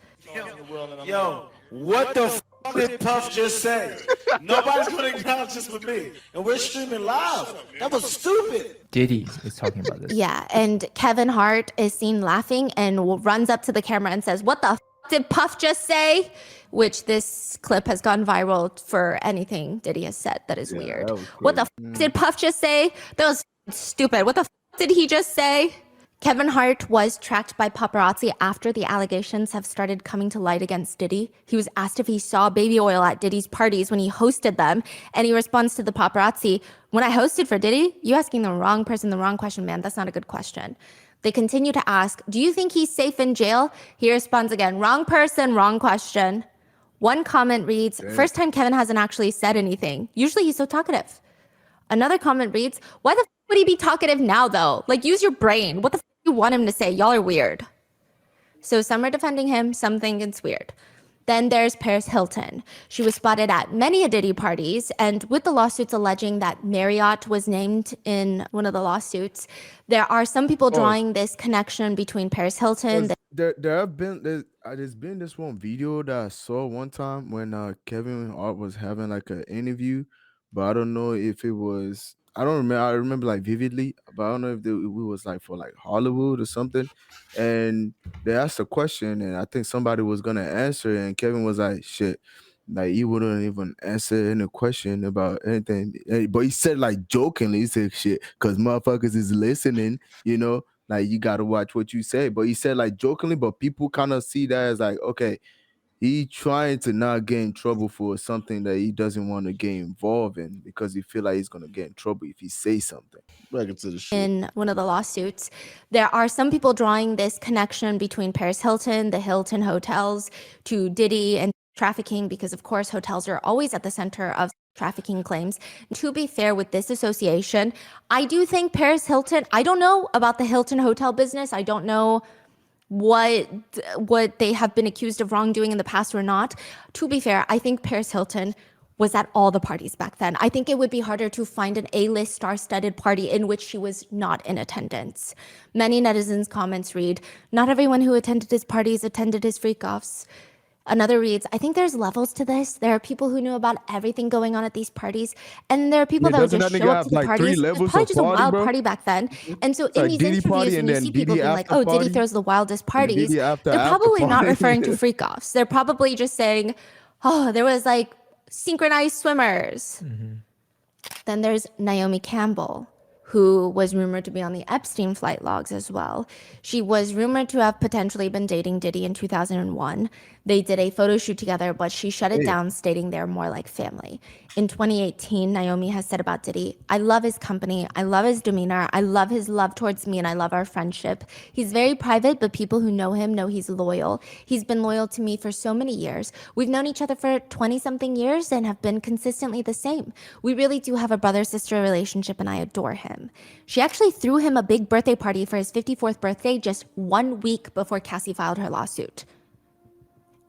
Yo, what the f did Puff just say? Nobody's gonna acknowledge this with me. And we're streaming live. That was stupid. Diddy is talking about this. Yeah, and Kevin Hart is seen laughing and runs up to the camera and says, "What the f did Puff just say?" Which this clip has gone viral for anything Diddy has said that is weird. What the f did Puff just say? That was stupid. What the f did he just say? Kevin Hart was tracked by paparazzi after the allegations have started coming to light against Diddy. He was asked if he saw baby oil at Diddy's parties when he hosted them, and he responds to the paparazzi, "When I hosted for Diddy? You asking the wrong person the wrong question, man. That's not a good question." They continue to ask, "Do you think he's safe in jail?" He responds again, "Wrong person, wrong question." One comment reads, "First time Kevin hasn't actually said anything. Usually he's so talkative." Another comment reads, "Why the f would he be talkative now though? Like, use your brain. What the f do you want him to say? Y'all are weird." So some are defending him, some think it's weird. Then there's Paris Hilton. She was spotted at many a Diddy parties, and with the lawsuits alleging that Marriott was named in one of the lawsuits, there are some people drawing this connection between Paris Hilton. There's been this one video that I saw one time when Kevin Hart was having like an interview, but I don't know if it was. I don't remember. I remember like vividly, but I don't know if it was like for like Hollywood or something. And they asked a question, and I think somebody was gonna answer, and Kevin was like, "Shit." Like he wouldn't even answer any question about anything, but he said like jokingly, he said shit, cause motherfuckers is listening, like you gotta watch what you say. But he said like jokingly, but people kind of see that as like, okay, he trying to not get in trouble for something that he doesn't want to get involved in because he feel like he's gonna get in trouble if he say something. Back into the shit. In one of the lawsuits, there are some people drawing this connection between Paris Hilton, the Hilton hotels, to Diddy and trafficking, because of course hotels are always at the center of trafficking claims. To be fair with this association, I do think Paris Hilton, I don't know about the Hilton hotel business. I don't know what they have been accused of wrongdoing in the past or not. To be fair, I think Paris Hilton was at all the parties back then. I think it would be harder to find an A-list star-studded party in which she was not in attendance. Many netizens' comments read, "Not everyone who attended his parties attended his freak-offs." Another reads, "I think there's levels to this. There are people who knew about everything going on at these parties, and there are people that would just show up to the parties. It was probably just a wild party back then." And so in these interviews, when you see people being like, "Oh, Diddy throws the wildest parties," they're probably not referring to freak-offs. They're probably just saying, "Oh, there was like synchronized swimmers." Then there's Naomi Campbell, who was rumored to be on the Epstein flight logs as well. She was rumored to have potentially been dating Diddy in 2001. They did a photo shoot together, but she shut it down, stating they're more like family. In 2018, Naomi has said about Diddy, "I love his company, I love his demeanor, I love his love towards me, and I love our friendship. He's very private, but people who know him know he's loyal. He's been loyal to me for so many years. We've known each other for 20-something years and have been consistently the same. We really do have a brother-sister relationship, and I adore him." She actually threw him a big birthday party for his 54th birthday just 1 week before Cassie filed her lawsuit.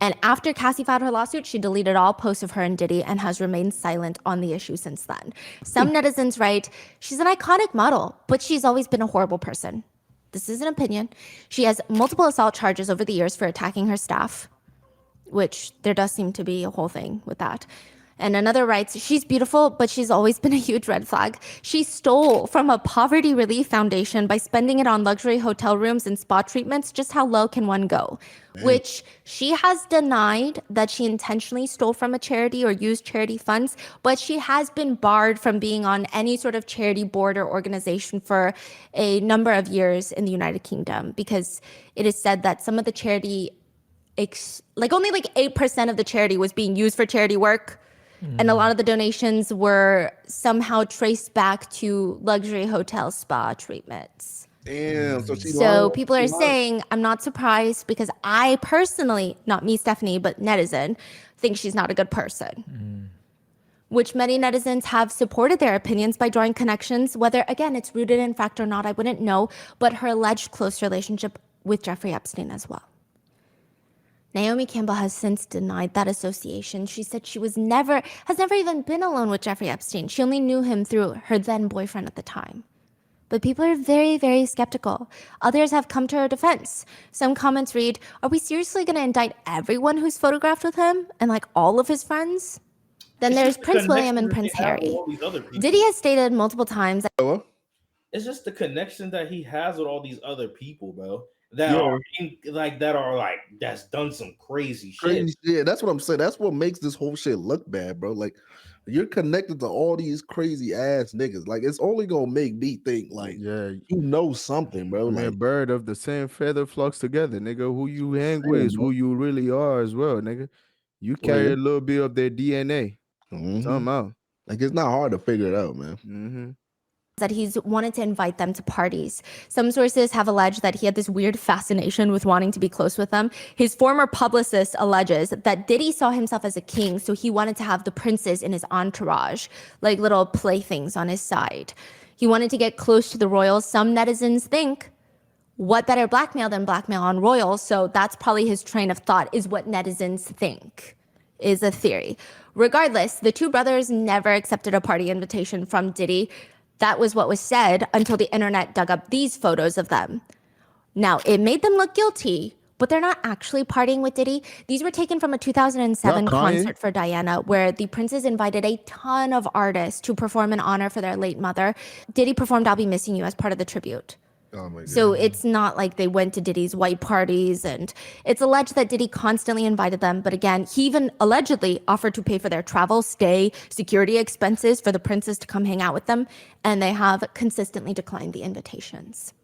And after Cassie filed her lawsuit, she deleted all posts of her and Diddy and has remained silent on the issue since then. Some netizens write, "She's an iconic model, but she's always been a horrible person." This is an opinion. She has multiple assault charges over the years for attacking her staff, which there does seem to be a whole thing with that. And another writes, "She's beautiful, but she's always been a huge red flag. She stole from a poverty relief foundation by spending it on luxury hotel rooms and spa treatments. Just how low can one go?" Which she has denied that she intentionally stole from a charity or used charity funds, but she has been barred from being on any sort of charity board or organization for a number of years in the United Kingdom, because it is said that some of the charity, only 8% of the charity was being used for charity work. And a lot of the donations were somehow traced back to luxury hotel spa treatments. Damn. So people are saying, I'm not surprised, because I personally, not me, Stephanie, but netizen, think she's not a good person. Which many netizens have supported their opinions by drawing connections, whether, again, it's rooted in fact or not, I wouldn't know, but her alleged close relationship with Jeffrey Epstein as well. Naomi Campbell has since denied that association. She said she has never even been alone with Jeffrey Epstein. She only knew him through her then boyfriend at the time. But people are very, very skeptical. Others have come to her defense. Some comments read, are we seriously going to indict everyone who's photographed with him and like all of his friends? Then there's Prince William and Prince Harry. Diddy has stated multiple times that it's just the connection that he has with all these other people, bro. That's done some crazy shit. Yeah, that's what I'm saying. That's what makes this whole shit look bad, bro. Like, you're connected to all these crazy ass niggas. Like, it's only gonna make me think, like, you know something, bro. I mean, Like, a bird of the same feather flocks together, nigga. Who you hang with is who you really are as well, nigga. You carry a little bit of their DNA. Somehow. Like, it's not hard to figure it out, man. that he's wanted to invite them to parties. Some sources have alleged that he had this weird fascination with wanting to be close with them. His former publicist alleges that Diddy saw himself as a king, so he wanted to have the princes in his entourage, like little playthings on his side. He wanted to get close to the royals. Some netizens think, what better blackmail than blackmail on royals? So that's probably his train of thought, is what netizens think, is a theory. Regardless, the two brothers never accepted a party invitation from Diddy. That was what was said until the internet dug up these photos of them. Now, it made them look guilty, but they're not actually partying with Diddy. These were taken from a 2007 concert for Diana, where the princes invited a ton of artists to perform in honor for their late mother. Diddy performed I'll Be Missing You as part of the tribute. Oh my God. So it's not like they went to Diddy's white parties, and it's alleged that Diddy constantly invited them. But again, he even allegedly offered to pay for their travel, stay, security expenses for the princes to come hang out with them. And they have consistently declined the invitations.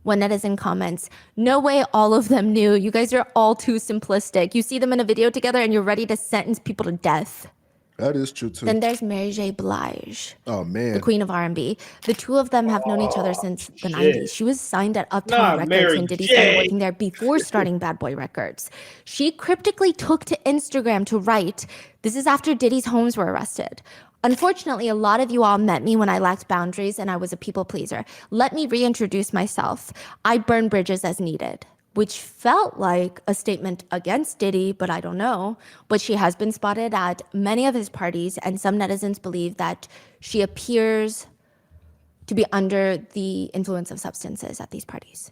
One netizen comments, no way all of them knew. You guys are all too simplistic. You see them in a video together and you're ready to sentence people to death. That is true too. Then there's Mary J. Blige, oh man, the queen of R&B. The two of them have known each other since the 90s. She was signed at Uptown Records when Diddy started working there before starting Bad Boy Records. She cryptically took to Instagram to write, this is after Diddy's homes were arrested. Unfortunately, a lot of you all met me when I lacked boundaries and I was a people pleaser. Let me reintroduce myself. I burn bridges as needed. Which felt like a statement against Diddy, but I don't know. But she has been spotted at many of his parties, and some netizens believe that she appears to be under the influence of substances at these parties.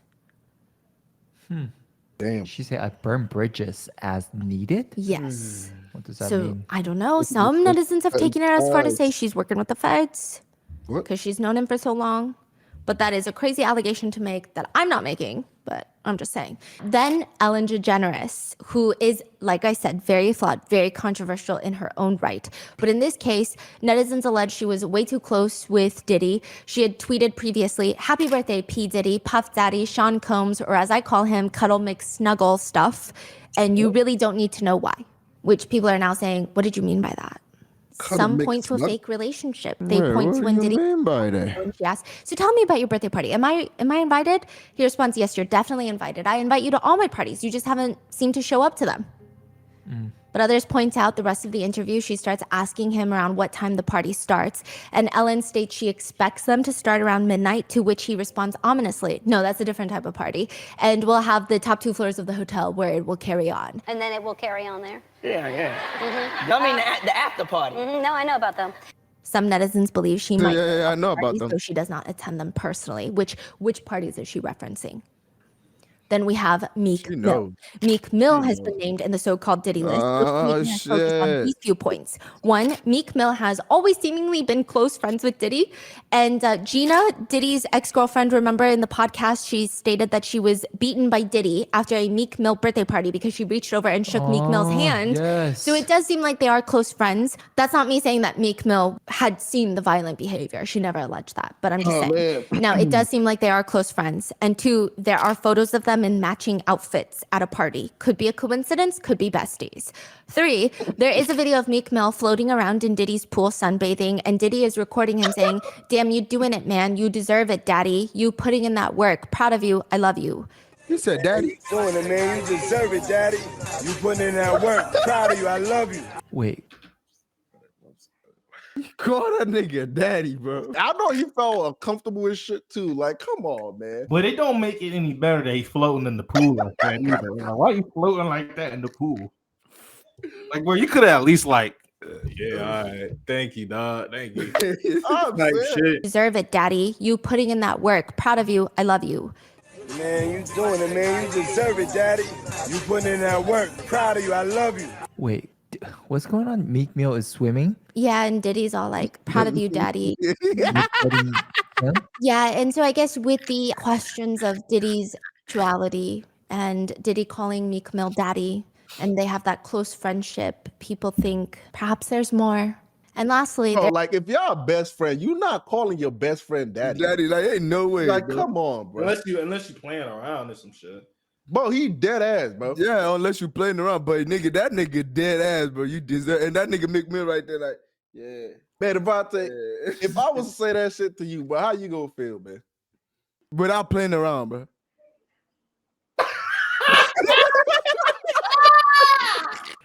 Damn. She said, I burn bridges as needed? Yes. What does that So, mean? I don't know. Some netizens have taken it as far to say she's working with the feds because she's known him for so long. But that is a crazy allegation to make that I'm not making, but I'm just saying. Then Ellen DeGeneres, who is, like I said, very flawed, very controversial in her own right. But in this case, netizens allege she was way too close with Diddy. She had tweeted previously, happy birthday, P. Diddy, Puff Daddy, Sean Combs, or as I call him, Cuddle McSnuggle stuff. And you really don't need to know why. Which people are now saying, what did you mean by that? Some point to a fake relationship. They point to when Diddy. Mean by that? Yes. So tell me about your birthday party. Am I invited? He responds, yes, you're definitely invited. I invite you to all my parties. You just haven't seemed to show up to them. But others point out the rest of the interview, she starts asking him around what time the party starts. And Ellen states she expects them to start around midnight, to which he responds ominously, no, that's a different type of party. And we'll have the top 2 floors of the hotel where it will carry on. And then it will carry on there? Yeah. Mm-hmm. I mean the after party. Mm-hmm. No, I know about them. Some netizens believe she might I know about them. so she does not attend them personally. Which parties is she referencing? Then we have Meek Mill. Meek Mill has been named in the so-called Diddy list, which has focused on these few points. One, Meek Mill has always seemingly been close friends with Diddy. And Gina, Diddy's ex-girlfriend, remember in the podcast, she stated that she was beaten by Diddy after a Meek Mill birthday party because she reached over and shook Meek Mill's hand. Yes. So it does seem like they are close friends. That's not me saying that Meek Mill had seen the violent behavior. She never alleged that, but I'm just saying. Now, it does seem like they are close friends. And two, there are photos of them in matching outfits at a party. Could be a coincidence, could be besties. 3, there is a video of Meek Mill floating around in Diddy's pool sunbathing, and Diddy is recording him saying, damn, you doing it, man. You deserve it, daddy. You putting in that work. Proud of you. I love you. You said daddy. Doing it, man. You deserve it, daddy. You putting in that work. Proud of you. I love you. Wait. Call that nigga daddy, bro. I know he felt uncomfortable with shit too. Like, come on, man. But it don't make it any better that he's floating in the pool like that either. Like, why are you floating like that in the pool? Like, where you could have at least like, yeah, all right, thank you, dog, thank you. Type shit. Deserve it, daddy. You putting in that work. Proud of you. I love you. Man, you doing it, man. You deserve it, daddy. You putting in that work. Proud of you. I love you. Wait, what's going on? Meek Mill is swimming? Yeah, and Diddy's all like, proud of you, daddy. Recording him? Yeah, and so I guess with the questions of Diddy's sexuality and Diddy calling Meek Mill daddy, and they have that close friendship, people think perhaps there's more. And lastly, Bro, like if y'all best friend, you're not calling your best friend daddy. Daddy, like, ain't no way. Like, bro. come on, bro. Unless you playing around or some shit. Bro, he dead ass, bro. Yeah, unless you playing around, but nigga, that nigga dead ass, bro. You deserve, and that nigga Meek Mill right there, like, yeah. Man, Devontae, Yeah. if I was to say that shit to you, but how you gonna feel, man? Without playing around, bro.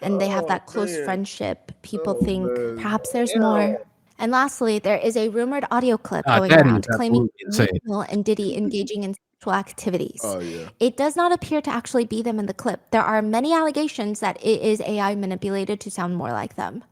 and they have that close man. friendship, people Oh, think man. perhaps there's Yeah. more. And lastly, there is a rumored audio clip going that around is claiming absolutely Meek Mill and Diddy engaging in sexual activities. Oh, yeah. It does not appear to actually be them in the clip. There are many allegations that it is AI manipulated to sound more like them.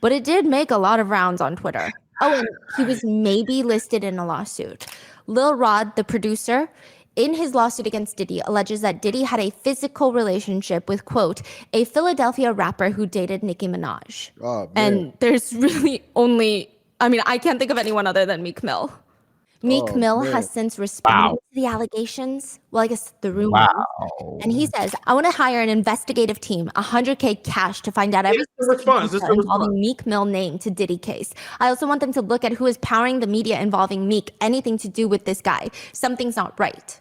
But it did make a lot of rounds on Twitter. Oh, and he was maybe listed in a lawsuit. Lil Rod, the producer, in his lawsuit against Diddy, alleges that Diddy had a physical relationship with, quote, a Philadelphia rapper who dated Nicki Minaj. Oh, man. And there's really only, I mean, I can't think of anyone other than Meek Mill. Meek Oh, Mill man. has since responded to the allegations. Well, I guess the rumors. Wow. And he says, I want to hire an investigative team, 100K cash to find out every It's a response. It's a involving response. Meek Mill name to Diddy case. I also want them to look at who is powering the media involving Meek, anything to do with this guy. Something's not right.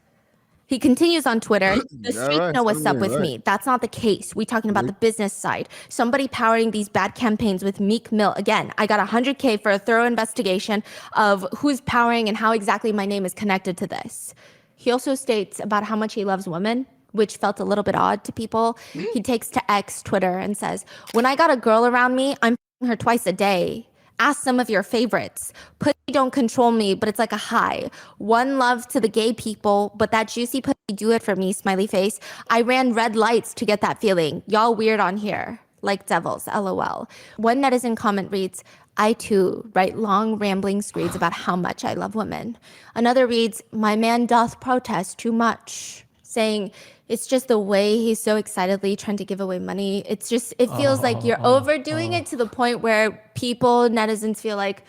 He continues on Twitter, the streets right, know what's up something with right. me. That's not the case. We talking about the business side. Somebody powering these bad campaigns with Meek Mill. Again, I got 100K for a thorough investigation of who's powering and how exactly my name is connected to this. He also states about how much he loves women, which felt a little bit odd to people. He takes to X, Twitter, and says, when I got a girl around me, I'm f***ing her twice a day. Ask some of your favorites. Pussy don't control me, but it's like a high. One love to the gay people, but that juicy pussy do it for me, smiley face. I ran red lights to get that feeling. Y'all weird on here. Like devils, LOL. One netizen comment reads, I too write long rambling screeds about how much I love women. Another reads, my man doth protest too much, saying, it's just the way he's so excitedly trying to give away money. It's just, it feels like you're overdoing it to the point where people, netizens feel like,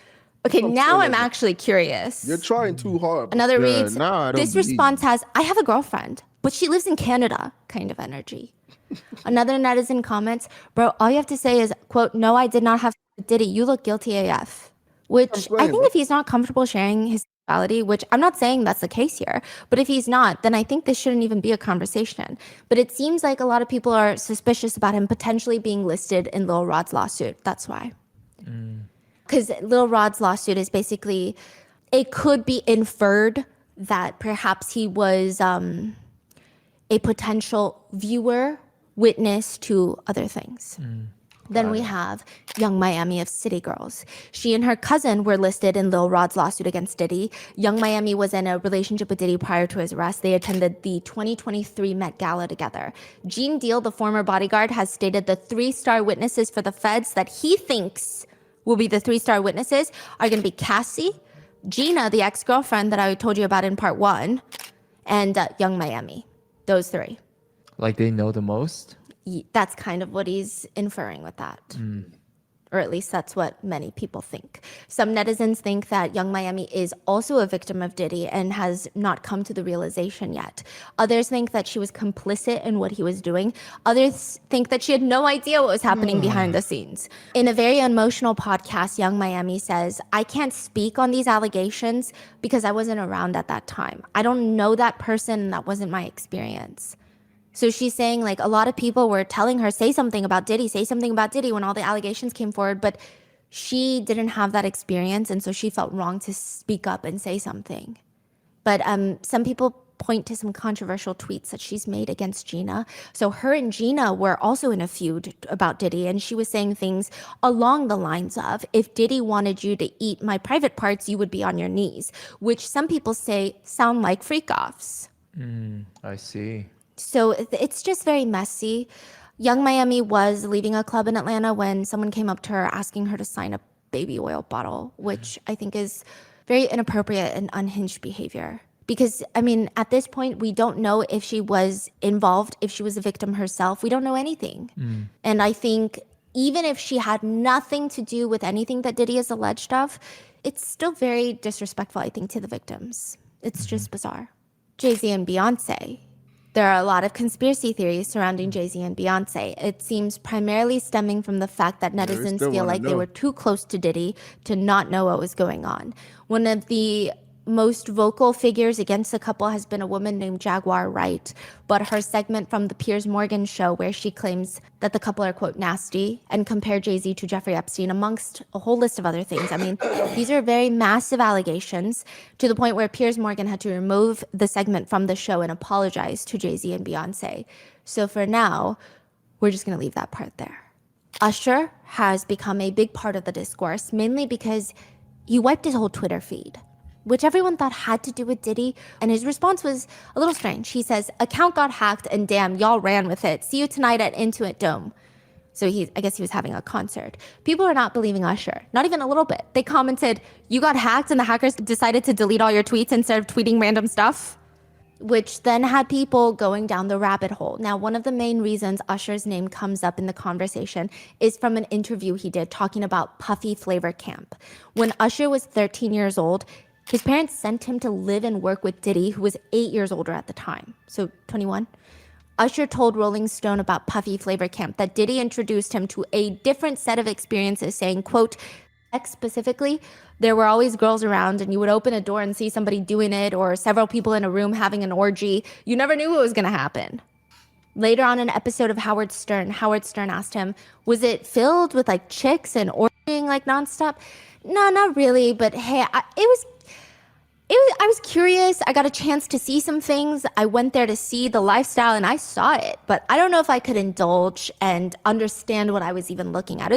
okay, now I'm actually curious. You're trying too hard. bro. Another Yeah, reads, nah, I don't this believe response has, I have a girlfriend, but she lives in Canada kind of energy. Another netizen comments, bro, all you have to say is, quote, no, I did not have sex with Diddy. You look guilty AF. Which I saying, think bro. if he's not comfortable sharing his sexuality, which I'm not saying that's the case here, but if he's not, then I think this shouldn't even be a conversation. But it seems like a lot of people are suspicious about him potentially being listed in Lil Rod's lawsuit. That's why. Because Lil Rod's lawsuit is basically, it could be inferred that perhaps he was a potential viewer, witness to other things. Then we have Young Miami of City Girls. She and her cousin were listed in Lil Rod's lawsuit against Diddy. Young Miami was in a relationship with Diddy prior to his arrest. They attended the 2023 Met Gala together. Gene Deal, the former bodyguard, has stated the 3-star witnesses for the feds that he thinks will be the 3-star witnesses are going to be Cassie, Gina, the ex-girlfriend that I told you about in part 1, and Young Miami. Those 3. Like they know the most? That's kind of what he's inferring with that. Or at least that's what many people think. Some netizens think that Young Miami is also a victim of Diddy and has not come to the realization yet. Others think that she was complicit in what he was doing. Others think that she had no idea what was happening behind the scenes. In a very emotional podcast, Young Miami says, I can't speak on these allegations because I wasn't around at that time. I don't know that person, and that wasn't my experience. So she's saying, like, a lot of people were telling her, say something about Diddy when all the allegations came forward, but she didn't have that experience, and so she felt wrong to speak up and say something. But some people point to some controversial tweets that she's made against Gina. So her and Gina were also in a feud about Diddy, and she was saying things along the lines of, if Diddy wanted you to eat my private parts, you would be on your knees, which some people say sound like freak-offs. I see. So it's just very messy. Young Miami was leaving a club in Atlanta when someone came up to her asking her to sign a baby oil bottle, which I think is very inappropriate and unhinged behavior. Because, I mean, at this point, we don't know if she was involved, if she was a victim herself. We don't know anything. And I think even if she had nothing to do with anything that Diddy is alleged of, it's still very disrespectful, I think, to the victims. It's just bizarre. Jay-Z and Beyonce. There are a lot of conspiracy theories surrounding Jay-Z and Beyonce. It seems primarily stemming from the fact that netizens feel like they were too close to Diddy to not know what was going on. One of the most vocal figures against the couple has been a woman named Jaguar Wright, but her segment from the Piers Morgan show where she claims that the couple are, quote, nasty and compare Jay-Z to Jeffrey Epstein, amongst a whole list of other things. I mean, these are very massive allegations to the point where Piers Morgan had to remove the segment from the show and apologize to Jay-Z and Beyonce. So for now, we're just going to leave that part there. Usher has become a big part of the discourse, mainly because he wiped his whole Twitter feed, which everyone thought had to do with Diddy. And his response was a little strange. He says, account got hacked and damn, y'all ran with it. See you tonight at Intuit Dome. So I guess he was having a concert. People are not believing Usher, not even a little bit. They commented, you got hacked and the hackers decided to delete all your tweets instead of tweeting random stuff, which then had people going down the rabbit hole. Now, one of the main reasons Usher's name comes up in the conversation is from an interview he did talking about Puffy Flavor Camp. When Usher was 13 years old, his parents sent him to live and work with Diddy, who was 8 years older at the time, so 21. Usher told Rolling Stone about Puffy Flavor Camp that Diddy introduced him to a different set of experiences, saying, quote, specifically, there were always girls around and you would open a door and see somebody doing it or several people in a room having an orgy. You never knew what was going to happen. Later on in an episode of Howard Stern asked him, was it filled with like chicks and orgying like nonstop? No, not really, but hey, I was curious. I got a chance to see some things. I went there to see the lifestyle and I saw it, but I don't know if I could indulge and understand what I was even looking at. It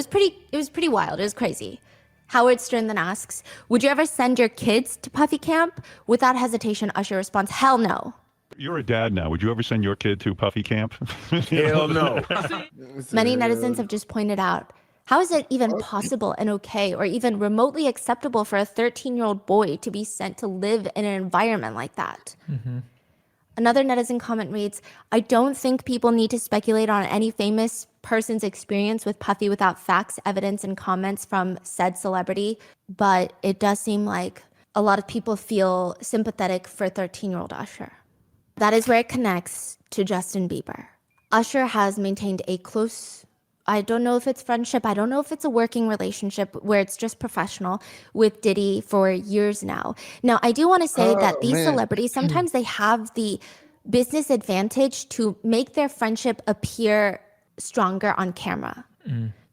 was pretty wild. It was crazy. Howard Stern then asks, would you ever send your kids to Puffy Camp? Without hesitation, Usher responds, hell no. You're a dad now. Would you ever send your kid to Puffy Camp? Hell no. Many netizens have just pointed out, how is it even possible and okay or even remotely acceptable for a 13-year-old boy to be sent to live in an environment like that? Another netizen comment reads, I don't think people need to speculate on any famous person's experience with Puffy without facts, evidence, and comments from said celebrity, but it does seem like a lot of people feel sympathetic for 13-year-old Usher. That is where it connects to Justin Bieber. Usher has maintained a close, I don't know if it's friendship, I don't know if it's a working relationship where it's just professional with Diddy for years now. Now, I do want to say that these celebrities, sometimes they have the business advantage to make their friendship appear stronger on camera.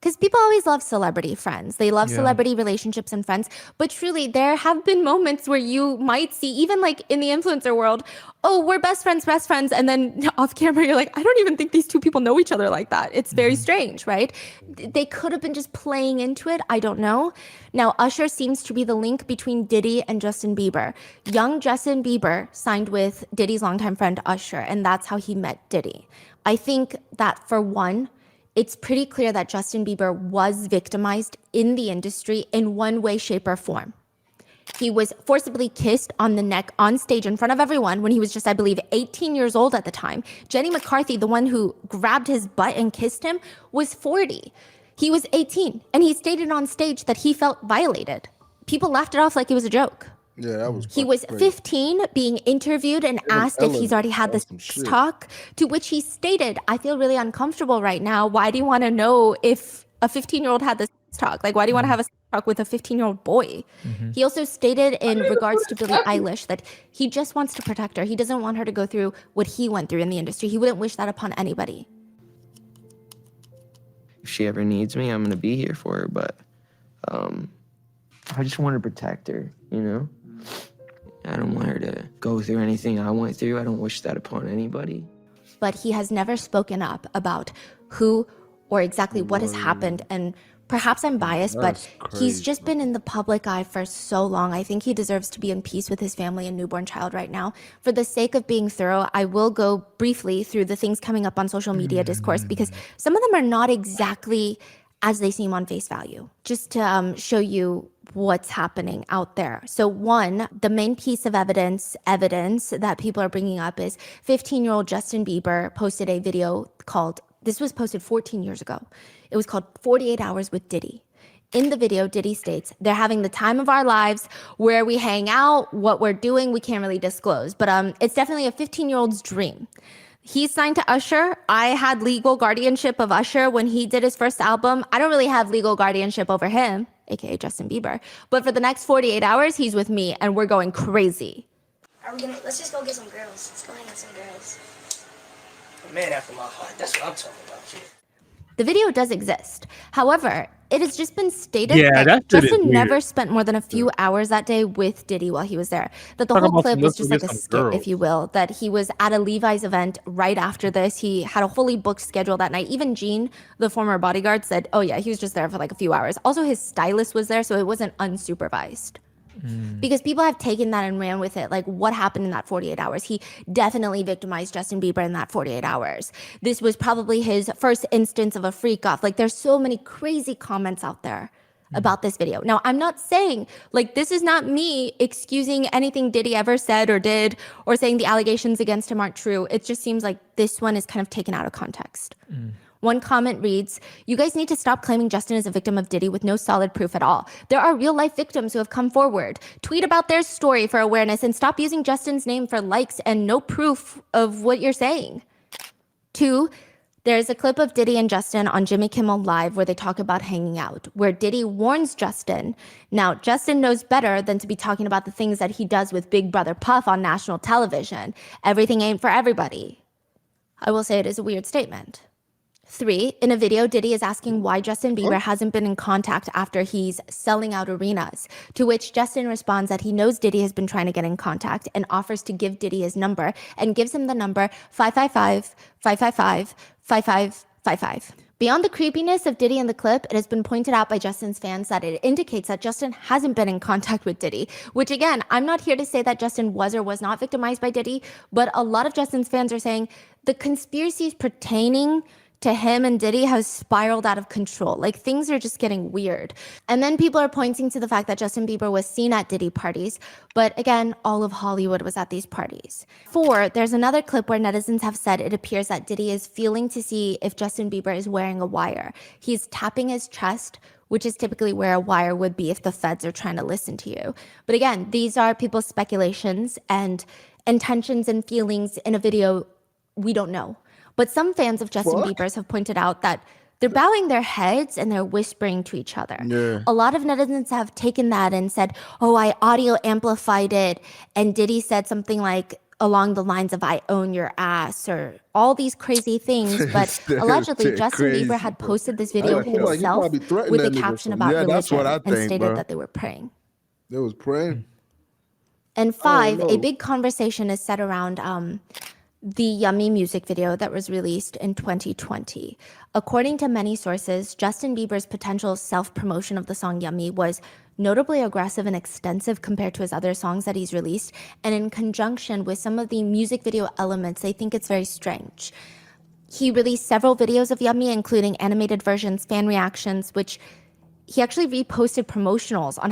Because people always love celebrity friends. They love celebrity relationships and friends. But truly, there have been moments where you might see, even like in the influencer world, oh, we're best friends. And then off camera, you're like, I don't even think these two people know each other like that. It's very strange, right? They could have been just playing into it. I don't know. Now, Usher seems to be the link between Diddy and Justin Bieber. Young Justin Bieber signed with Diddy's longtime friend Usher, and that's how he met Diddy. I think that for one, it's pretty clear that Justin Bieber was victimized in the industry in one way, shape, or form. He was forcibly kissed on the neck on stage in front of everyone when he was just, I believe, 18 years old at the time. Jenny McCarthy, the one who grabbed his butt and kissed him, was 40. He was 18, and he stated on stage that he felt violated. People laughed it off like it was a joke. Yeah, that was. He was 15, being interviewed and asked if he's already had this talk, to which he stated, I feel really uncomfortable right now. Why do you want to know if a 15-year-old had this talk? Like, why do you want to have a talk with a 15-year-old boy? He also stated in regards to Billie Eilish that he just wants to protect her. He doesn't want her to go through what he went through in the industry. He wouldn't wish that upon anybody. If she ever needs me, I'm going to be here for her, but I just want to protect her, you know? I don't want her to go through anything I went through. I don't wish that upon anybody. But he has never spoken up about who or exactly what has happened. And perhaps I'm biased, but he's just been in the public eye for so long. I think he deserves to be in peace with his family and newborn child right now. For the sake of being thorough, I will go briefly through the things coming up on social media discourse, because some of them are not exactly as they seem on face value, just to show you what's happening out there. So one, the main piece of evidence that people are bringing up is 15-year-old Justin Bieber posted a video called, this was posted 14 years ago. It was called 48 Hours with Diddy. In the video, Diddy states, they're having the time of our lives, where we hang out, what we're doing, we can't really disclose. But it's definitely a 15-year-old's dream. He's signed to Usher. I had legal guardianship of Usher when he did his first album. I don't really have legal guardianship over him, aka Justin Bieber. But for the next 48 hours, he's with me and we're going crazy. Let's just go get some girls. Let's go hang with some girls. A man after my heart. That's what I'm talking about, kid. The video does exist. However, it has just been stated that that shit is Justin never weird. spent more than a few hours that day with Diddy while he was there. That the Talk whole about clip some was let's just go like get a some skit, girls. if you will. That he was at a Levi's event right after this. He had a fully booked schedule that night. Even Gene, the former bodyguard, said, oh yeah, he was just there for like a few hours. Also, his stylist was there, so it wasn't unsupervised. Because people have taken that and ran with it. Like, what happened in that 48 hours? He definitely victimized Justin Bieber in that 48 hours. This was probably his first instance of a freak off. Like, there's so many crazy comments out there about this video. Now, I'm not saying, like, this is not me excusing anything Diddy ever said or did, or saying the allegations against him aren't true. It just seems like this one is kind of taken out of context. One comment reads, you guys need to stop claiming Justin is a victim of Diddy with no solid proof at all. There are real life victims who have come forward. Tweet about their story for awareness and stop using Justin's name for likes and no proof of what you're saying. 2, there's a clip of Diddy and Justin on Jimmy Kimmel Live where they talk about hanging out, where Diddy warns Justin. Now, Justin knows better than to be talking about the things that he does with Big Brother Puff on national television. Everything ain't for everybody. I will say it is a weird statement. 3, in a video, Diddy is asking why Justin Bieber hasn't been in contact after he's selling out arenas, to which Justin responds that he knows Diddy has been trying to get in contact and offers to give Diddy his number and gives him the number 555-555-5555. Beyond the creepiness of Diddy in the clip, it has been pointed out by Justin's fans that it indicates that Justin hasn't been in contact with Diddy, which again, I'm not here to say that Justin was or was not victimized by Diddy, but a lot of Justin's fans are saying the conspiracies pertaining to him and Diddy has spiraled out of control. Like, things are just getting weird. And then people are pointing to the fact that Justin Bieber was seen at Diddy parties, but again, all of Hollywood was at these parties. 4, there's another clip where netizens have said it appears that Diddy is feeling to see if Justin Bieber is wearing a wire. He's tapping his chest, which is typically where a wire would be if the feds are trying to listen to you. But again, these are people's speculations and intentions and feelings in a video we don't know. But some fans of Justin Bieber's have pointed out that they're bowing their heads and they're whispering to each other. Yeah. A lot of netizens have taken that and said, oh, I audio amplified it. And Diddy said something like along the lines of, I own your ass, or all these crazy things. But allegedly, Justin Bieber had posted this video himself with a caption about religion and stated that they were praying. They was praying. And 5, a big conversation is set around the Yummy music video that was released in 2020. According to many sources, Justin Bieber's potential self-promotion of the song Yummy was notably aggressive and extensive compared to his other songs that he's released, and in conjunction with some of the music video elements, they think it's very strange. He released several videos of Yummy, including animated versions, fan reactions, which he actually reposted promotionals on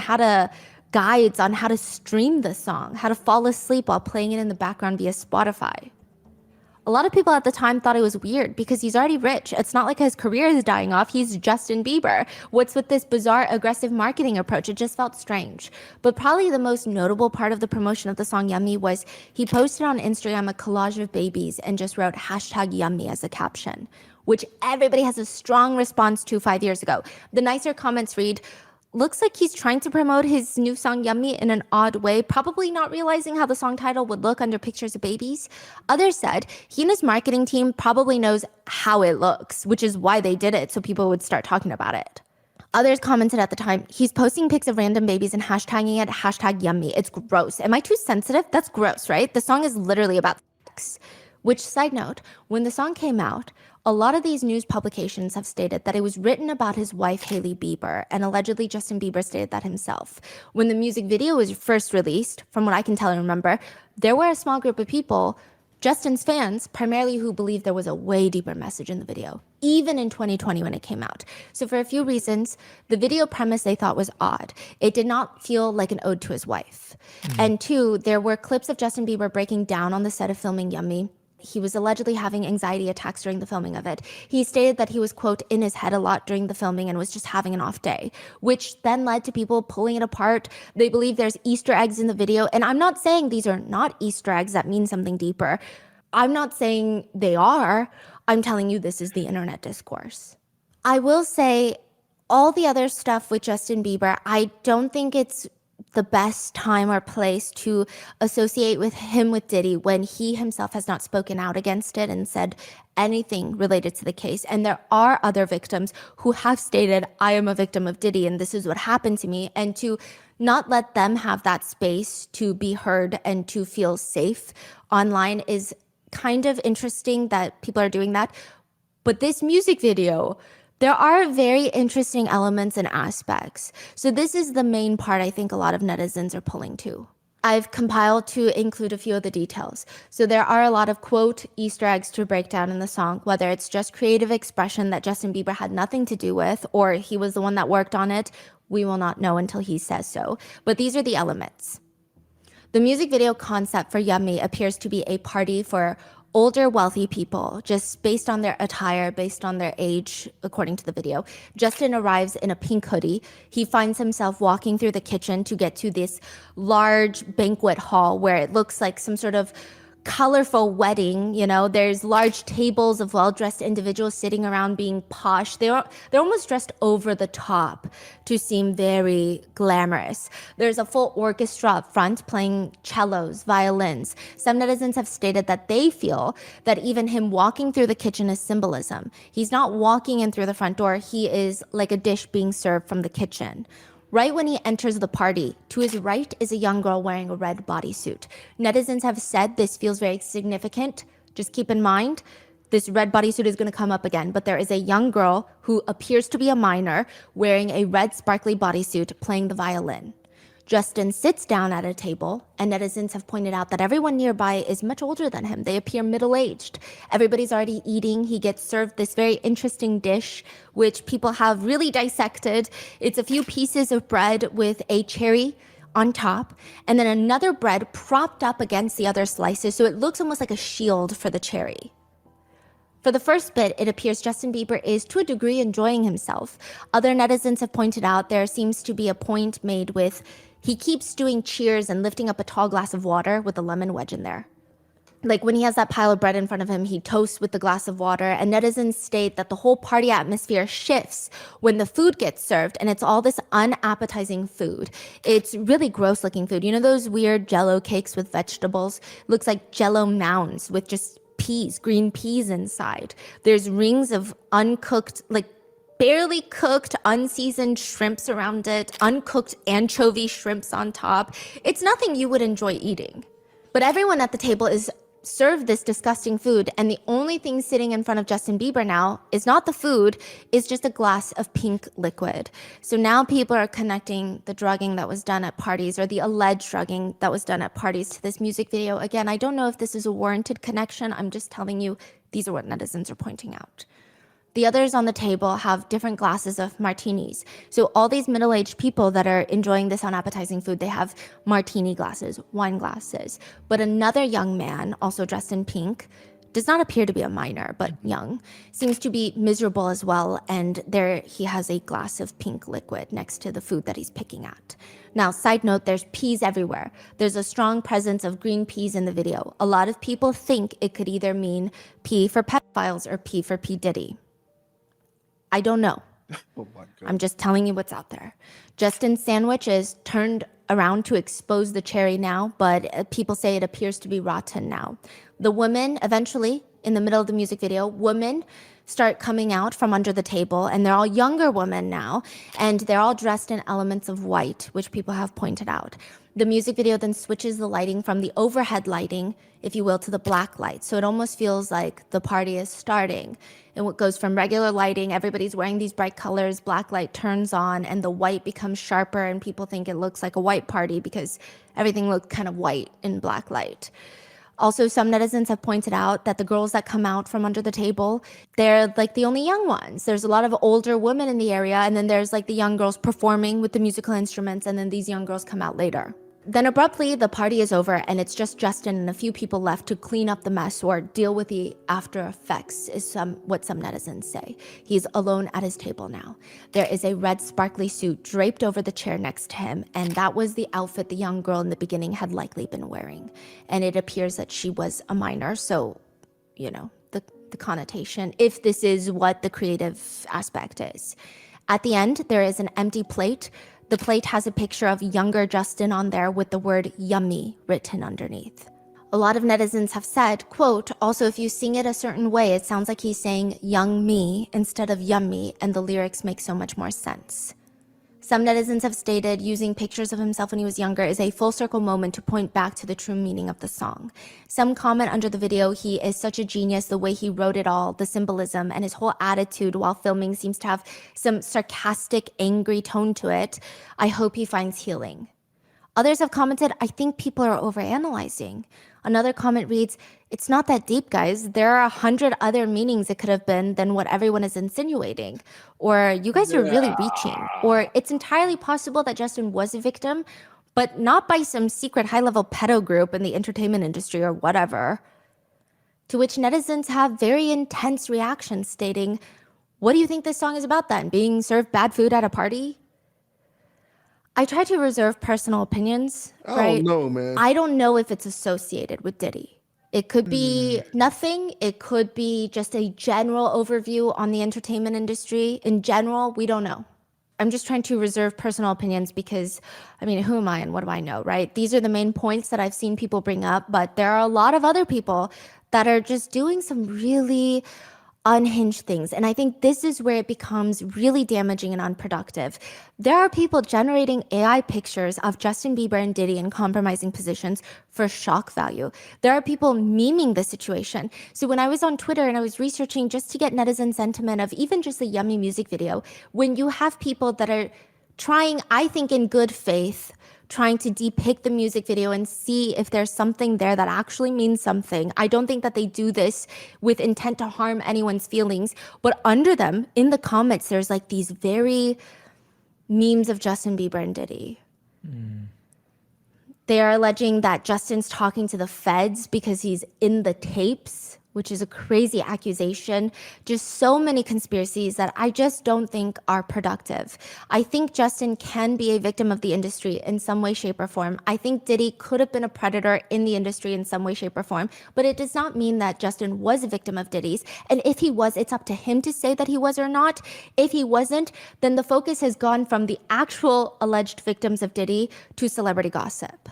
guides on how to stream the song, how to fall asleep while playing it in the background via Spotify. A lot of people at the time thought it was weird because he's already rich. It's not like his career is dying off. He's Justin Bieber. What's with this bizarre, aggressive marketing approach? It just felt strange. But probably the most notable part of the promotion of the song Yummy was he posted on Instagram a collage of babies and just wrote #Yummy as a caption, which everybody has a strong response to 5 years ago. The nicer comments read, looks like he's trying to promote his new song Yummy in an odd way, probably not realizing how the song title would look under pictures of babies. Others said he and his marketing team probably knows how it looks, which is why they did it, so people would start talking about it. Others commented at the time, he's posting pics of random babies and hashtagging it #yummy. It's gross. Am I too sensitive? That's gross, right? The song is literally about sex. Which, side note, when the song came out, a lot of these news publications have stated that it was written about his wife, Hailey Bieber, and allegedly Justin Bieber stated that himself. When the music video was first released, from what I can tell and remember, there were a small group of people, Justin's fans, primarily, who believed there was a way deeper message in the video, even in 2020 when it came out. So for a few reasons, the video premise they thought was odd. It did not feel like an ode to his wife. And two, there were clips of Justin Bieber breaking down on the set of filming Yummy. He was allegedly having anxiety attacks during the filming of it. He stated that he was, quote, in his head a lot during the filming and was just having an off day, which then led to people pulling it apart. They believe there's Easter eggs in the video. And I'm not saying these are not Easter eggs that mean something deeper. I'm not saying they are. I'm telling you this is the internet discourse. I will say all the other stuff with Justin Bieber, I don't think it's the best time or place to associate with him with Diddy when he himself has not spoken out against it and said anything related to the case. And there are other victims who have stated, I am a victim of Diddy and this is what happened to me. And to not let them have that space to be heard and to feel safe online is kind of interesting that people are doing that. But this music video, there are very interesting elements and aspects. So this is the main part I think a lot of netizens are pulling to. I've compiled to include a few of the details. So there are a lot of, quote, Easter eggs to break down in the song, whether it's just creative expression that Justin Bieber had nothing to do with, or he was the one that worked on it. We will not know until he says so. But these are the elements. The music video concept for Yummy appears to be a party for older, wealthy people, just based on their attire, based on their age, according to the video. Justin arrives in a pink hoodie. He finds himself walking through the kitchen to get to this large banquet hall where it looks like some sort of colorful wedding. You know, there's large tables of well-dressed individuals sitting around being posh. They're almost dressed over the top to seem very glamorous. There's a full orchestra up front playing cellos, violins. Some netizens have stated that they feel that even him walking through the kitchen is symbolism. He's not walking in through the front door. He is like a dish being served from the kitchen. Right when he enters the party, to his right is a young girl wearing a red bodysuit. Netizens have said this feels very significant. Just keep in mind, this red bodysuit is going to come up again, but there is a young girl who appears to be a minor wearing a red sparkly bodysuit playing the violin. Justin sits down at a table, and netizens have pointed out that everyone nearby is much older than him. They appear middle-aged. Everybody's already eating. He gets served this very interesting dish, which people have really dissected. It's a few pieces of bread with a cherry on top, and then another bread propped up against the other slices, so it looks almost like a shield for the cherry. For the first bit, it appears Justin Bieber is, to a degree, enjoying himself. Other netizens have pointed out there seems to be a point made with he keeps doing cheers and lifting up a tall glass of water with a lemon wedge in there. Like when he has that pile of bread in front of him, he toasts with the glass of water, and netizens state that the whole party atmosphere shifts when the food gets served, and it's all this unappetizing food. It's really gross looking food. You know those weird Jell-O cakes with vegetables? Looks like Jell-O mounds with just peas, green peas inside. There's rings of uncooked, like barely cooked, unseasoned shrimps around it, uncooked anchovy shrimps on top. It's nothing you would enjoy eating. But everyone at the table is served this disgusting food, and the only thing sitting in front of Justin Bieber now is not the food, is just a glass of pink liquid. So now people are connecting the drugging that was done at parties, or the alleged drugging that was done at parties, to this music video. Again, I don't know if this is a warranted connection. I'm just telling you, these are what netizens are pointing out. The others on the table have different glasses of martinis. So all these middle-aged people that are enjoying this unappetizing food, they have martini glasses, wine glasses. But another young man, also dressed in pink, does not appear to be a minor, but young, seems to be miserable as well. And there he has a glass of pink liquid next to the food that he's picking at. Now, side note, there's peas everywhere. There's a strong presence of green peas in the video. A lot of people think it could either mean P for pedophiles or P for P. Diddy. I don't know. Oh my God. I'm just telling you what's out there. Justin's sandwich is turned around to expose the cherry now, but people say it appears to be rotten now. The woman, eventually, in the middle of the music video, woman start coming out from under the table, and they're all younger women now, and they're all dressed in elements of white, which people have pointed out. The music video then switches the lighting from the overhead lighting, if you will, to the black light. So it almost feels like the party is starting. And what goes from regular lighting, everybody's wearing these bright colors, black light turns on, and the white becomes sharper, and people think it looks like a white party because everything looked kind of white in black light. Also, some netizens have pointed out that the girls that come out from under the table, they're like the only young ones. There's a lot of older women in the area, and then there's like the young girls performing with the musical instruments, and then these young girls come out later. Then abruptly, the party is over, and it's just Justin and a few people left to clean up the mess or deal with the after effects, is what some netizens say. He's alone at his table now. There is a red sparkly suit draped over the chair next to him, and that was the outfit the young girl in the beginning had likely been wearing. And it appears that she was a minor, so, you know, the connotation, if this is what the creative aspect is. At the end, there is an empty plate. The plate has a picture of younger Justin on there with the word yummy written underneath. A lot of netizens have said, quote, also if you sing it a certain way, it sounds like he's saying young me instead of yummy, and the lyrics make so much more sense. Some netizens have stated using pictures of himself when he was younger is a full circle moment to point back to the true meaning of the song. Some comment under the video, he is such a genius, the way he wrote it all, the symbolism, and his whole attitude while filming seems to have some sarcastic, angry tone to it. I hope he finds healing. Others have commented, I think people are overanalyzing. Another comment reads, it's not that deep, guys. There are 100 other meanings it could have been than what everyone is insinuating. Or you guys are really reaching. Or it's entirely possible that Justin was a victim, but not by some secret high-level pedo group in the entertainment industry or whatever. To which netizens have very intense reactions stating, what do you think this song is about then? Being served bad food at a party? I try to reserve personal opinions, right? I don't know, man. I don't know if it's associated with Diddy. It could be nothing. It could be just a general overview on the entertainment industry. In general, we don't know. I'm just trying to reserve personal opinions because, I mean, who am I and what do I know, right? These are the main points that I've seen people bring up, but there are a lot of other people that are just doing some really unhinged things. And I think this is where it becomes really damaging and unproductive. There are people generating AI pictures of Justin Bieber and Diddy in compromising positions for shock value. There are people memeing the situation. So when I was on Twitter and I was researching just to get netizen sentiment of even just a yummy music video, when you have people that are trying, I think in good faith, trying to depict the music video and see if there's something there that actually means something. I don't think that they do this with intent to harm anyone's feelings, but under them, in the comments, there's like these very memes of Justin Bieber and Diddy. They are alleging that Justin's talking to the feds because he's in the tapes, which is a crazy accusation. Just so many conspiracies that I just don't think are productive. I think Justin can be a victim of the industry in some way, shape, or form. I think Diddy could have been a predator in the industry in some way, shape, or form, but it does not mean that Justin was a victim of Diddy's. And if he was, it's up to him to say that he was or not. If he wasn't, then the focus has gone from the actual alleged victims of Diddy to celebrity gossip.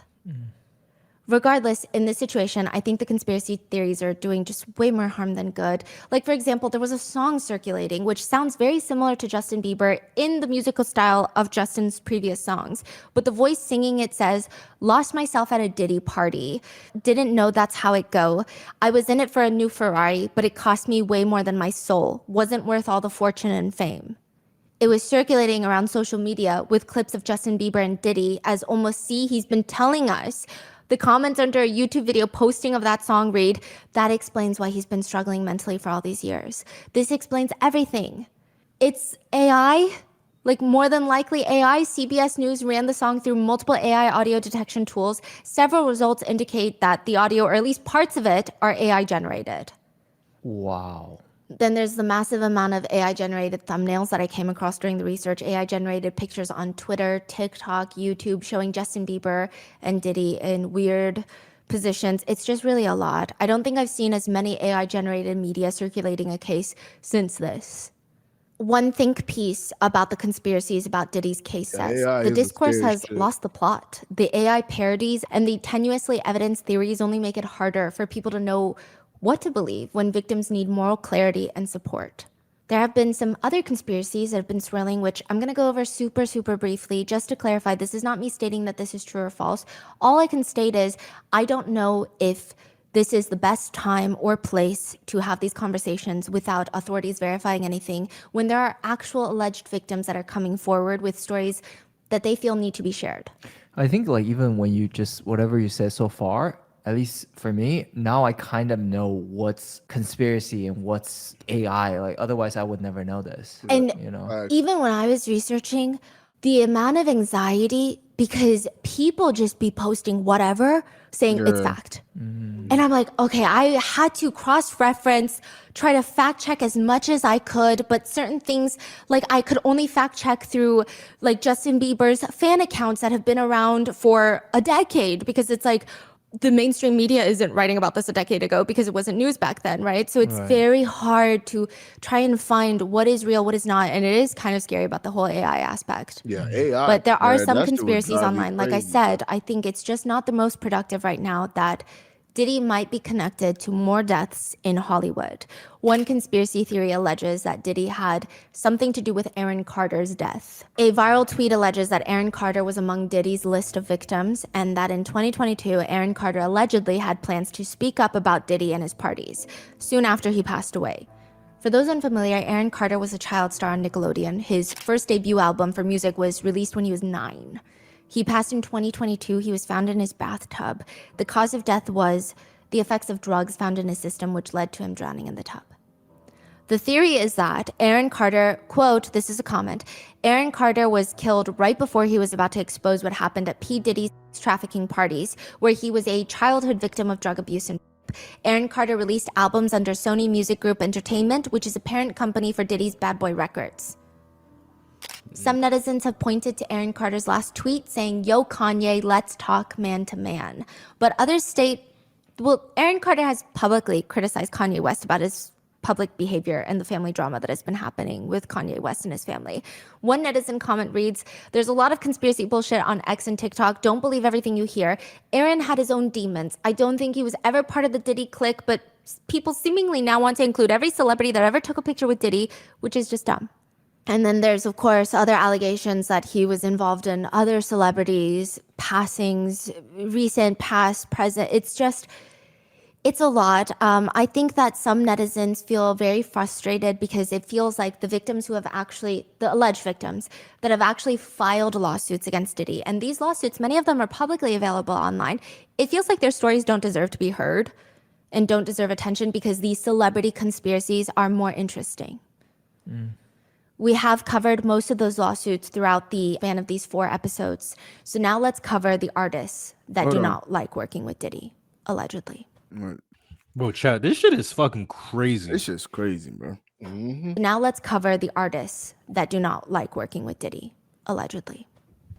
Regardless, in this situation, I think the conspiracy theories are doing just way more harm than good. Like, for example, there was a song circulating, which sounds very similar to Justin Bieber in the musical style of Justin's previous songs. But the voice singing it says, lost myself at a Diddy party. Didn't know that's how it go. I was in it for a new Ferrari, but it cost me way more than my soul. Wasn't worth all the fortune and fame. It was circulating around social media with clips of Justin Bieber and Diddy as almost, see, he's been telling us. The comments under a YouTube video posting of that song read, that explains why he's been struggling mentally for all these years. This explains everything. It's AI, like more than likely AI. CBS News ran the song through multiple AI audio detection tools. Several results indicate that the audio, or at least parts of it, are AI generated. Wow. Then there's the massive amount of AI-generated thumbnails that I came across during the research. AI-generated pictures on Twitter, TikTok, YouTube showing Justin Bieber and Diddy in weird positions. It's just really a lot. I don't think I've seen as many AI-generated media circulating a case since this. One think piece about the conspiracies about Diddy's case says, the discourse has lost the plot. The AI parodies and the tenuously evidenced theories only make it harder for people to know what to believe when victims need moral clarity and support. There have been some other conspiracies that have been swirling, which I'm going to go over super, super briefly. Just to clarify, this is not me stating that this is true or false. All I can state is I don't know if this is the best time or place to have these conversations without authorities verifying anything when there are actual alleged victims that are coming forward with stories that they feel need to be shared. I think like even when you just whatever you said so far, at least for me, now I kind of know what's conspiracy and what's AI. Like otherwise I would never know this. And you know. even when I was researching, the amount of anxiety because people just be posting whatever saying it's fact. And I'm like, okay, I had to cross-reference, try to fact-check as much as I could, but certain things, like I could only fact-check through like Justin Bieber's fan accounts that have been around for a decade, because it's like, the mainstream media isn't writing about this a decade ago because it wasn't news back then, right? So it's very hard to try and find what is real, what is not. And it is kind of scary about the whole AI aspect. Yeah, AI. But there are some that shit would conspiracies drive you online. Like I crazy. said, I think it's just not the most productive right now that Diddy might be connected to more deaths in Hollywood. One conspiracy theory alleges that Diddy had something to do with Aaron Carter's death. A viral tweet alleges that Aaron Carter was among Diddy's list of victims, and that in 2022, Aaron Carter allegedly had plans to speak up about Diddy and his parties, soon after he passed away. For those unfamiliar, Aaron Carter was a child star on Nickelodeon. His first debut album for music was released when he was 9. He passed in 2022. He was found in his bathtub. The cause of death was the effects of drugs found in his system, which led to him drowning in the tub. The theory is that Aaron Carter, quote, this is a comment, Aaron Carter was killed right before he was about to expose what happened at P. Diddy's trafficking parties, where he was a childhood victim of drug abuse and Aaron Carter released albums under Sony Music Group Entertainment, which is a parent company for Diddy's Bad Boy Records. Some netizens have pointed to Aaron Carter's last tweet saying, yo, Kanye, let's talk man to man. But others state, well, Aaron Carter has publicly criticized Kanye West about his public behavior and the family drama that has been happening with Kanye West and his family. One netizen comment reads, there's a lot of conspiracy bullshit on X and TikTok. Don't believe everything you hear. Aaron had his own demons. I don't think he was ever part of the Diddy clique, but people seemingly now want to include every celebrity that ever took a picture with Diddy, which is just dumb. And then there's, of course, other allegations that he was involved in other celebrities, passings, recent, past, present. It's a lot. I think that some netizens feel very frustrated because it feels like the victims who have actually, the alleged victims that have actually filed lawsuits against Diddy. And these lawsuits, many of them are publicly available online. It feels like their stories don't deserve to be heard and don't deserve attention because these celebrity conspiracies are more interesting. We have covered most of those lawsuits throughout the span of these 4 episodes. So now let's cover the artists that do not like working with Diddy, allegedly. Bro, chat, this shit is fucking crazy. This shit's crazy, bro. Now let's cover the artists that do not like working with Diddy, allegedly.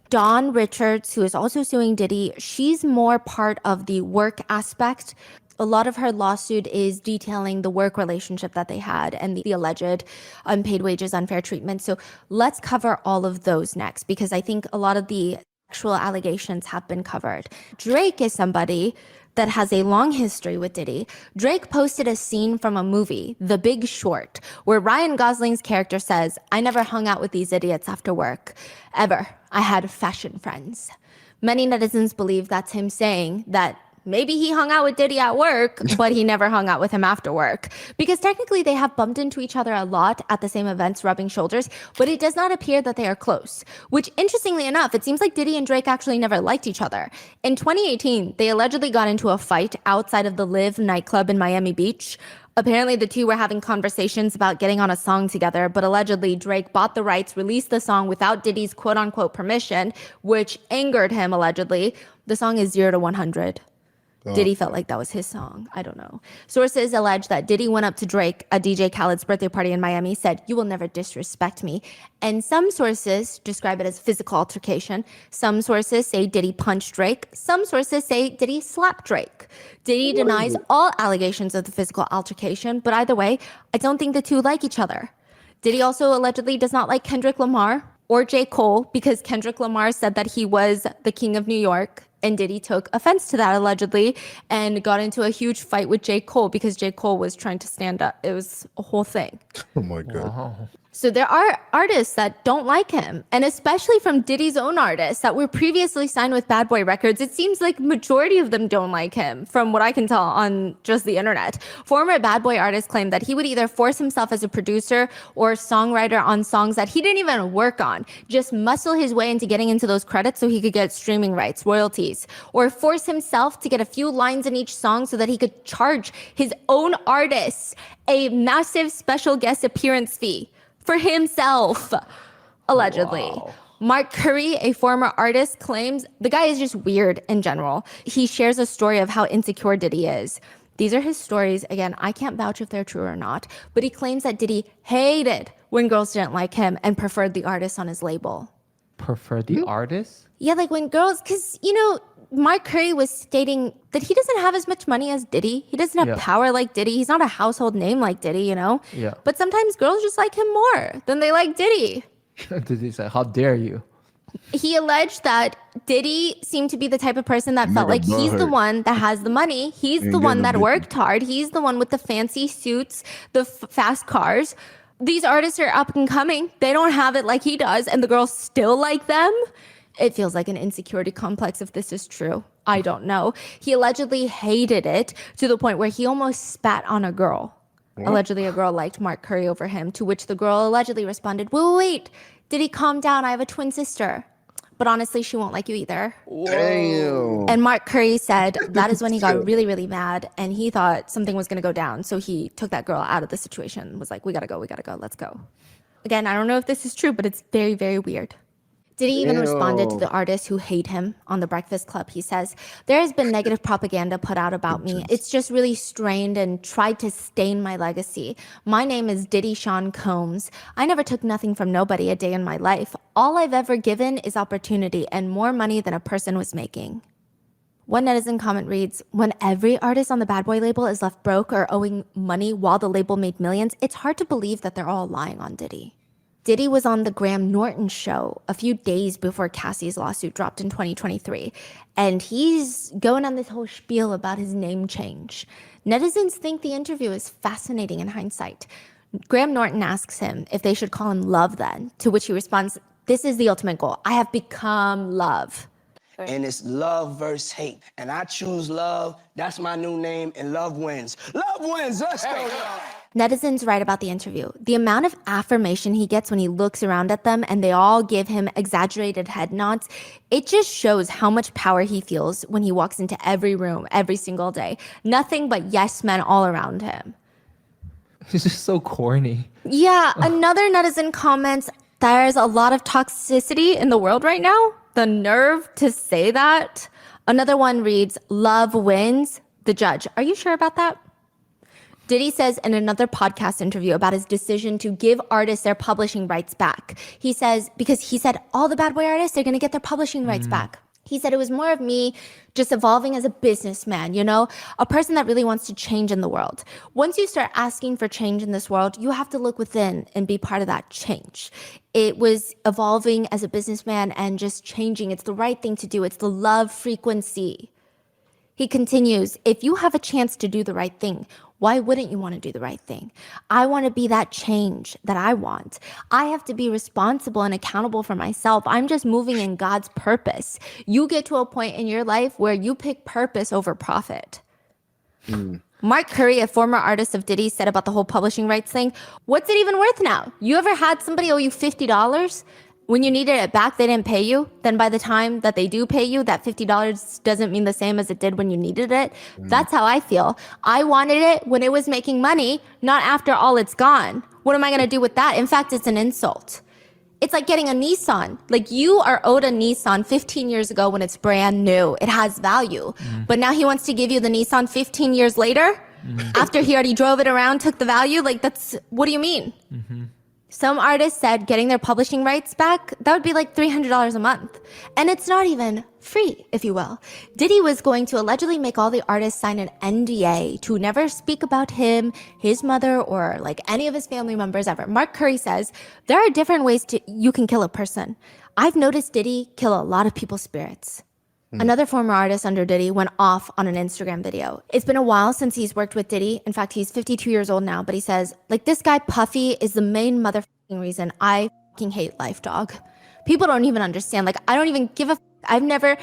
Dawn Richards, who is also suing Diddy, she's more part of the work aspect. A lot of her lawsuit is detailing the work relationship that they had and the alleged unpaid wages, unfair treatment. So let's cover all of those next because I think a lot of the actual allegations have been covered. Drake is somebody that has a long history with Diddy. Drake posted a scene from a movie, The Big Short, where Ryan Gosling's character says, I never hung out with these idiots after work, ever. I had fashion friends. Many netizens believe that's him saying that maybe he hung out with Diddy at work, but he never hung out with him after work. Because technically they have bumped into each other a lot at the same events, rubbing shoulders, but it does not appear that they are close. Which, interestingly enough, it seems like Diddy and Drake actually never liked each other. In 2018, they allegedly got into a fight outside of the Live nightclub in Miami Beach. Apparently, the two were having conversations about getting on a song together, but allegedly Drake bought the rights, released the song without Diddy's quote-unquote permission, which angered him, allegedly. The song is 0 to 100. Diddy felt like that was his song. I don't know. Sources allege that Diddy went up to Drake at DJ Khaled's birthday party in Miami, said, you will never disrespect me. And some sources describe it as physical altercation. Some sources say Diddy punched Drake. Some sources say Diddy slapped Drake. Diddy denies all allegations of the physical altercation, but either way, I don't think the two like each other. Diddy also allegedly does not like Kendrick Lamar or J. Cole because Kendrick Lamar said that he was the king of New York And Diddy took offense to that allegedly and got into a huge fight with J. Cole because J. Cole was trying to stand up. It was a whole thing. Oh my God. Wow. So there are artists that don't like him, and especially from Diddy's own artists that were previously signed with Bad Boy Records. It seems like majority of them don't like him, from what I can tell on just the internet. Former Bad Boy artists claim that he would either force himself as a producer or songwriter on songs that he didn't even work on, just muscle his way into getting into those credits so he could get streaming rights, royalties, or force himself to get a few lines in each song so that he could charge his own artists a massive special guest appearance fee for himself, allegedly. Wow. Mark Curry, a former artist, claims the guy is just weird in general. He shares a story of how insecure Diddy is. These are his stories. Again, I can't vouch if they're true or not, but he claims that Diddy hated when girls didn't like him and preferred the artist on his label. Prefer the artist? Yeah, like when girls, because, Mark Curry was stating that he doesn't have as much money as Diddy. He doesn't have power like Diddy. He's not a household name like Diddy, Yeah. But sometimes girls just like him more than they like Diddy. Diddy said, "How dare you?" He alleged that Diddy seemed to be the type of person that felt like he's the one that has the money. He's the one that worked hard. He's the one with the fancy suits, the fast cars. These artists are up and coming. They don't have it like he does, and the girls still like them. It feels like an insecurity complex if this is true. I don't know. He allegedly hated it to the point where he almost spat on a girl. What? Allegedly, a girl liked Mark Curry over him, to which the girl allegedly responded, wait, did he calm down? I have a twin sister. But honestly, she won't like you either. Damn. And Mark Curry said that is when he got really, really mad, and he thought something was going to go down. So he took that girl out of the situation, was like, we got to go, let's go. Again, I don't know if this is true, but it's very, very weird. Diddy even responded to the artists who hate him on The Breakfast Club. He says, there has been negative propaganda put out about me. It's just really strained and tried to stain my legacy. My name is Diddy Sean Combs. I never took nothing from nobody a day in my life. All I've ever given is opportunity and more money than a person was making. One netizen comment reads, when every artist on the Bad Boy label is left broke or owing money while the label made millions, it's hard to believe that they're all lying on Diddy. Diddy was on the Graham Norton show a few days before Cassie's lawsuit dropped in 2023, and he's going on this whole spiel about his name change. Netizens think the interview is fascinating in hindsight. Graham Norton asks him if they should call him Love then, to which he responds, this is the ultimate goal. I have become love. And it's love versus hate. And I choose love. That's my new name, and love wins. Love wins, let's go. Netizens write about the interview. The amount of affirmation he gets when he looks around at them and they all give him exaggerated head nods, it just shows how much power he feels when he walks into every room every single day. Nothing but yes men all around him. He's just so corny. Yeah, another netizen comments, there's a lot of toxicity in the world right now. The nerve to say that. Another one reads, love wins, the judge. Are you sure about that? Diddy says in another podcast interview about his decision to give artists their publishing rights back. He says, because he said all the Bad Boy artists, they're going to get their publishing rights back. He said it was more of me just evolving as a businessman, a person that really wants to change in the world. Once you start asking for change in this world, you have to look within and be part of that change. It was evolving as a businessman and just changing. It's the right thing to do. It's the love frequency. He continues, if you have a chance to do the right thing, why wouldn't you want to do the right thing? I want to be that change that I want. I have to be responsible and accountable for myself. I'm just moving in God's purpose. You get to a point in your life where you pick purpose over profit. Mark Curry, a former artist of Diddy, said about the whole publishing rights thing, what's it even worth now? You ever had somebody owe you $50? When you needed it back, they didn't pay you. Then by the time that they do pay you, that $50 doesn't mean the same as it did when you needed it. That's how I feel. I wanted it when it was making money, not after all it's gone. What am I going to do with that? In fact, it's an insult. It's like getting a Nissan. Like you are owed a Nissan 15 years ago when it's brand new. It has value. But now he wants to give you the Nissan 15 years later after he already drove it around, took the value. Like that's, what do you mean? Some artists said getting their publishing rights back, that would be like $300 a month. And it's not even free, if you will. Diddy was going to allegedly make all the artists sign an NDA to never speak about him, his mother, or like any of his family members ever. Mark Curry says, there are different ways you can kill a person. I've noticed Diddy kill a lot of people's spirits. Another former artist under Diddy went off on an Instagram video. It's been a while since he's worked with Diddy. In fact, he's 52 years old now, but he says, like, this guy Puffy is the main motherfucking reason I fucking hate life, dog. People don't even understand. Like, I don't even give a I've never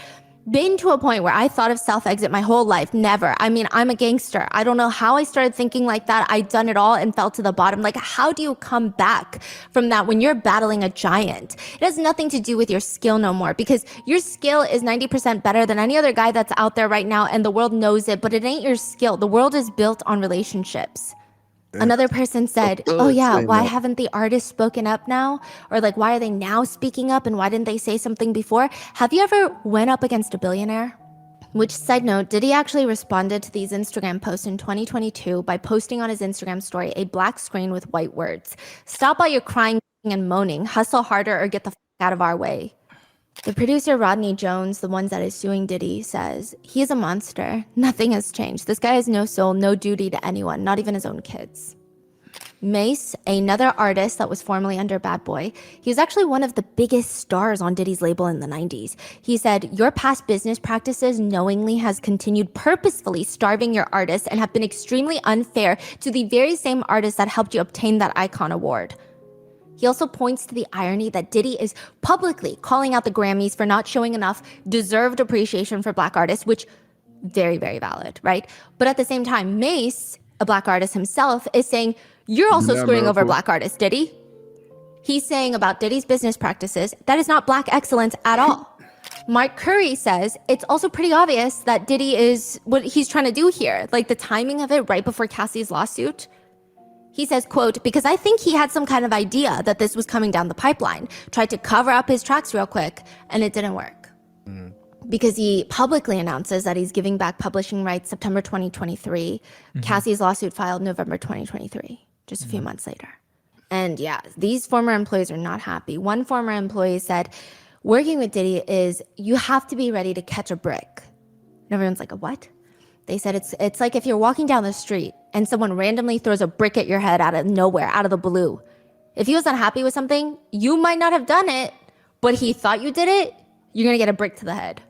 been to a point where I thought of self-exit my whole life. Never. I mean, I'm a gangster. I don't know how I started thinking like that. I'd done it all and fell to the bottom. Like, how do you come back from that when you're battling a giant? It has nothing to do with your skill no more, because your skill is 90% better than any other guy that's out there right now, and the world knows it, but it ain't your skill. The world is built on relationships. Another person said, oh yeah, why haven't the artists spoken up now? Or like, why are they now speaking up and why didn't they say something before? Have you ever went up against a billionaire? Which, side note, Diddy actually responded to these Instagram posts in 2022 by posting on his Instagram story a black screen with white words. Stop all your crying and moaning, hustle harder or get the out of our way. The producer Rodney Jones, the one that is suing Diddy, says, he is a monster. Nothing has changed. This guy has no soul, no duty to anyone, not even his own kids. Mace, another artist that was formerly under Bad Boy, he was actually one of the biggest stars on Diddy's label in the 90s. He said, your past business practices knowingly has continued purposefully starving your artists and have been extremely unfair to the very same artists that helped you obtain that Icon Award. He also points to the irony that Diddy is publicly calling out the Grammys for not showing enough deserved appreciation for black artists, which very, very valid, right? But at the same time, Mace, a black artist himself, is saying, you're also screwing over black artists, Diddy. He's saying about Diddy's business practices, that is not black excellence at all. Mark Curry says it's also pretty obvious that Diddy is what he's trying to do here, like the timing of it right before Cassie's lawsuit. He says, quote, because I think he had some kind of idea that this was coming down the pipeline, tried to cover up his tracks real quick, and it didn't work. Because he publicly announces that he's giving back publishing rights September 2023. Cassie's lawsuit filed November 2023, just a few months later. And yeah, these former employees are not happy. One former employee said, working with Diddy is you have to be ready to catch a brick. And everyone's like, a what? They said it's like if you're walking down the street and someone randomly throws a brick at your head out of nowhere, out of the blue. If he was unhappy with something, you might not have done it, but he thought you did it, you're gonna get a brick to the head.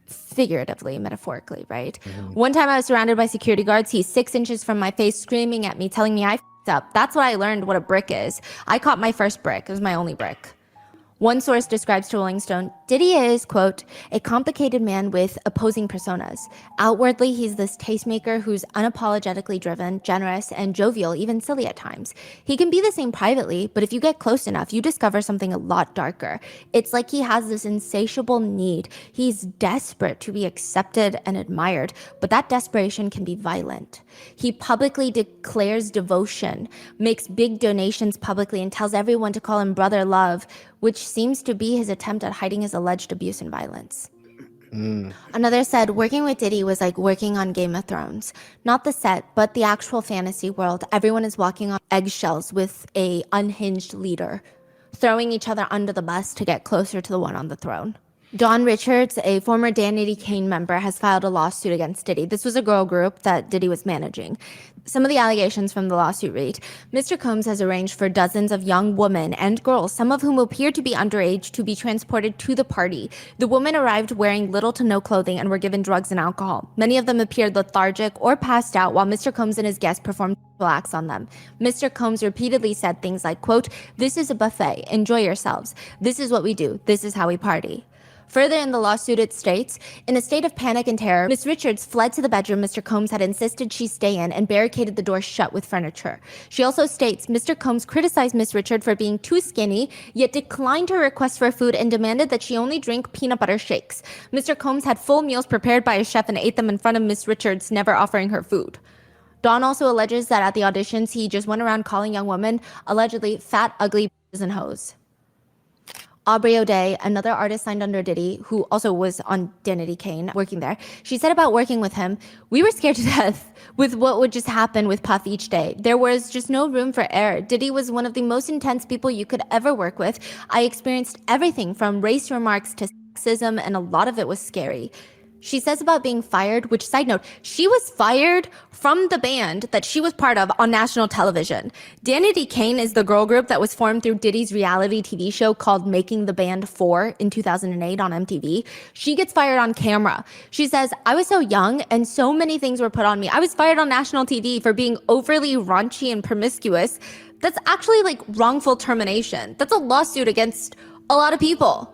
Figuratively, metaphorically, right? One time I was surrounded by security guards. He's 6 inches from my face, screaming at me, telling me I f***ed up. That's what I learned what a brick is. I caught my first brick. It was my only brick. One source describes to Rolling Stone, Diddy is, quote, a complicated man with opposing personas. Outwardly, he's this tastemaker who's unapologetically driven, generous, and jovial, even silly at times. He can be the same privately, but if you get close enough, you discover something a lot darker. It's like he has this insatiable need. He's desperate to be accepted and admired, but that desperation can be violent. He publicly declares devotion, makes big donations publicly, and tells everyone to call him Brother Love, which seems to be his attempt at hiding his alleged abuse and violence. Another said, working with Diddy was like working on Game of Thrones. Not the set, but the actual fantasy world. Everyone is walking on eggshells with a unhinged leader, throwing each other under the bus to get closer to the one on the throne. Dawn Richards, a former Danity Kane member, has filed a lawsuit against Diddy. This was a girl group that Diddy was managing. Some of the allegations from the lawsuit read, Mr. Combs has arranged for dozens of young women and girls, some of whom appear to be underage, to be transported to the party. The women arrived wearing little to no clothing and were given drugs and alcohol. Many of them appeared lethargic or passed out while Mr. Combs and his guests performed acts on them. Mr. Combs repeatedly said things like, quote, this is a buffet. Enjoy yourselves. This is what we do. This is how we party. Further in the lawsuit, it states, in a state of panic and terror, Ms. Richards fled to the bedroom Mr. Combs had insisted she stay in and barricaded the door shut with furniture. She also states Mr. Combs criticized Ms. Richards for being too skinny, yet declined her request for food and demanded that she only drink peanut butter shakes. Mr. Combs had full meals prepared by a chef and ate them in front of Ms. Richards, never offering her food. Dawn also alleges that at the auditions, he just went around calling young women, allegedly fat, ugly bitches and hoes. Aubrey O'Day, another artist signed under Diddy, who also was on Danity Kane, working there, she said about working with him, we were scared to death with what would just happen with Puff each day. There was just no room for error. Diddy was one of the most intense people you could ever work with. I experienced everything from race remarks to sexism, and a lot of it was scary. She says about being fired, which, side note, she was fired from the band that she was part of on national television. Danity Kane is the girl group that was formed through Diddy's reality TV show called Making the Band 4 in 2008 on MTV. She gets fired on camera. She says, I was so young and so many things were put on me. I was fired on national TV for being overly raunchy and promiscuous. That's actually like wrongful termination. That's a lawsuit against a lot of people.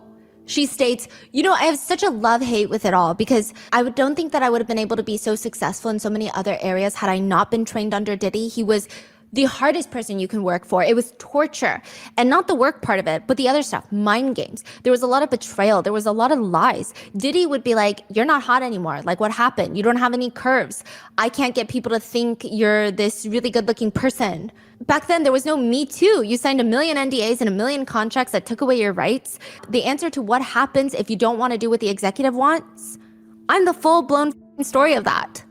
She states, I have such a love-hate with it all because I don't think that I would have been able to be so successful in so many other areas had I not been trained under Diddy. He was the hardest person you can work for. It was torture, and not the work part of it, but the other stuff, mind games. There was a lot of betrayal. There was a lot of lies. Diddy would be like, you're not hot anymore. Like, what happened? You don't have any curves. I can't get people to think you're this really good-looking person. Back then, there was no Me Too. You signed 1 million NDAs and 1 million contracts that took away your rights. The answer to what happens if you don't want to do what the executive wants, I'm the full-blown story of that.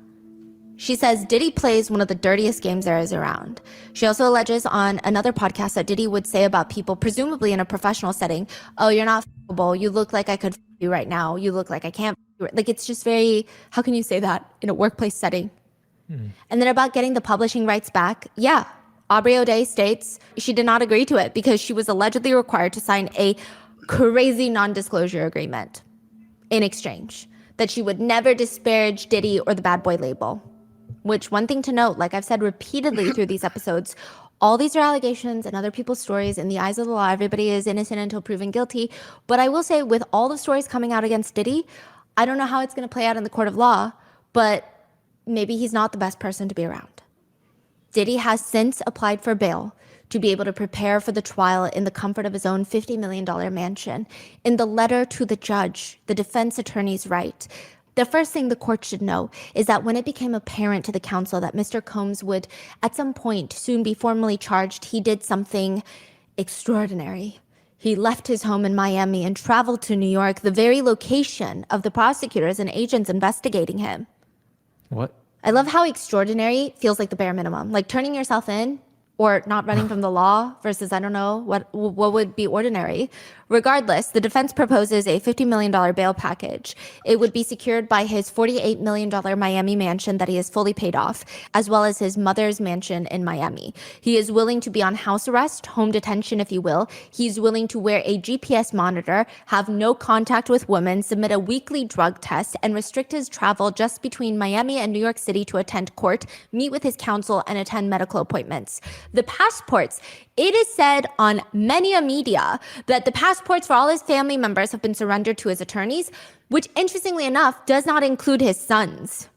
She says Diddy plays one of the dirtiest games there is around. She also alleges on another podcast that Diddy would say about people, presumably in a professional setting, oh, you're not f***able. You look like I could f*** you right now. You look like I can't f*** you. Like, it's just very, how can you say that in a workplace setting? And then about getting the publishing rights back, yeah. Aubrey O'Day states she did not agree to it because she was allegedly required to sign a crazy non-disclosure agreement in exchange, that she would never disparage Diddy or the Bad Boy label. Which, one thing to note, like I've said repeatedly through these episodes, all these are allegations and other people's stories. In the eyes of the law, everybody is innocent until proven guilty. But I will say, with all the stories coming out against Diddy, I don't know how it's going to play out in the court of law, but maybe he's not the best person to be around. Diddy has since applied for bail to be able to prepare for the trial in the comfort of his own $50 million mansion. In the letter to the judge, the defense attorneys write, the first thing the court should know is that when it became apparent to the counsel that Mr. Combs would at some point soon be formally charged, he did something extraordinary. He left his home in Miami and traveled to New York, the very location of the prosecutors and agents investigating him. What? I love how extraordinary feels like the bare minimum. Like turning yourself in or not running from the law versus, I don't know, what would be ordinary. Regardless, the defense proposes a $50 million bail package. It would be secured by his $48 million Miami mansion that he has fully paid off, as well as his mother's mansion in Miami. He is willing to be on house arrest, home detention, if you will. He's willing to wear a GPS monitor, have no contact with women, submit a weekly drug test, and restrict his travel just between Miami and New York City to attend court, meet with his counsel, and attend medical appointments. The passports, it is said on many a media that the passports for all his family members have been surrendered to his attorneys, which interestingly enough does not include his sons.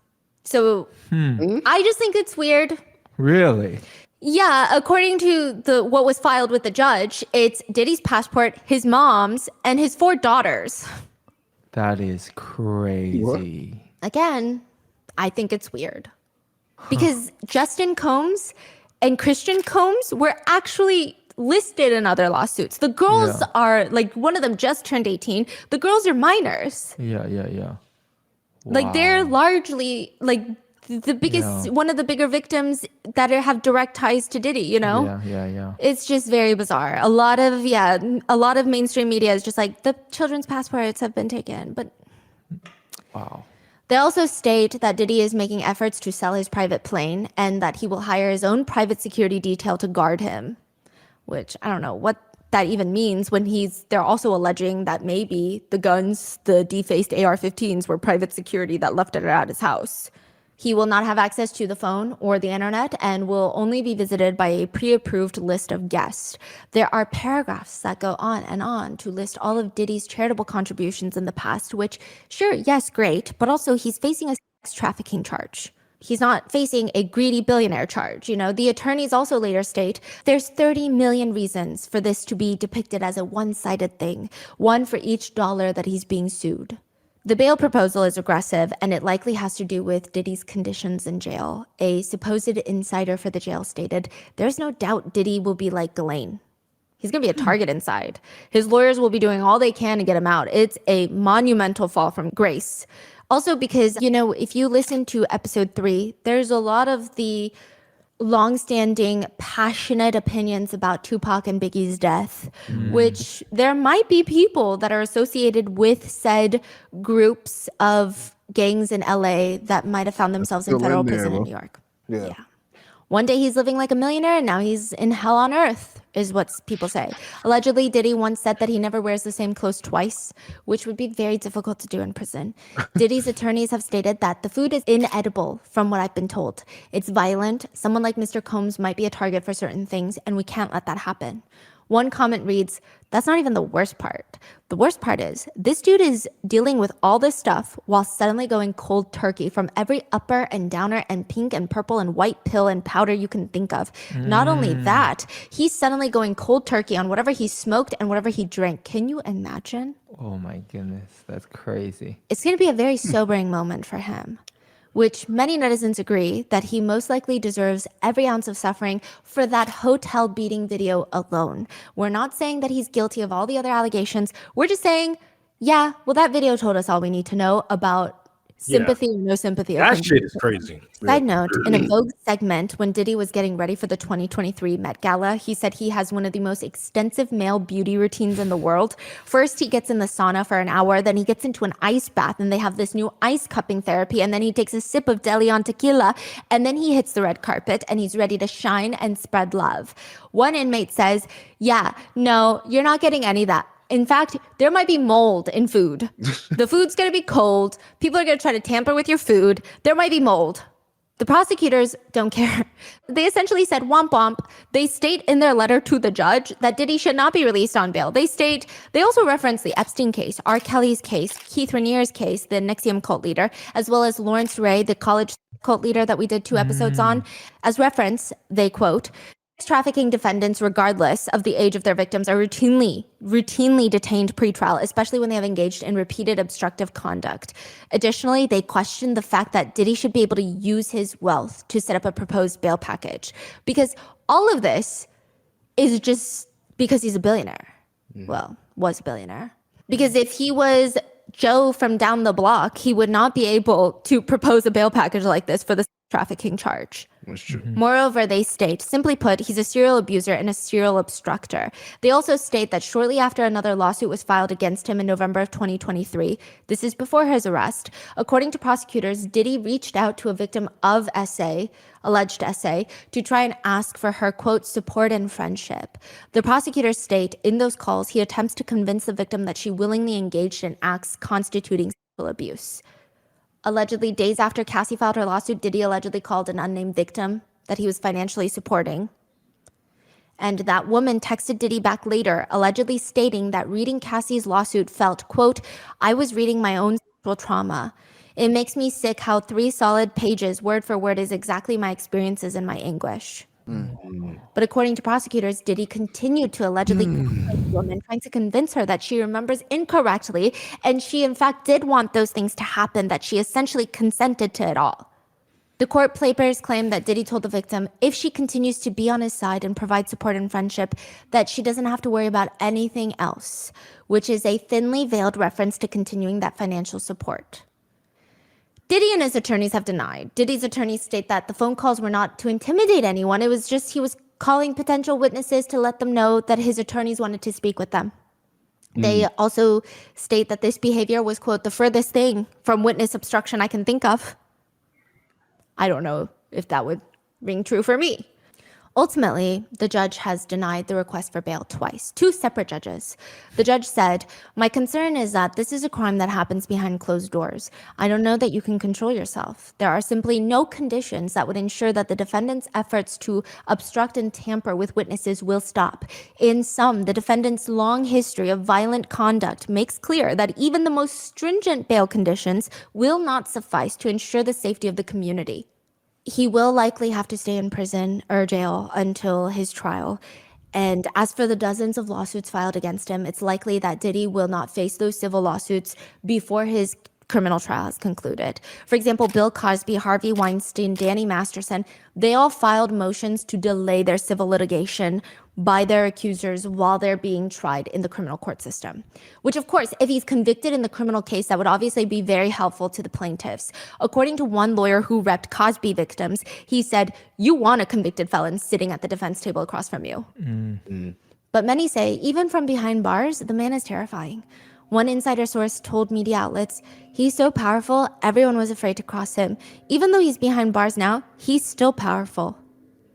So I just think it's weird. Really? Yeah, according to what was filed with the judge, it's Diddy's passport, his mom's, and his 4 daughters. That is crazy. Again, I think it's weird. Because Justin Combs and Christian Combs were actually listed in other lawsuits. The girls are, like, one of them just turned 18. The girls are minors. Yeah. Like, they're largely, like, the biggest, one of the bigger victims that have direct ties to Diddy, Yeah. It's just very bizarre. A lot of mainstream media is just like, the children's passports have been taken, but... Wow. They also state that Diddy is making efforts to sell his private plane and that he will hire his own private security detail to guard him, which I don't know what that even means when they're also alleging that maybe the guns, the defaced AR-15s, were private security that left it at his house. He will not have access to the phone or the internet and will only be visited by a pre-approved list of guests. There are paragraphs that go on and on to list all of Diddy's charitable contributions in the past, which, sure, yes, great, but also he's facing a sex trafficking charge. He's not facing a greedy billionaire charge. The attorneys also later state there's 30 million reasons for this to be depicted as a one-sided thing, one for each dollar that he's being sued. The bail proposal is aggressive, and it likely has to do with Diddy's conditions in jail. A supposed insider for the jail stated, there's no doubt Diddy will be like Ghislaine. He's going to be a target inside. His lawyers will be doing all they can to get him out. It's a monumental fall from grace. Also because, if you listen to episode 3, there's a lot of the longstanding, passionate opinions about Tupac and Biggie's death, which there might be people that are associated with said groups of gangs in LA that might have found themselves in federal prison in New York. Yeah. One day he's living like a millionaire, and now he's in hell on earth, is what people say. Allegedly, Diddy once said that he never wears the same clothes twice, which would be very difficult to do in prison. Diddy's attorneys have stated that the food is inedible, from what I've been told. It's violent. Someone like Mr. Combs might be a target for certain things, and we can't let that happen. One comment reads, that's not even the worst part. The worst part is, this dude is dealing with all this stuff while suddenly going cold turkey from every upper and downer and pink and purple and white pill and powder you can think of. Not only that, he's suddenly going cold turkey on whatever he smoked and whatever he drank. Can you imagine? Oh my goodness, that's crazy. It's going to be a very sobering moment for him, which many netizens agree that he most likely deserves every ounce of suffering for that hotel beating video alone. We're not saying that he's guilty of all the other allegations. We're just saying, yeah, well, that video told us all we need to know about sympathy or no sympathy. That shit is crazy. Side note, in a Vogue segment, when Diddy was getting ready for the 2023 Met Gala, he said he has one of the most extensive male beauty routines in the world. First, he gets in the sauna for an hour, then he gets into an ice bath, and they have this new ice cupping therapy, and then he takes a sip of De Leon tequila, and then he hits the red carpet, and he's ready to shine and spread love. One inmate says, yeah, no, you're not getting any of that. In fact, there might be mold in food. The food's going to be cold. People are going to try to tamper with your food. There might be mold. The prosecutors don't care. They essentially said womp womp. They state in their letter to the judge that Diddy should not be released on bail. They also reference the Epstein case, R. Kelly's case, Keith Raniere's case, the NXIVM cult leader, as well as Lawrence Ray, the college cult leader that we did 2 episodes on. As reference, they quote, trafficking defendants, regardless of the age of their victims, are routinely detained pretrial, especially when they have engaged in repeated obstructive conduct. Additionally, they questioned the fact that Diddy should be able to use his wealth to set up a proposed bail package, because all of this is just because he's a billionaire. Well, was a billionaire. Because if he was Joe from down the block, he would not be able to propose a bail package like this for the trafficking charge. That's true. Moreover, they state, simply put, he's a serial abuser and a serial obstructor. They also state that shortly after another lawsuit was filed against him in November of 2023, this is before his arrest, according to prosecutors, Diddy reached out to a victim of alleged SA, to try and ask for her, quote, support and friendship. The prosecutors state, in those calls, he attempts to convince the victim that she willingly engaged in acts constituting sexual abuse. Allegedly, days after Cassie filed her lawsuit, Diddy allegedly called an unnamed victim that he was financially supporting. And that woman texted Diddy back later, allegedly stating that reading Cassie's lawsuit felt, quote, I was reading my own sexual trauma. It makes me sick how 3 solid pages, word for word, is exactly my experiences and my anguish. But according to prosecutors, Diddy continued to allegedly contact the woman, trying to convince her that she remembers incorrectly, and she in fact did want those things to happen, that she essentially consented to it all. The court papers claim that Diddy told the victim, if she continues to be on his side and provide support and friendship, that she doesn't have to worry about anything else, which is a thinly veiled reference to continuing that financial support. Diddy and his attorneys have denied. Diddy's attorneys state that the phone calls were not to intimidate anyone. It was just he was calling potential witnesses to let them know that his attorneys wanted to speak with them. They also state that this behavior was, quote, the furthest thing from witness obstruction I can think of. I don't know if that would ring true for me. Ultimately, the judge has denied the request for bail twice, 2 separate judges. The judge said, my concern is that this is a crime that happens behind closed doors. I don't know that you can control yourself. There are simply no conditions that would ensure that the defendant's efforts to obstruct and tamper with witnesses will stop. In sum, the defendant's long history of violent conduct makes clear that even the most stringent bail conditions will not suffice to ensure the safety of the community. He will likely have to stay in prison or jail until his trial. And as for the dozens of lawsuits filed against him, it's likely that Diddy will not face those civil lawsuits before his criminal trial has concluded. For example, Bill Cosby, Harvey Weinstein, Danny Masterson, they all filed motions to delay their civil litigation by their accusers while they're being tried in the criminal court system. Which, of course, if he's convicted in the criminal case, that would obviously be very helpful to the plaintiffs. According to one lawyer who repped Cosby victims, he said, you want a convicted felon sitting at the defense table across from you. But many say, even from behind bars, the man is terrifying. One insider source told media outlets, "He's so powerful, everyone was afraid to cross him. Even though he's behind bars now, he's still powerful.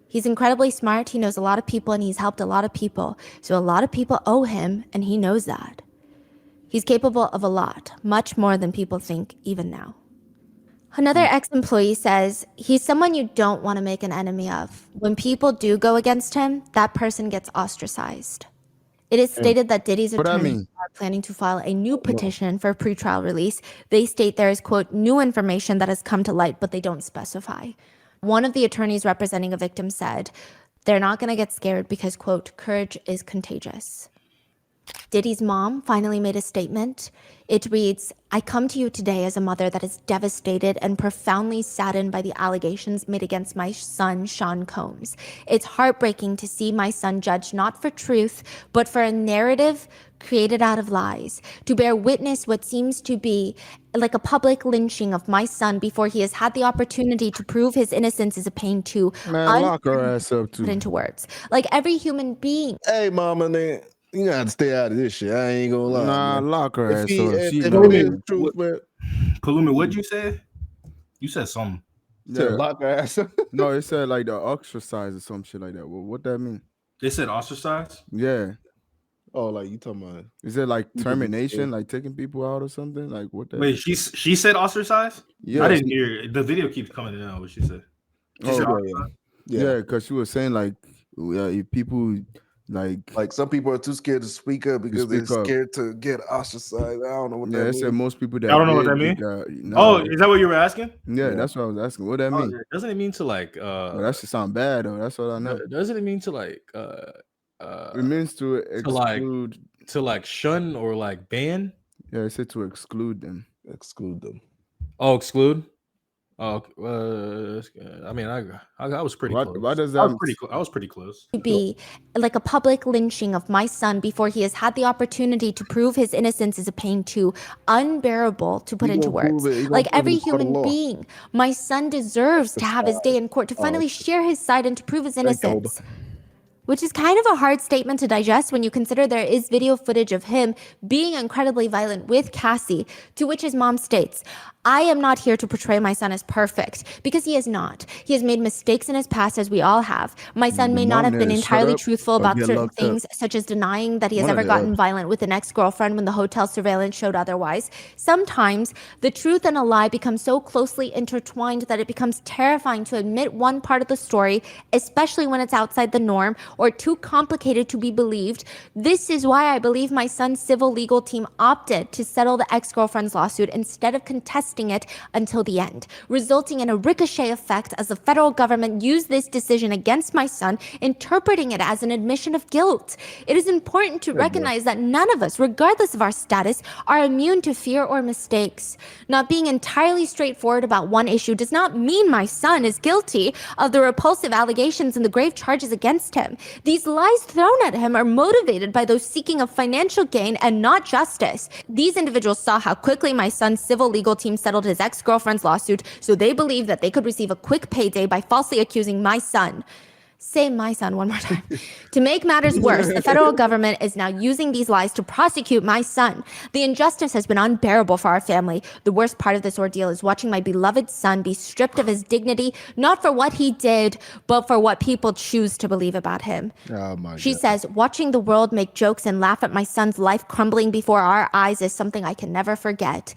He's incredibly smart, he knows a lot of people, and he's helped a lot of people. So a lot of people owe him, and he knows that. He's capable of a lot, much more than people think even now." Another ex-employee says, "He's someone you don't want to make an enemy of. When people do go against him, that person gets ostracized." It is stated that Diddy's What that attorneys mean? are planning to file a new petition for pretrial release. They state there is, quote, "new information that has come to light," but they don't specify. One of the attorneys representing a victim said, "They're not going to get scared because, quote, courage is contagious." Diddy's mom finally made a statement. It reads, "I come to you today as a mother that is devastated and profoundly saddened by the allegations made against my son, Sean Combs. It's heartbreaking to see my son judged not for truth, but for a narrative created out of lies, to bear witness what seems to be like a public lynching of my son before he has had the opportunity to prove his innocence is a pain too." Man, lock her ass up Put too. into words. Like every human being. Hey, mama, man, you gotta stay out of this shit. I ain't gonna lie. Nah, man. lock her If ass he, up. if, She if know. it is truth, man. Palumi, what'd you say? You said something. Yeah. Lock her ass up. No, it said like the ostracized or some shit like that. What that mean? They said ostracized? Yeah. Oh, like you talking about? Is it like People termination, just- like taking people out or something? Like what that? Wait, she said ostracized? Yeah. I didn't hear it. The video keeps coming in and out what she said. She said ostracized? Yeah, because she was saying like if people like some people are too scared to speak up because they're speak up. scared to get ostracized. I don't know what Yeah, that it means. said most people that I don't know what that did means. got- Oh, nah. is that what you were asking? Yeah, that's what I was asking. What that Oh, mean? yeah. Doesn't it mean to like Well, that should sound bad though. That's what I know. doesn't it mean to like It means to exclude. to like shun or like ban? Yeah, it said to exclude them. Exclude them. Oh, exclude. Oh, I mean, I was pretty close. Why does I was that? pretty close. I was pretty close. To be like a public lynching of my son before he has had the opportunity to prove his innocence is a pain too unbearable to put He into gonna prove words. it. He gonna Like prove it every in court of human law. being, my son deserves to have his day in court to finally share his side and to prove his innocence. Which is kind of a hard statement to digest when you consider there is video footage of him being incredibly violent with Cassie, to which his mom states, "I am not here to portray my son as perfect, because he is not. He has made mistakes in his past, as we all have. My son may not have been entirely truthful about certain things, such as denying that he has ever gotten violent with an ex-girlfriend when the hotel surveillance showed otherwise. Sometimes the truth and a lie become so closely intertwined that it becomes terrifying to admit one part of the story, especially when it's outside the norm or too complicated to be believed. This is why I believe my son's civil legal team opted to settle the ex-girlfriend's lawsuit instead of contesting it until the end, resulting in a ricochet effect as the federal government used this decision against my son, interpreting it as an admission of guilt. It is important to recognize that none of us, regardless of our status, are immune to fear or mistakes. Not being entirely straightforward about one issue does not mean my son is guilty of the repulsive allegations and the grave charges against him. These lies thrown at him are motivated by those seeking a financial gain and not justice. These individuals saw how quickly my son's civil legal team settled his ex-girlfriend's lawsuit, so they believed that they could receive a quick payday by falsely accusing my son. Say my son one more time. To make matters worse, the federal government is now using these lies to prosecute my son. The injustice has been unbearable for our family. The worst part of this ordeal is watching my beloved son be stripped of his dignity, not for what he did, but for what people choose to believe about him. Oh my She God. says, watching the world make jokes and laugh at my son's life crumbling before our eyes is something I can never forget.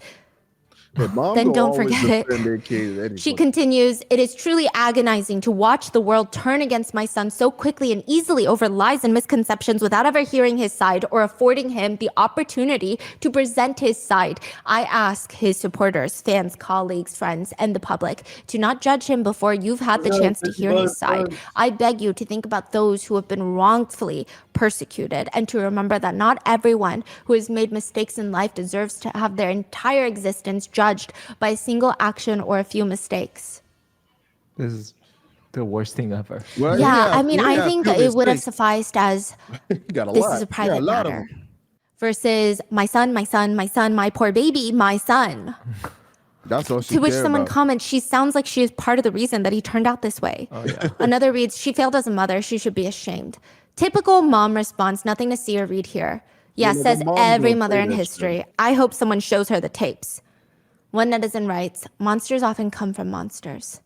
But moms Then will don't always forget it. defend their kids at any She point. continues, "It is truly agonizing to watch the world turn against my son so quickly and easily over lies and misconceptions without ever hearing his side or affording him the opportunity to present his side. I ask his supporters, fans, colleagues, friends, and the public to not judge him before you've had the chance to hear his side. I beg you to think about those who have been wrongfully persecuted and to remember that not everyone who has made mistakes in life deserves to have their entire existence judged by a single action or a few mistakes." This is the worst thing ever. Well, Yeah, I mean, I think it would have sufficed as Got a this lot. is a private lot of matter versus my son, my son, my son, my poor baby, my son. That's all she To which cared someone about. comments, she sounds like she is part of the reason that he turned out this way. Oh yeah. Another reads, she failed as a mother, she should be ashamed. Typical mom response, nothing to see or read here. Yeah, You know, the says mom every gonna mother say in that shit. history. I hope someone shows her the tapes. One netizen writes, monsters often come from monsters.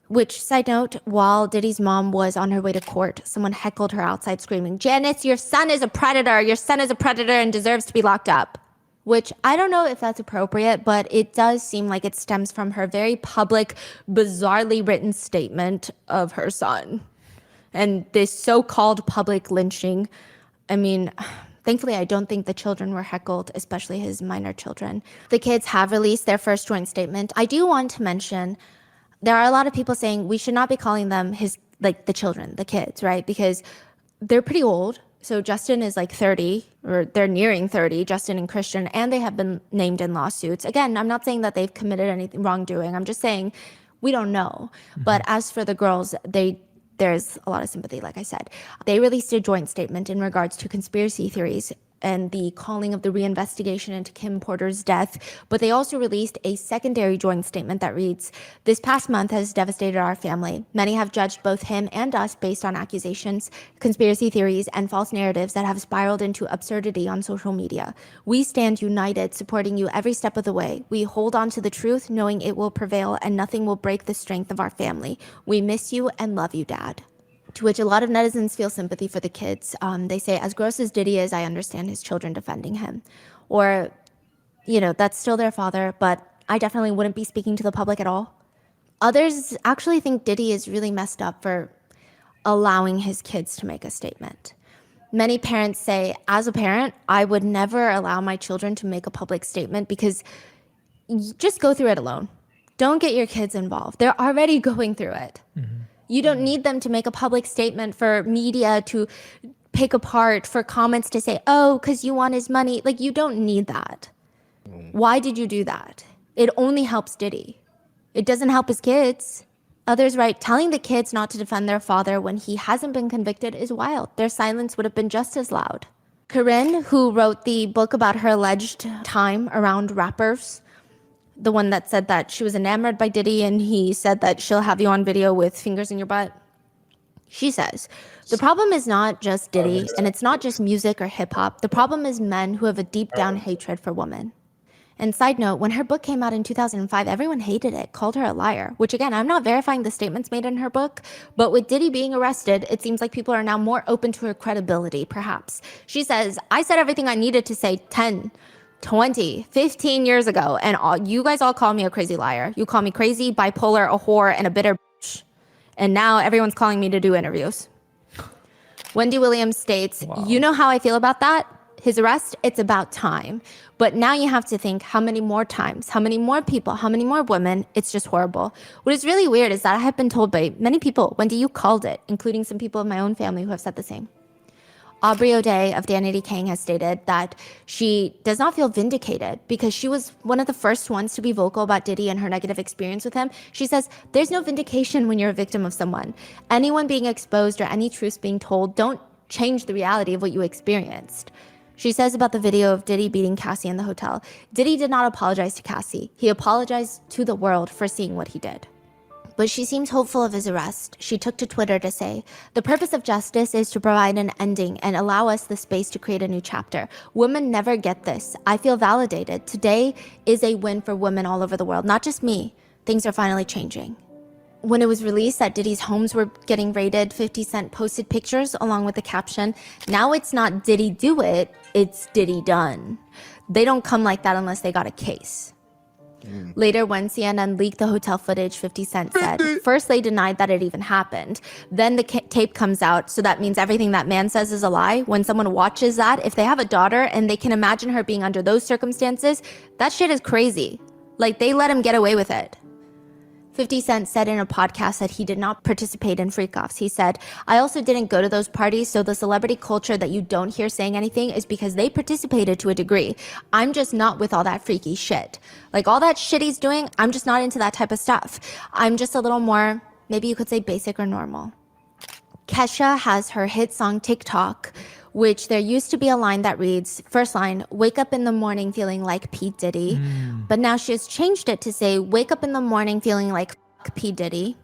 Which, side note, while Diddy's mom was on her way to court, someone heckled her outside screaming, Janice, your son is a predator. Your son is a predator and deserves to be locked up. Which I don't know if that's appropriate, but it does seem like it stems from her very public, bizarrely written statement of her son. And this so-called public lynching, I mean, thankfully, I don't think the children were heckled, especially his minor children. The kids have released their first joint statement. I do want to mention, there are a lot of people saying we should not be calling them the children, the kids, right? Because they're pretty old. So Justin is like 30, or they're nearing 30, Justin and Christian, and they have been named in lawsuits. Again, I'm not saying that they've committed anything wrongdoing. I'm just saying we don't know. But as for the girls, there's a lot of sympathy, like I said. They released a joint statement in regards to conspiracy theories and the calling of the reinvestigation into Kim Porter's death. But they also released a secondary joint statement that reads, this past month has devastated our family. Many have judged both him and us based on accusations, conspiracy theories, and false narratives that have spiraled into absurdity on social media. We stand united, supporting you every step of the way. We hold on to the truth, knowing it will prevail and nothing will break the strength of our family. We miss you and love you, Dad. To which a lot of netizens feel sympathy for the kids. They say, as gross as Diddy is, I understand his children defending him. Or, that's still their father, but I definitely wouldn't be speaking to the public at all. Others actually think Diddy is really messed up for allowing his kids to make a statement. Many parents say, as a parent, I would never allow my children to make a public statement because just go through it alone. Don't get your kids involved. They're already going through it. You don't need them to make a public statement for media to pick apart, for comments to say, oh, because you want his money. Like, you don't need that. Why did you do that? It only helps Diddy. It doesn't help his kids. Others write, telling the kids not to defend their father when he hasn't been convicted is wild. Their silence would have been just as loud. Corinne, who wrote the book about her alleged time around rappers, the one that said that she was enamored by Diddy and he said that she'll have you on video with fingers in your butt. She says, the problem is not just Diddy and it's not just music or hip hop. The problem is men who have a deep down hatred for women. And side note, when her book came out in 2005, everyone hated it, called her a liar, which again, I'm not verifying the statements made in her book, but with Diddy being arrested, it seems like people are now more open to her credibility, perhaps. She says, I said everything I needed to say 10, 20, 15 years ago, and you guys all call me a crazy liar. You call me crazy, bipolar, a whore, and a bitter bitch. And now everyone's calling me to do interviews. Wendy Williams states, you know how I feel about that? His arrest, it's about time. But now you have to think, how many more times, how many more people, how many more women? It's just horrible. What is really weird is that I have been told by many people, Wendy, you called it, including some people in my own family who have said the same. Aubrey O'Day of Danity Kang has stated that she does not feel vindicated because she was one of the first ones to be vocal about Diddy and her negative experience with him. She says, there's no vindication when you're a victim of someone. Anyone being exposed or any truths being told don't change the reality of what you experienced. She says about the video of Diddy beating Cassie in the hotel, Diddy did not apologize to Cassie. He apologized to the world for seeing what he did. But she seems hopeful of his arrest. She took to Twitter to say, the purpose of justice is to provide an ending and allow us the space to create a new chapter. Women never get this. I feel validated. Today is a win for women all over the world, not just me. Things are finally changing. When it was released that Diddy's homes were getting raided, 50 Cent posted pictures along with the caption, now it's not Diddy do it, it's Diddy done. They don't come like that unless they got a case. Later, when CNN leaked the hotel footage, 50 Cent said, first they denied that it even happened. Then the tape comes out, so that means everything that man says is a lie. When someone watches that, if they have a daughter and they can imagine her being under those circumstances, that shit is crazy. Like, they let him get away with it. 50 Cent said in a podcast that he did not participate in freak-offs. He said, I also didn't go to those parties, so the celebrity culture that you don't hear saying anything is because they participated to a degree. I'm just not with all that freaky shit. Like, all that shit he's doing, I'm just not into that type of stuff. I'm just a little more, maybe you could say basic or normal. Kesha has her hit song TikTok, which there used to be a line that reads, first line, wake up in the morning feeling like P. Diddy. But now she has changed it to say, wake up in the morning feeling like P. Diddy.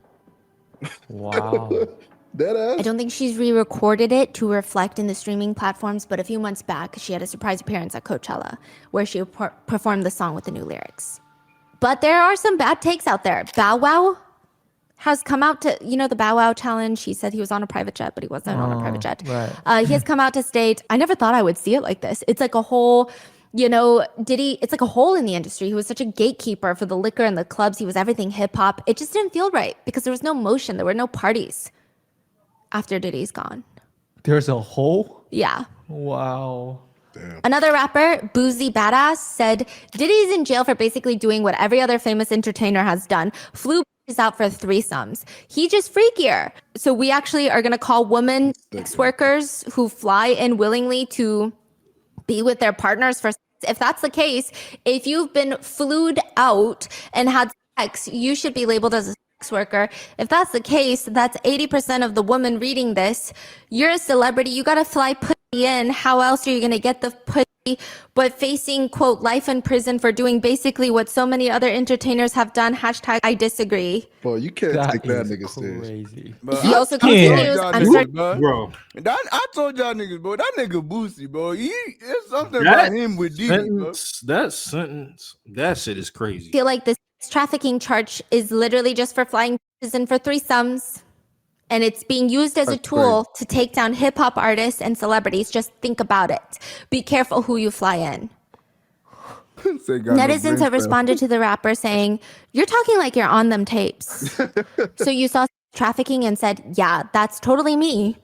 Wow. I don't think she's re-recorded it to reflect in the streaming platforms, but a few months back, she had a surprise appearance at Coachella where she performed the song with the new lyrics. But there are some bad takes out there. Bow Wow has come out to, the Bow Wow challenge. He said he was on a private jet, but he wasn't on a private jet. Right. He has come out to state, I never thought I would see it like this. It's like a whole, Diddy, it's like a hole in the industry. He was such a gatekeeper for the liquor and the clubs. He was everything hip hop. It just didn't feel right because there was no motion. There were no parties after Diddy's gone. There's a hole? Yeah. Wow. Another rapper, Boozy Badass, said Diddy's in jail for basically doing what every other famous entertainer has done. Flew out for threesomes. He just freakier. So we actually are going to call women sex workers who fly in willingly to be with their partners for sex. If that's the case, if you've been flued out and had sex, you should be labeled as a sex worker. If that's the case, that's 80% of the women reading this. You're a celebrity. You got to fly pussy in. How else are you going to get the pussy? But facing, quote, life in prison for doing basically what so many other entertainers have done. Hashtag I disagree. Bro, you can't take that nigga serious. He also continues, bro. I told y'all niggas, bro, that nigga Boosie, bro. There's something about him with Diddy, bro. That shit is crazy. I feel like this trafficking charge is literally just for flying prison for threesomes. And it's being used as a tool to take down hip hop artists and celebrities. Just think about it. Be careful who you fly in. Netizens have responded to the rapper saying, "You're talking like you're on them tapes." So you saw trafficking and said, "Yeah, that's totally me."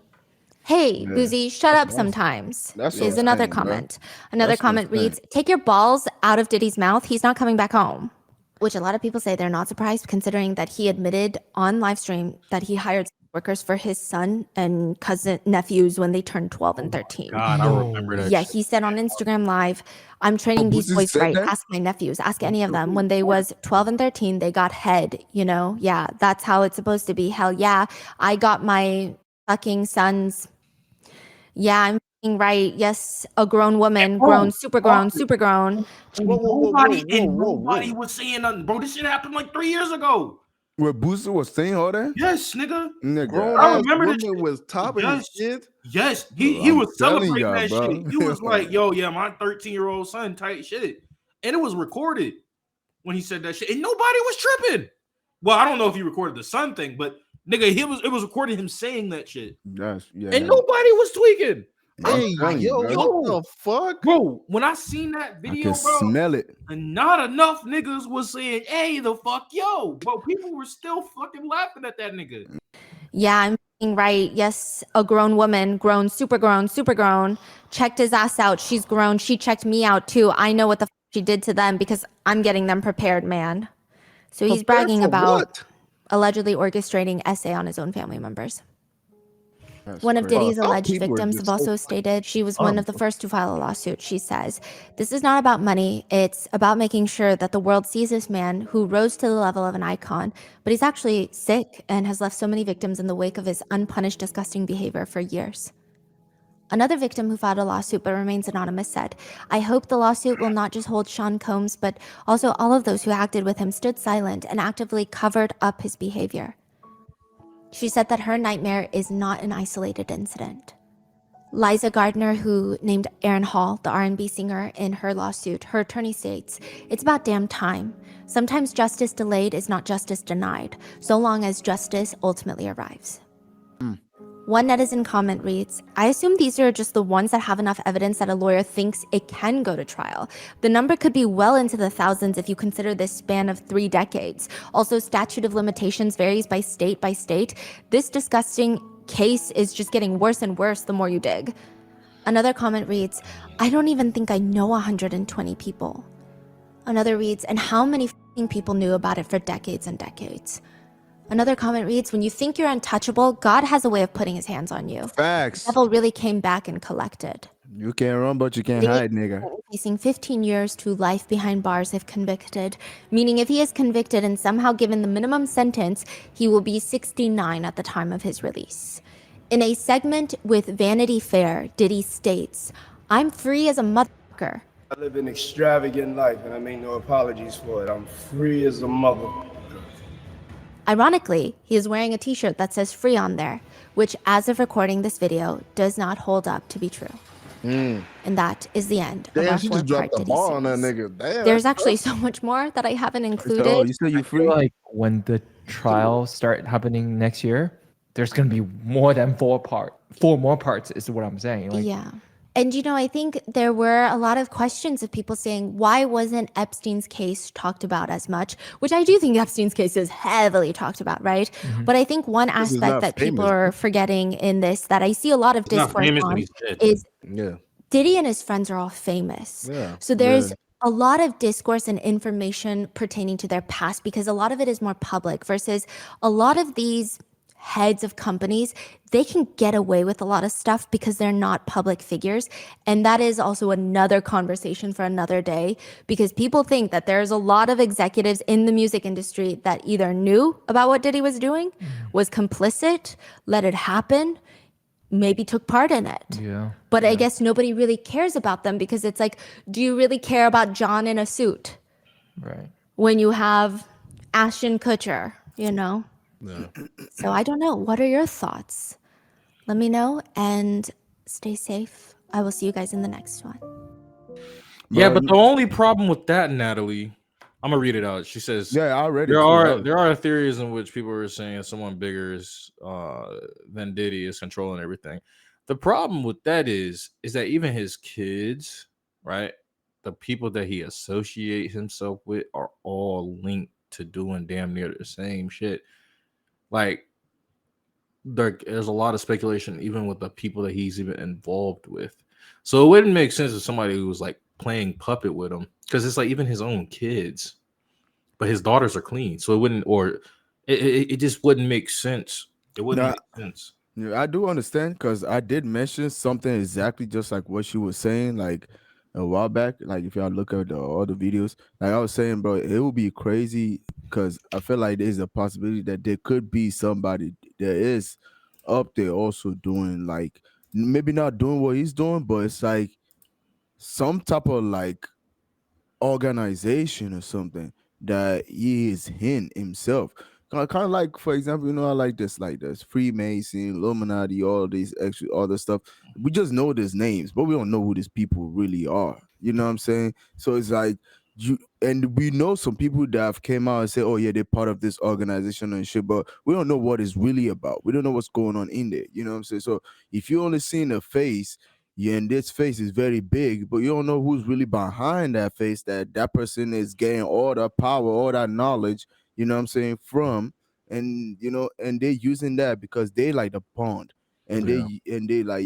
Hey, Boozy, shut up sometimes. Is another comment. Another comment reads, "Take your balls out of Diddy's mouth. He's not coming back home." Which a lot of people say they're not surprised considering that he admitted on live stream that he hired workers for his son and cousin nephews when they turned 12 and 13. God, I remember that. Yeah, he said on Instagram Live, "I'm training these boys right. Ask my nephews, ask any of them. When they was 12 and 13, they got head, Yeah, that's how it's supposed to be. Hell yeah, I got my fucking sons. Yeah, I'm fucking right. Yes, a grown woman, super grown. Nobody was saying nothing, bro. This shit happened like 3 years ago. Where Boosie was saying all that? Yes, nigga. I remember this shit was topping his shit. Yes, he was celebrating that bro. shit. He was like, "Yo, yeah, my 13-year-old son, tight shit," and it was recorded when he said that shit, and nobody was tripping. Well, I don't know if he recorded the son thing, but nigga, it was recording him saying that shit. Yes, yeah. And nobody was tweaking. Hey, yo, what the fuck? Bro, when I seen that video, I can smell it. and not enough niggas was saying, "Hey, the fuck, yo," bro, people were still fucking laughing at that nigga. Yeah, I'm fucking right. Yes, a grown woman, super grown, checked his ass out. She's grown. She checked me out too. I know what the fuck she did to them because I'm getting them prepared, man. So he's bragging about allegedly orchestrating essay on his own family members. One of Diddy's alleged victims have also stated she was one of the first to file a lawsuit. She says, "This is not about money. It's about making sure that the world sees this man who rose to the level of an icon, but he's actually sick and has left so many victims in the wake of his unpunished, disgusting behavior for years." Another victim who filed a lawsuit but remains anonymous said, "I hope the lawsuit will not just hold Sean Combs, but also all of those who acted with him stood silent and actively covered up his behavior." She said that her nightmare is not an isolated incident. Liza Gardner, who named Aaron Hall, the R&B singer, in her lawsuit, her attorney states, "It's about damn time. Sometimes justice delayed is not justice denied, so long as justice ultimately arrives." One netizen comment reads, "I assume these are just the ones that have enough evidence that a lawyer thinks it can go to trial. The number could be well into the thousands if you consider this span of 3 decades. Also, statute of limitations varies by state by state. This disgusting case is just getting worse and worse the more you dig." Another comment reads, "I don't even think I know 120 people." Another reads, "And how many f***ing people knew about it for decades and decades?" Another comment reads, "When you think you're untouchable, God has a way of putting his hands on you." Facts. The devil really came back and collected. You can't run, but you can't hide, nigga. Facing 15 years to life behind bars if convicted, meaning if he is convicted and somehow given the minimum sentence, he will be 69 at the time of his release. In a segment with Vanity Fair, Diddy states, "I'm free as a motherfucker." I live an extravagant life and I make no apologies for it. I'm free as a motherfucker. Ironically, he is wearing a t-shirt that says free on there, which as of recording this video does not hold up to be true. And that is the end of Damn, our she just 4-part dropped the Diddy ball on that series. nigga. Damn, There's that's actually tough. so much more that I haven't Oh, included. you said you I free? feel like when the trials start happening next year, there's gonna be more than 4 more parts. Is what I'm saying. Like, Yeah. And I think there were a lot of questions of people saying, why wasn't Epstein's case talked about as much? Which I do think Epstein's case is heavily talked about, right? But I think one This is aspect not that people famous, are bro. forgetting in this that I see a lot of He's not discourse famous, but on he's dead. is Yeah. Diddy and his friends are all famous. Yeah. So there's a lot of discourse and information pertaining to their past because a lot of it is more public versus a lot of these heads of companies, they can get away with a lot of stuff because they're not public figures. And that is also another conversation for another day because people think that there's a lot of executives in the music industry that either knew about what Diddy was doing, was complicit, let it happen, maybe took part in it. yeah. But I guess nobody really cares about them because it's like, do you really care about John in a suit Right. when you have Ashton Kutcher, Yeah. So I don't know. What are your thoughts? Let me know and stay safe. I will see you guys in the next one. Yeah, but the only problem with that, Natalie, I'm gonna read it out. She says, Yeah, I read it there too. are theories in which people are saying someone bigger is than Diddy is controlling everything. The problem with that is that even his kids, right, the people that he associates himself with are all linked to doing damn near the same shit. Like there's a lot of speculation even with the people that he's even involved with. So it wouldn't make sense if somebody who was like playing puppet with him, because it's like even his own kids, but his daughters are clean, so it wouldn't, or it just wouldn't make sense. It wouldn't Nah, make sense. yeah, I do understand because I did mention something exactly just like what she was saying, like a while back. Like if y'all look at all the videos, like I was saying, bro, it would be crazy because I feel like there's a possibility that there could be somebody that is up there also doing like maybe not doing what he's doing, but it's like some type of like organization or something that he is in himself. Kind of like, for example, I like this Freemason, Illuminati, all these extra other stuff. We just know these names, but we don't know who these people really are. You know what I'm saying? So it's like and we know some people that have came out and say, oh yeah, they're part of this organization and shit, but we don't know what it's really about. We don't know what's going on in there. You know what I'm saying? So if you only seen a face, yeah, and this face is very big, but you don't know who's really behind that face, that person is getting all that power, all that knowledge, you know what I'm saying, from. And and they're using that because they like the bond. And they like,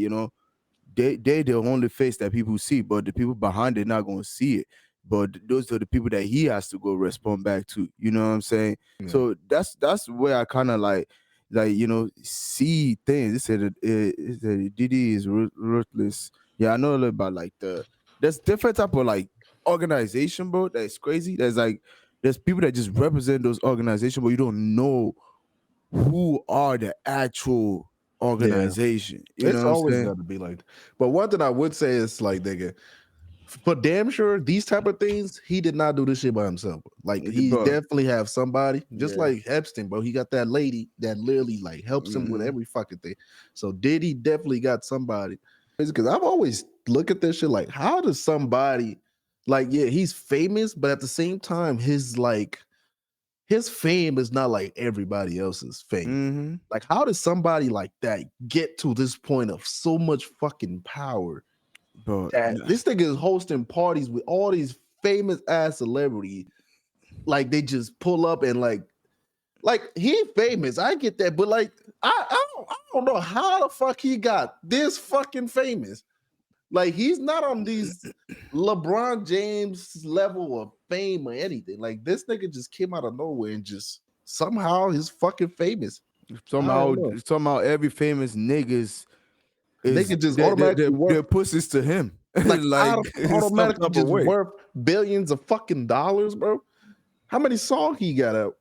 they the only face that people see, but the people behind it not gonna see it. But those are the people that he has to go respond back to. You know what I'm saying? Yeah. So that's where I kind of like see things. It said Diddy is ruthless. Yeah, I know a little about like there's different type of like organization, bro. That's crazy. There's people that just represent those organizations, but you don't know who are the actual organization. You know It's what I'm always saying? got to be like. But one thing I would say is like, nigga, for damn sure, these type of things, he did not do this shit by himself. Like he Bro. definitely have somebody, just Yeah. like Epstein, bro. He got that lady that literally like helps him with every fucking thing. So Diddy definitely got somebody. Because I've always look at this shit like, how does somebody like, yeah, he's famous, but at the same time, his fame is not like everybody else's fame. Like, how does somebody like that get to this point of so much fucking power? Bro, That this nigga is hosting parties with all these famous ass celebrities. Like they just pull up and like he famous. I get that, but like I don't know how the fuck he got this fucking famous. Like he's not on these LeBron James level of fame or anything. Like this nigga just came out of nowhere and just somehow he's fucking famous. Somehow every famous niggas They is could just automatically work their pussies to him. like like in some automatically type of just way. worth billions of fucking dollars, bro. How many songs he got out?